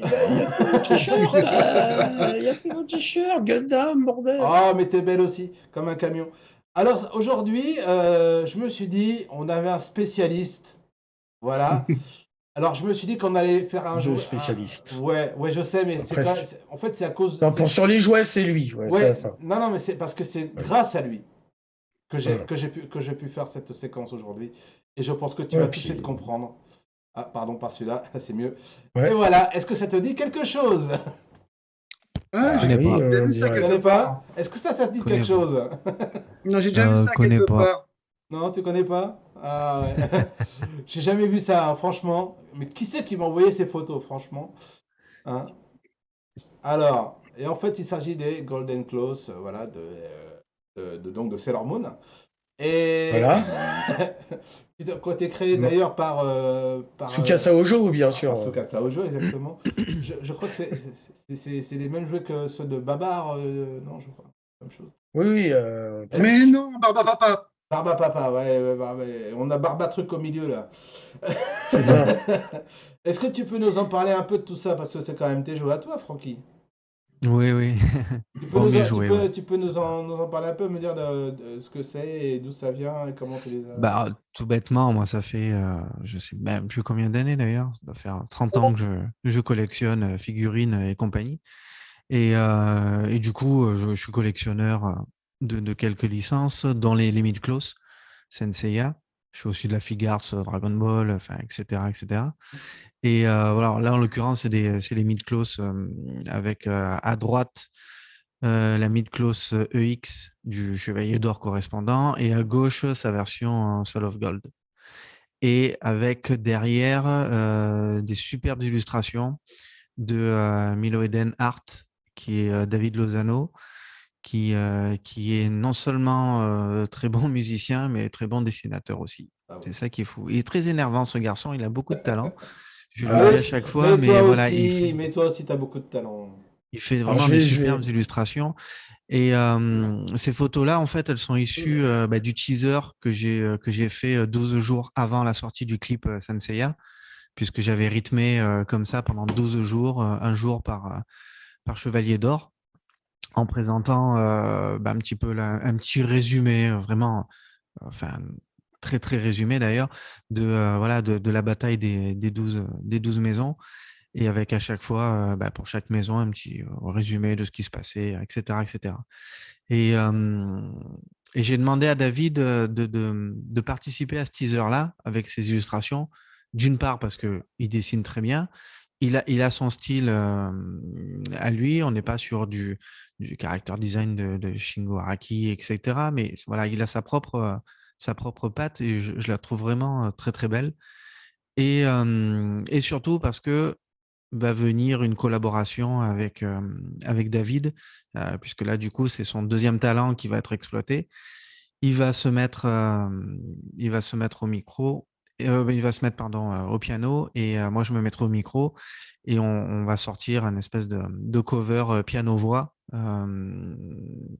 Il y a plus mon t-shirt là. Il y a plus mon t-shirt, Gundam, bordel. Ah mais t'es belle aussi, comme un camion. Alors aujourd'hui, je me suis dit, on avait un spécialiste. Voilà. Alors je me suis dit qu'on allait faire un Deux jouet. spécialistes. Ouais, ouais, je sais, mais c'est pas. Presque. En fait, c'est à cause. Non, sur les jouets, c'est lui. Ouais, Ouais, enfin, non, non, mais c'est parce que c'est ouais. grâce à lui Voilà. que j'ai pu faire cette séquence aujourd'hui. Et je pense que tu Ouais, vas tout de suite puis, comprendre. Ah, pardon, pas celui-là, c'est mieux. Et ouais. voilà, est-ce que ça te dit quelque chose? Ah, Ah Connais oui, pas. déjà on vu ça Tu dirait. quelque connais pas? part. Est-ce que ça te dit quelque Connais pas. chose? Non, j'ai déjà vu ça Connais quelque pas. part. Non, tu connais pas? Ah ouais. J'ai jamais vu ça, hein, franchement. Mais qui c'est qui m'a envoyé ces photos, franchement? Hein? Alors, et en fait, il s'agit des Golden Claws, voilà, donc de Sailor Moon. Et Voilà. qui ont été créé Bon. d'ailleurs Tsukasa Ojo, bien par sûr. Tsukasa Ojo, exactement. Je crois que c'est les mêmes jouets que ceux de Babar, non, je crois, même chose. Oui, oui. Mais non, Barba Papa. Barba Papa, ouais, on a Barba Truc au milieu là. C'est ça. Est-ce que tu peux nous en parler un peu de tout ça? Parce que c'est quand même tes jouets à toi, Francky. Oui, oui. Tu peux Bon, nous, mes en- jouets, ouais. tu peux nous en parler un peu, me dire de ce que c'est et d'où ça vient et comment tu les as. Bah, tout bêtement, moi, ça fait, je sais même plus combien d'années d'ailleurs. Ça doit faire 30 ans que je collectionne figurines et compagnie. Et du coup, je suis collectionneur de quelques licences, dont les Mid-Close, Senseiya. Je fais aussi de la Figuarts, Dragon Ball, enfin, etc., etc. Et voilà, là, en l'occurrence, c'est les Mid-Close avec à droite la Mid-Close EX du Chevalier d'Or correspondant et à gauche sa version Soul of Gold. Et avec derrière des superbes illustrations de Milo Eden Art, qui est David Lozano, qui est non seulement très bon musicien, mais très bon dessinateur aussi. Ah ouais. C'est ça qui est fou. Il est très énervant, ce garçon, il a beaucoup de talent. Je le Ah, dis à chaque fois, mais toi voilà, aussi, mais toi aussi, t'as beaucoup de talent. il fait alors, vraiment des superbes illustrations. Et ces photos-là, en fait, elles sont issues du teaser que j'ai fait 12 jours avant la sortie du clip Senseiya, puisque j'avais rythmé comme ça pendant 12 jours, un jour par Chevalier d'Or, en présentant un petit peu un petit résumé, vraiment, enfin, très, très résumé d'ailleurs, de la bataille des 12 maisons. Et avec à chaque fois, pour chaque maison, un petit résumé de ce qui se passait, etc., etc. Et j'ai demandé à David de participer à ce teaser-là avec ses illustrations. D'une part, parce qu'il dessine très bien. Il a son style à lui. On n'est pas sur du character design de Shingo Araki, etc. Mais voilà, il a sa propre patte et je la trouve vraiment très, très belle. Et surtout parce que va venir une collaboration avec David, puisque là, du coup, c'est son deuxième talent qui va être exploité. Il va se mettre au micro, il va se mettre, pardon, au piano, et moi, je me mettrai au micro, et on va sortir une espèce de cover piano-voix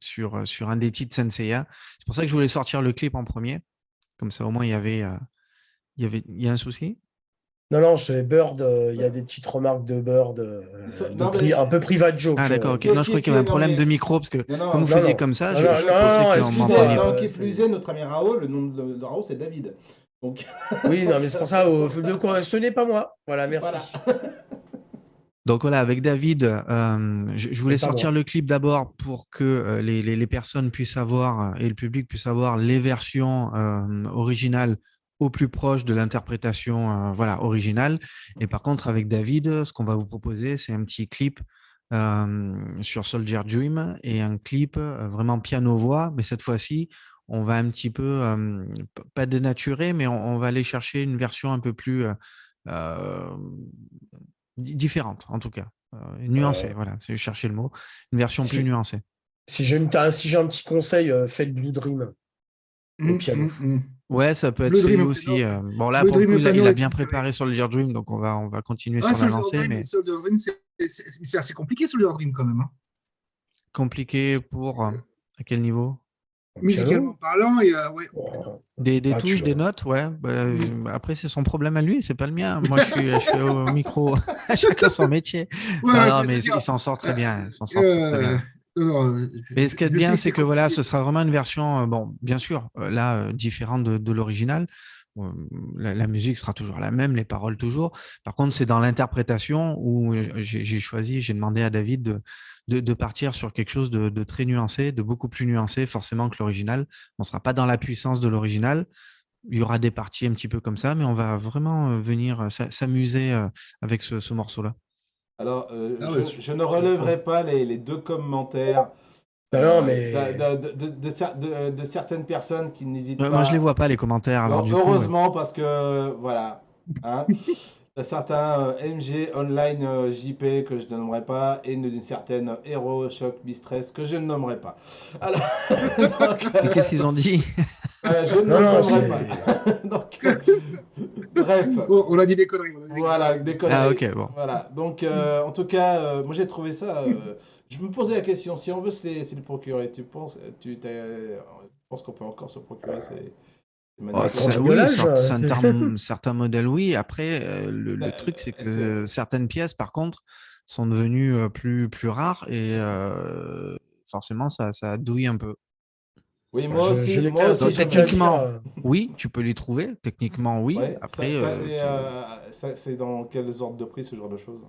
sur un des titres Senseiya. C'est pour ça que je voulais sortir le clip en premier. Comme ça, au moins, il y a un souci? Non, c'est Bird. Il y a des petites remarques de Bird, un peu private joke. Ah, d'accord, ok. Qui- Non, je croyais qu'il y avait un non, problème mais- de micro, parce que Non, comme vous non, faisiez non. comme ça, Non, je non, pensais qu'on excusez-moi, m'entendait pas. Non, qui plus est, notre ami Raoul, le nom de Raoul, c'est David. Donc, Oui, non, mais c'est pour ça. Ce n'est pas moi. Voilà, merci. voilà. Donc voilà, avec David, je voulais C'est pas sortir moi. le clip d'abord pour que les personnes puissent avoir et le public puisse avoir les versions originales au plus proche de l'interprétation originale. Et par contre, avec David, ce qu'on va vous proposer, c'est un petit clip sur Soldier Dream et un clip vraiment piano-voix, mais cette fois-ci, on va un petit peu, pas dénaturer, mais on va aller chercher une version un peu plus différente, en tout cas. Nuancée, voilà, c'est chercher le mot. Une version plus nuancée. Si j'ai un petit conseil, fais le Blue Dream au piano. Ouais, ça peut être Blue celui Dream au aussi. piano. Bon, là, Blue pour le coup, Dream au piano il a est bien préféré. préparé sur le Soldier Dream, donc on va continuer Ah, sur la Soldier lancée, Dream, mais Soldier Dream, c'est assez compliqué, Soldier Dream, quand même. Hein. compliqué pour à quel niveau? Au Musicalement piano. parlant, Oh, Des ah, touches, des notes, ouais. Après, c'est son problème à lui, c'est pas le mien. Moi, je suis au micro. Chacun son métier. Ouais, Non, ouais, non, je mais veux dire, il s'en sort très bien. Il s'en sort très, très bien. Alors, Mais ce qui est je bien, sais que c'est que voilà, ce sera vraiment une version, bon, bien sûr, là, différente de l'original. La musique sera toujours la même, les paroles toujours. Par contre, c'est dans l'interprétation où j'ai demandé à David de partir sur quelque chose de très nuancé, de beaucoup plus nuancé, forcément, que l'original. On ne sera pas dans la puissance de l'original. Il y aura des parties un petit peu comme ça, mais on va vraiment venir s'amuser avec ce morceau-là. Alors, Ah ouais, je ne relèverai pas les deux commentaires Non, mais de certaines personnes qui n'hésitent Moi, je les pas. vois pas, les commentaires, alors Non, du coup. heureusement, parce que voilà. Hein, t'as certains MG Online JP que je ne nommerai pas et d'une certaine Hero Shock Mistress que je ne nommerai pas. Alors, donc, Et qu'est-ce qu'ils ont dit? je ne non, le non, nommerai c'est. pas. Donc, bref. Oh, on a dit des conneries. Voilà, des Ah, conneries. ok, bon. Voilà. Donc, en tout cas, moi j'ai trouvé ça. Je me posais la question, si on veut se les procurer, tu penses qu'on peut encore se procurer ces Oh, manettes-là? oui, Cambriolage, certains modèles, oui. Après, le truc, c'est Est-ce que que- certaines pièces, par contre, sont devenues plus rares et forcément, ça douille un peu. Oui, Je n'ai moi aussi, Donc, je qu'à me. dire. techniquement, oui, tu peux les trouver. Techniquement, oui. Ouais, Après, c'est dans quels ordres de prix ce genre de choses?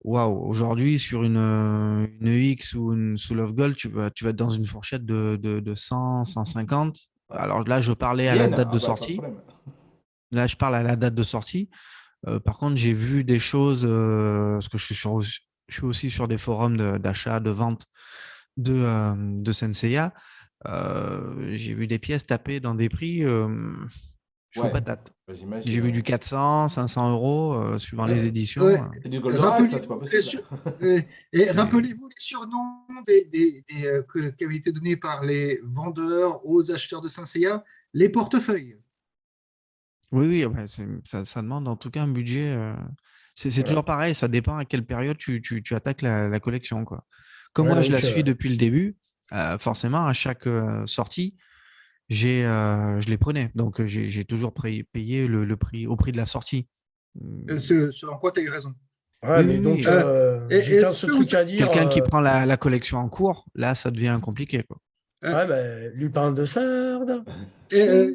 waouh, aujourd'hui, sur une X ou une Soul of Gold, tu vas être dans une fourchette de 100, 150. Ouais. Alors là, je parlais à la Yen? date Ah de bah pas de sortie. problème. Là, je parle à la date de sortie. Par contre, j'ai vu des choses, parce que je suis aussi sur des forums d'achat, de vente de Senseiya. J'ai vu des pièces taper dans des prix chaud Ouais, patate. bah, j'imagine. J'ai vu du Ouais. 400, 500 euros, suivant les éditions. Ouais. C'est du Goldorak, ça, c'est pas Rappelez-vous possible. et Et- rappelez-vous les surnoms qui avaient été donnés par les vendeurs aux acheteurs de Saint-Seiya, les portefeuilles. Oui, oui, ouais, ça demande en tout cas un budget. C'est Voilà. toujours pareil, ça dépend à quelle période tu attaques la collection, quoi. Comme Ouais, moi, je la donc, suis depuis le début, forcément, à chaque sortie, je les prenais. Donc, j'ai toujours payé le prix au prix de la sortie. Selon quoi tu as eu raison. Oui, ouais, oui, mais oui. donc, j'ai qu'un Est-ce seul que vous truc à dire. Quelqu'un qui prend la collection en cours, là, ça devient compliqué, quoi. euh, Ouais, ben, Lupin de Sardes. et, euh,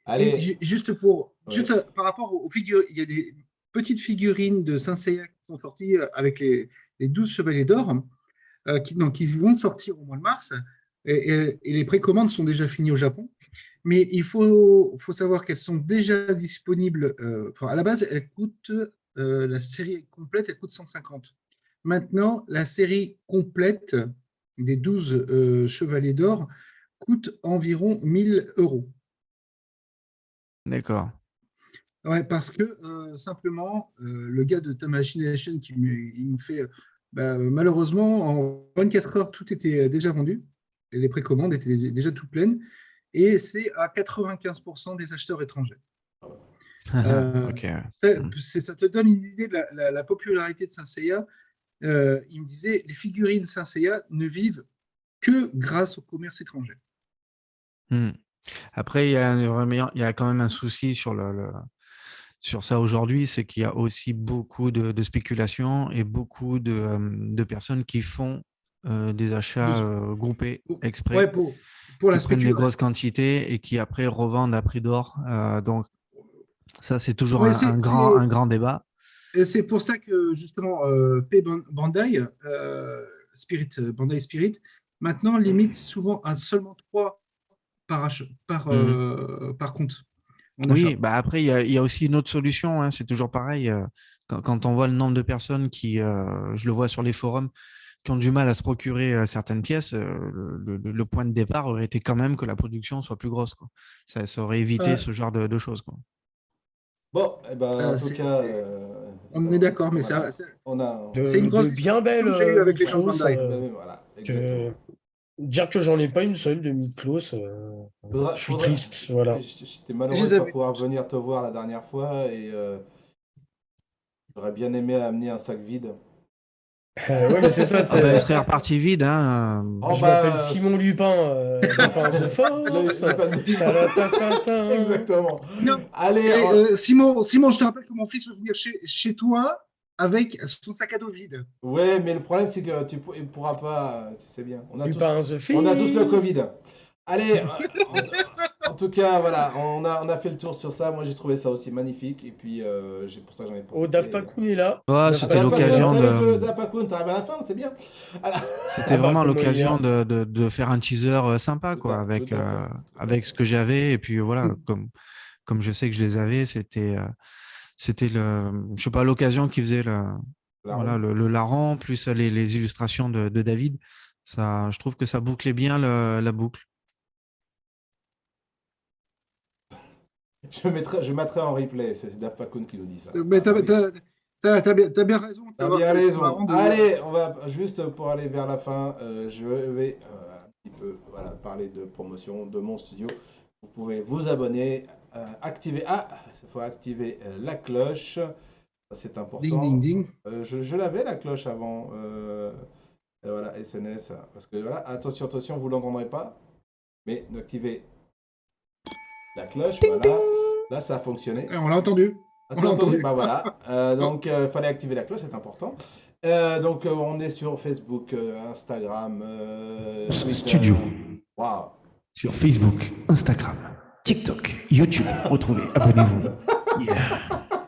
Allez, juste ouais. par rapport aux figurines, il y a des petites figurines de Saint-Seiya qui sont sorties avec les 12 chevaliers d'or non, qui vont sortir au mois de mars. Et les précommandes sont déjà finies au Japon. Mais faut savoir qu'elles sont déjà disponibles. Enfin, à la base, la série complète, elle coûte 150. Maintenant, la série complète des 12 Chevaliers d'Or coûte environ 1000 euros. D'accord. Ouais, parce que simplement, le gars de Tamashii il me fait malheureusement, en 24 heures, tout était déjà vendu. Et les précommandes étaient déjà tout pleines. Et c'est à 95% des acheteurs étrangers. Euh, Ok. ça te donne une idée de la popularité de Saint Seiya. Il me disait, les figurines Saint Seiya ne vivent que grâce au commerce étranger. Hmm. Après, il y a quand même un souci sur ça aujourd'hui, c'est qu'il y a aussi beaucoup de spéculation et beaucoup de personnes qui font des achats groupés exprès, Ouais, pour la qui prennent des spéculation. grosses quantités et qui après revendent à prix d'or. Donc ça, c'est toujours Ouais, un grand débat. c'est pour ça que justement, Bandai, Bandai Spirit, maintenant limite souvent à seulement 3 Mhm. par compte en Oui, achat. bah après, il y a aussi une autre solution, hein, c'est toujours pareil. Quand on voit le nombre de personnes qui, je le vois sur les forums, qui ont du mal à se procurer certaines pièces, le point de départ aurait été quand même que la production soit plus grosse, quoi. Ça aurait évité Euh, ce genre de choses, quoi. Bon, eh ben, en euh, tout c'est- cas, c'est- on est d'accord, mais voilà. On a. c'est une grosse De bien discussion belles que j'ai eue avec les gens de Miklos. Bandai. Voilà, exactement. Que... Dire que j'en ai pas une seule de Miklos, je suis Faudrait. triste. Voilà. J'étais Je malheureux les de pas avais pouvoir toutes. venir te voir la dernière fois et j'aurais bien aimé amener un sac vide. Ouais, mais c'est ça, tu Ah bah, il sais. serait reparti vide, hein. Oh Je m'appelle bah. Simon Lupin, Lupin the Force. Le pas de. Ta-da-ta-ta-ta. Exactement. Non. Allez, Et, Simon, je te rappelle que mon fils veut venir chez toi. avec son sac à dos vide. Ouais, mais le problème, c'est que tu ne pourras pas. Tu sais bien. Lupin the On a tous le Fist. Covid. Allez, en tout cas, voilà, on a fait le tour sur ça. Moi, j'ai trouvé ça aussi magnifique. Et puis, pour ça, j'en ai Oh, profité. Daft Punk est là. Ouais, Daft c'était Punk est là. l'occasion de. Dapakoun, t'arrives à la fin, c'est bien. C'était Ah bah, vraiment comment l'occasion dire. de faire un teaser sympa, Tout quoi, à fait, tout à fait, tout à avec fait. ce que j'avais. Et puis voilà, Mm. comme je sais que je les avais, c'était je sais pas, l'occasion qui faisait voilà, le larron, plus les illustrations de David. Ça, je trouve que ça bouclait bien la boucle. Je mettrai en replay, c'est Daft Punk qui nous dit ça. Mais Ah, bah oui. t'as bien raison. Tu vas T'as voir, bien ça va être raison. marrant de. Allez, on va juste pour aller vers la fin, je vais un petit peu voilà, parler de promotion de mon studio. Vous pouvez vous abonner, activer. Ah, il faut activer la cloche. Ça, c'est important. Ding, ding, ding. Je l'avais la cloche avant. Voilà, SNS. Parce que voilà, attention, attention, vous ne l'entendrez pas. Mais d'activer la cloche, voilà. Là, ça a fonctionné. On l'a entendu. Ah, On tu l'a l'as entendu? entendu. Bah voilà. Donc, il fallait activer la cloche, c'est important. Donc, on est sur Facebook, Instagram, Twitter. Studio. Waouh. Sur Facebook, Instagram, TikTok, YouTube. Retrouvez, abonnez-vous. Yeah.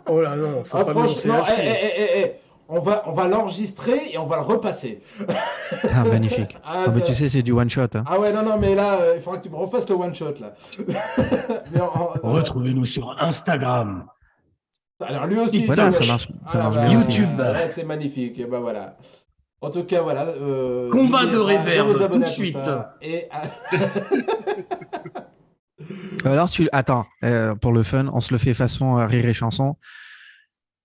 Oh là non, faut pas me lancer Franchement, là-dessus. on va l'enregistrer et on va le repasser. Ah, magnifique. Ah, Ah, mais ça- tu sais, c'est du one shot. Hein. Ah ouais, non, mais là, il faudra que tu me refasses le one shot là. Mais Retrouvez-nous sur Instagram, alors lui aussi, Voilà, c'est- ça marche Ah là, bien bah, aussi. YouTube. ouais, c'est magnifique. Et ben voilà. En tout cas, voilà. Combat n'oubliez de pas réverb, vous abonner tout de à suite. ça. Et Alors, attends, pour le fun, on se le fait façon rire et chanson.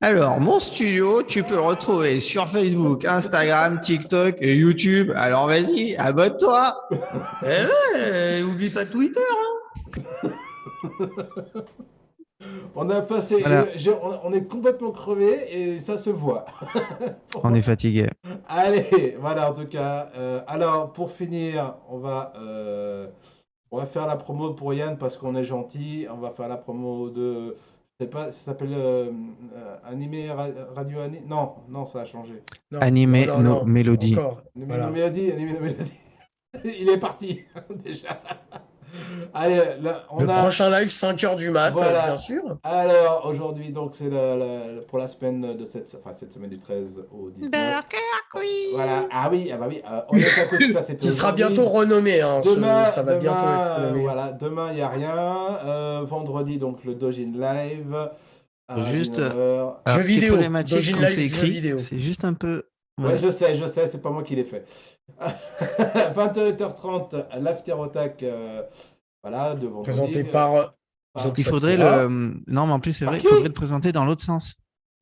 Alors, mon studio, tu peux le retrouver sur Facebook, Instagram, TikTok et YouTube. Alors, vas-y, abonne-toi. Oublie pas Twitter. on a passé. Voilà. On est complètement crevé et ça se voit. On est fatigué. Allez, voilà, en tout cas. Alors, pour finir, on va faire la promo pour Yann parce qu'on est gentil. On va faire la promo de. Je sais pas, ça s'appelle Animé Radio Animé. Non, non, ça a changé. Non, Animer non, nos non, mélodies. Encore. Animé Voilà. nos mélodies, Animé nos mélodies. Il est parti, déjà. Allez, là, on Le a. prochain live, 5h du mat, Voilà. bien sûr. Alors, aujourd'hui, donc, c'est pour la semaine de cette semaine du 13 au 19. Voilà. Ah oui, ah bah oui. Oyataku, ça, c'était Qui sera aujourd'hui. bientôt renommé. Hein, Demain, ça va bientôt être renommé. voilà, demain, il n'y a rien. Vendredi, donc, le Dojin Live. à Juste, 19h. Alors, Jeux ce qui est vidéo, problématique Dojin quand Live, c'est jeux écrit, vidéo. c'est juste un peu. Ouais, Ouais. je sais, c'est pas moi qui l'ai fait. 21h30, l'After Attack, voilà, de vendredi. Présenté par par- Il faudrait Sakura. Non, mais en plus, c'est Par vrai, il qui faudrait le présenter dans l'autre sens.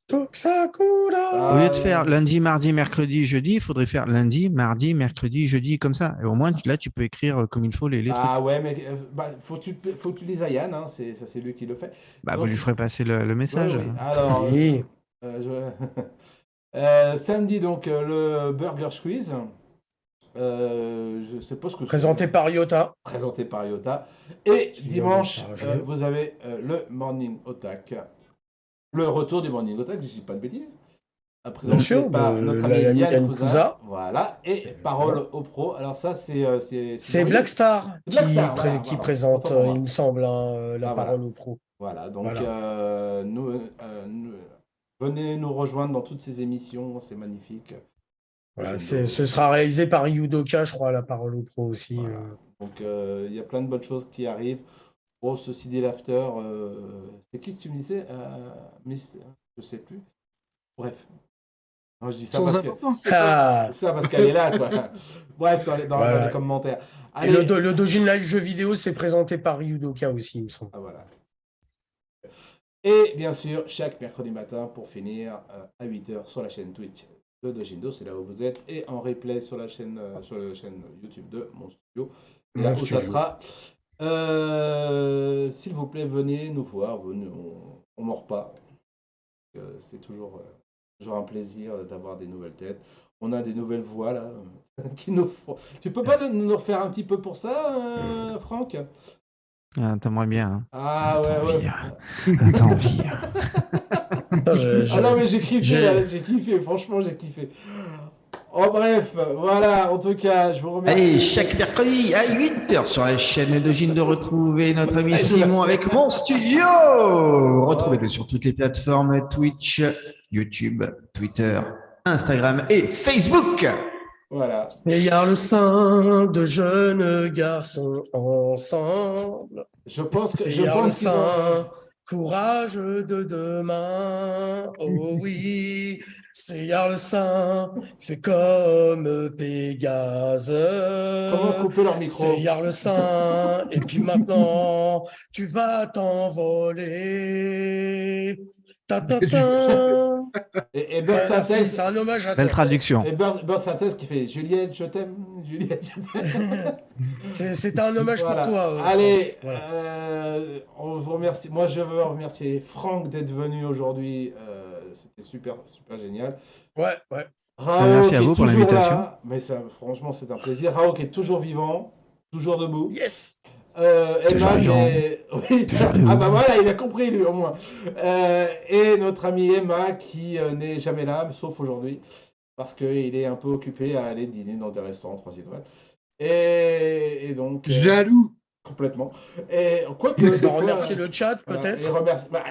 Toxakura. Au lieu de Ah, faire lundi, mardi, mercredi, jeudi, il faudrait faire lundi, mardi, mercredi, jeudi, comme ça. Et au moins, là, tu peux écrire comme il faut les trucs. Ah ouais, mais faut que tu lises à Yann, hein, ça c'est lui qui le fait. Bah, vous donc- lui ferez passer le message. Oui, oui. Alors, Oui. samedi, donc, le Burger Squeeze. Je sais pas ce que c'est. Présenté par Yota. Présenté par Yota. Et Qui vient dimanche, de charger. vous avez le Morning Otak. Le retour du Morning Otak, je ne dis pas de bêtises. Présenté sûr, par de notre ami l'ami Yann Yann Cousin. Cousin. Voilà. Et parole aux pros. Alors ça, c'est C'est Blackstar Black qui, Star, pré- voilà, qui voilà. présente, Autant pour moi. il me semble, hein, la Ah, voilà. parole aux pros. Voilà. Donc, Voilà. venez nous rejoindre dans toutes ces émissions. C'est magnifique. Voilà, ce sera réalisé par Yudoka, je crois, la parole aux pros aussi. Voilà. Donc, il y a plein de bonnes choses qui arrivent. Oh, ce CD l'After, c'est qui que tu me disais Miss, je sais plus. Bref. Non, je dis ça Sans parce que importance, c'est ça. Ah, c'est ça parce qu'elle est là, quoi. Bref, dans Voilà. les commentaires. et Allez. le Dojin Live jeu vidéo, c'est présenté par Yudoka aussi, il me semble. Ah, voilà. Et bien sûr, chaque mercredi matin, pour finir, à 8h sur la chaîne Twitch de Dojindo, c'est là où vous êtes, et en replay sur la chaîne YouTube de Mon Studio. Et là Mon où ça Studio. sera. S'il vous plaît, venez nous voir, on mord pas. C'est toujours un plaisir d'avoir des nouvelles têtes. On a des nouvelles voix là qui nous font. Tu peux pas nous refaire un petit peu pour ça, Franck? Ah, t'aimerais bien. Hein. Ah ouais, ouais. T'as envie. Putain, Ah non, mais j'ai kiffé, j'ai- j'ai kiffé, franchement, j'ai kiffé. En bref, voilà, en tout cas, je vous remercie. Allez, chaque mercredi à 8h sur la chaîne de Gilles de retrouver notre ami Ouais, je l'ai Simon fait. avec Mon Studio. Retrouvez-le sur toutes les plateformes Twitch, YouTube, Twitter, Instagram et Facebook. Voilà. C'est hier le sein de jeunes garçons ensemble. Je pense C'est qu'ils hier le vont. sein, courage de demain. Oh oui, c'est hier le sein, fait comme Pégase. Comment couper leur micro? C'est hier le sein, et puis maintenant, tu vas t'envoler. Ta ta ta. Et Bert Ouais, merci, Synthèse, c'est un hommage à Belle toi. traduction. et Bert Synthèse qui fait Juliette, je t'aime. Juliette, je t'aime. C'est un hommage Voilà. pour toi. Allez, Franck. Voilà. on vous remercie. Moi, je veux remercier Franck d'être venu aujourd'hui. C'était super, super génial. Ouais, ouais. Rao Merci qui à est vous pour toujours l'invitation. là. Mais ça, franchement, c'est un plaisir. Rao qui est toujours vivant, toujours debout. Yes. Toujours Emma, vivant. oui, Toujours ah debout. bah voilà, il a compris lui au moins. Et notre ami Emma qui n'est jamais là, sauf aujourd'hui, parce qu'il est un peu occupé à aller dîner dans des restaurants 3 étoiles. Et donc, Jaloux. complètement. Et quoique, On des va fois, remercier le chat, voilà, peut-être. et remercier. Bah,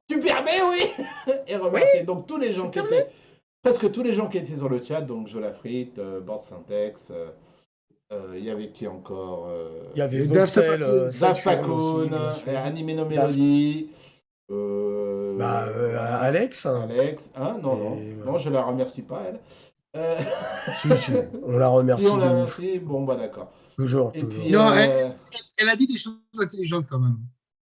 tu permets, oui. Et remercier donc tous les gens qui étaient, presque tous les gens qui étaient sur le chat, donc Jolafrite, Bord Syntex. Il y avait qui encore Il y avait Et Daft Voxel, Pacoon. Daft Saturne aussi, Pacoon, bien sûr. Animé No Melody, Alex. Alex, hein, non, non, Et non, je la remercie pas, elle. Si, on la remercie Si on la de ouf. remercie, bon, bah d'accord. Toujours, Et toujours. puis, Non, elle a dit des choses intelligentes quand même.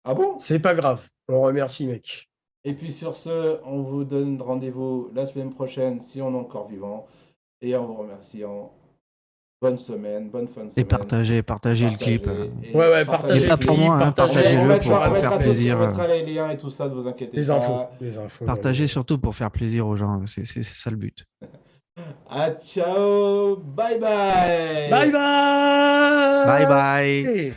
ah bon? C'est pas grave. On remercie, mec. Et puis sur ce, on vous donne rendez-vous la semaine prochaine si on est encore vivant. Et en vous remerciant, bonne semaine, bonne fin de Et semaine. partagez le clip. Et Ouais, Et partagez pas le pour clip, moi, hein, partagez on partagez-le mettra, pour on faire mettra tout- plaisir. on mettra les liens et tout ça, ne vous inquiétez les pas. infos. Les infos. Partagez surtout pour faire plaisir aux gens. C'est ça le but. Ah, ciao, bye bye. Bye bye. Bye bye. Hey.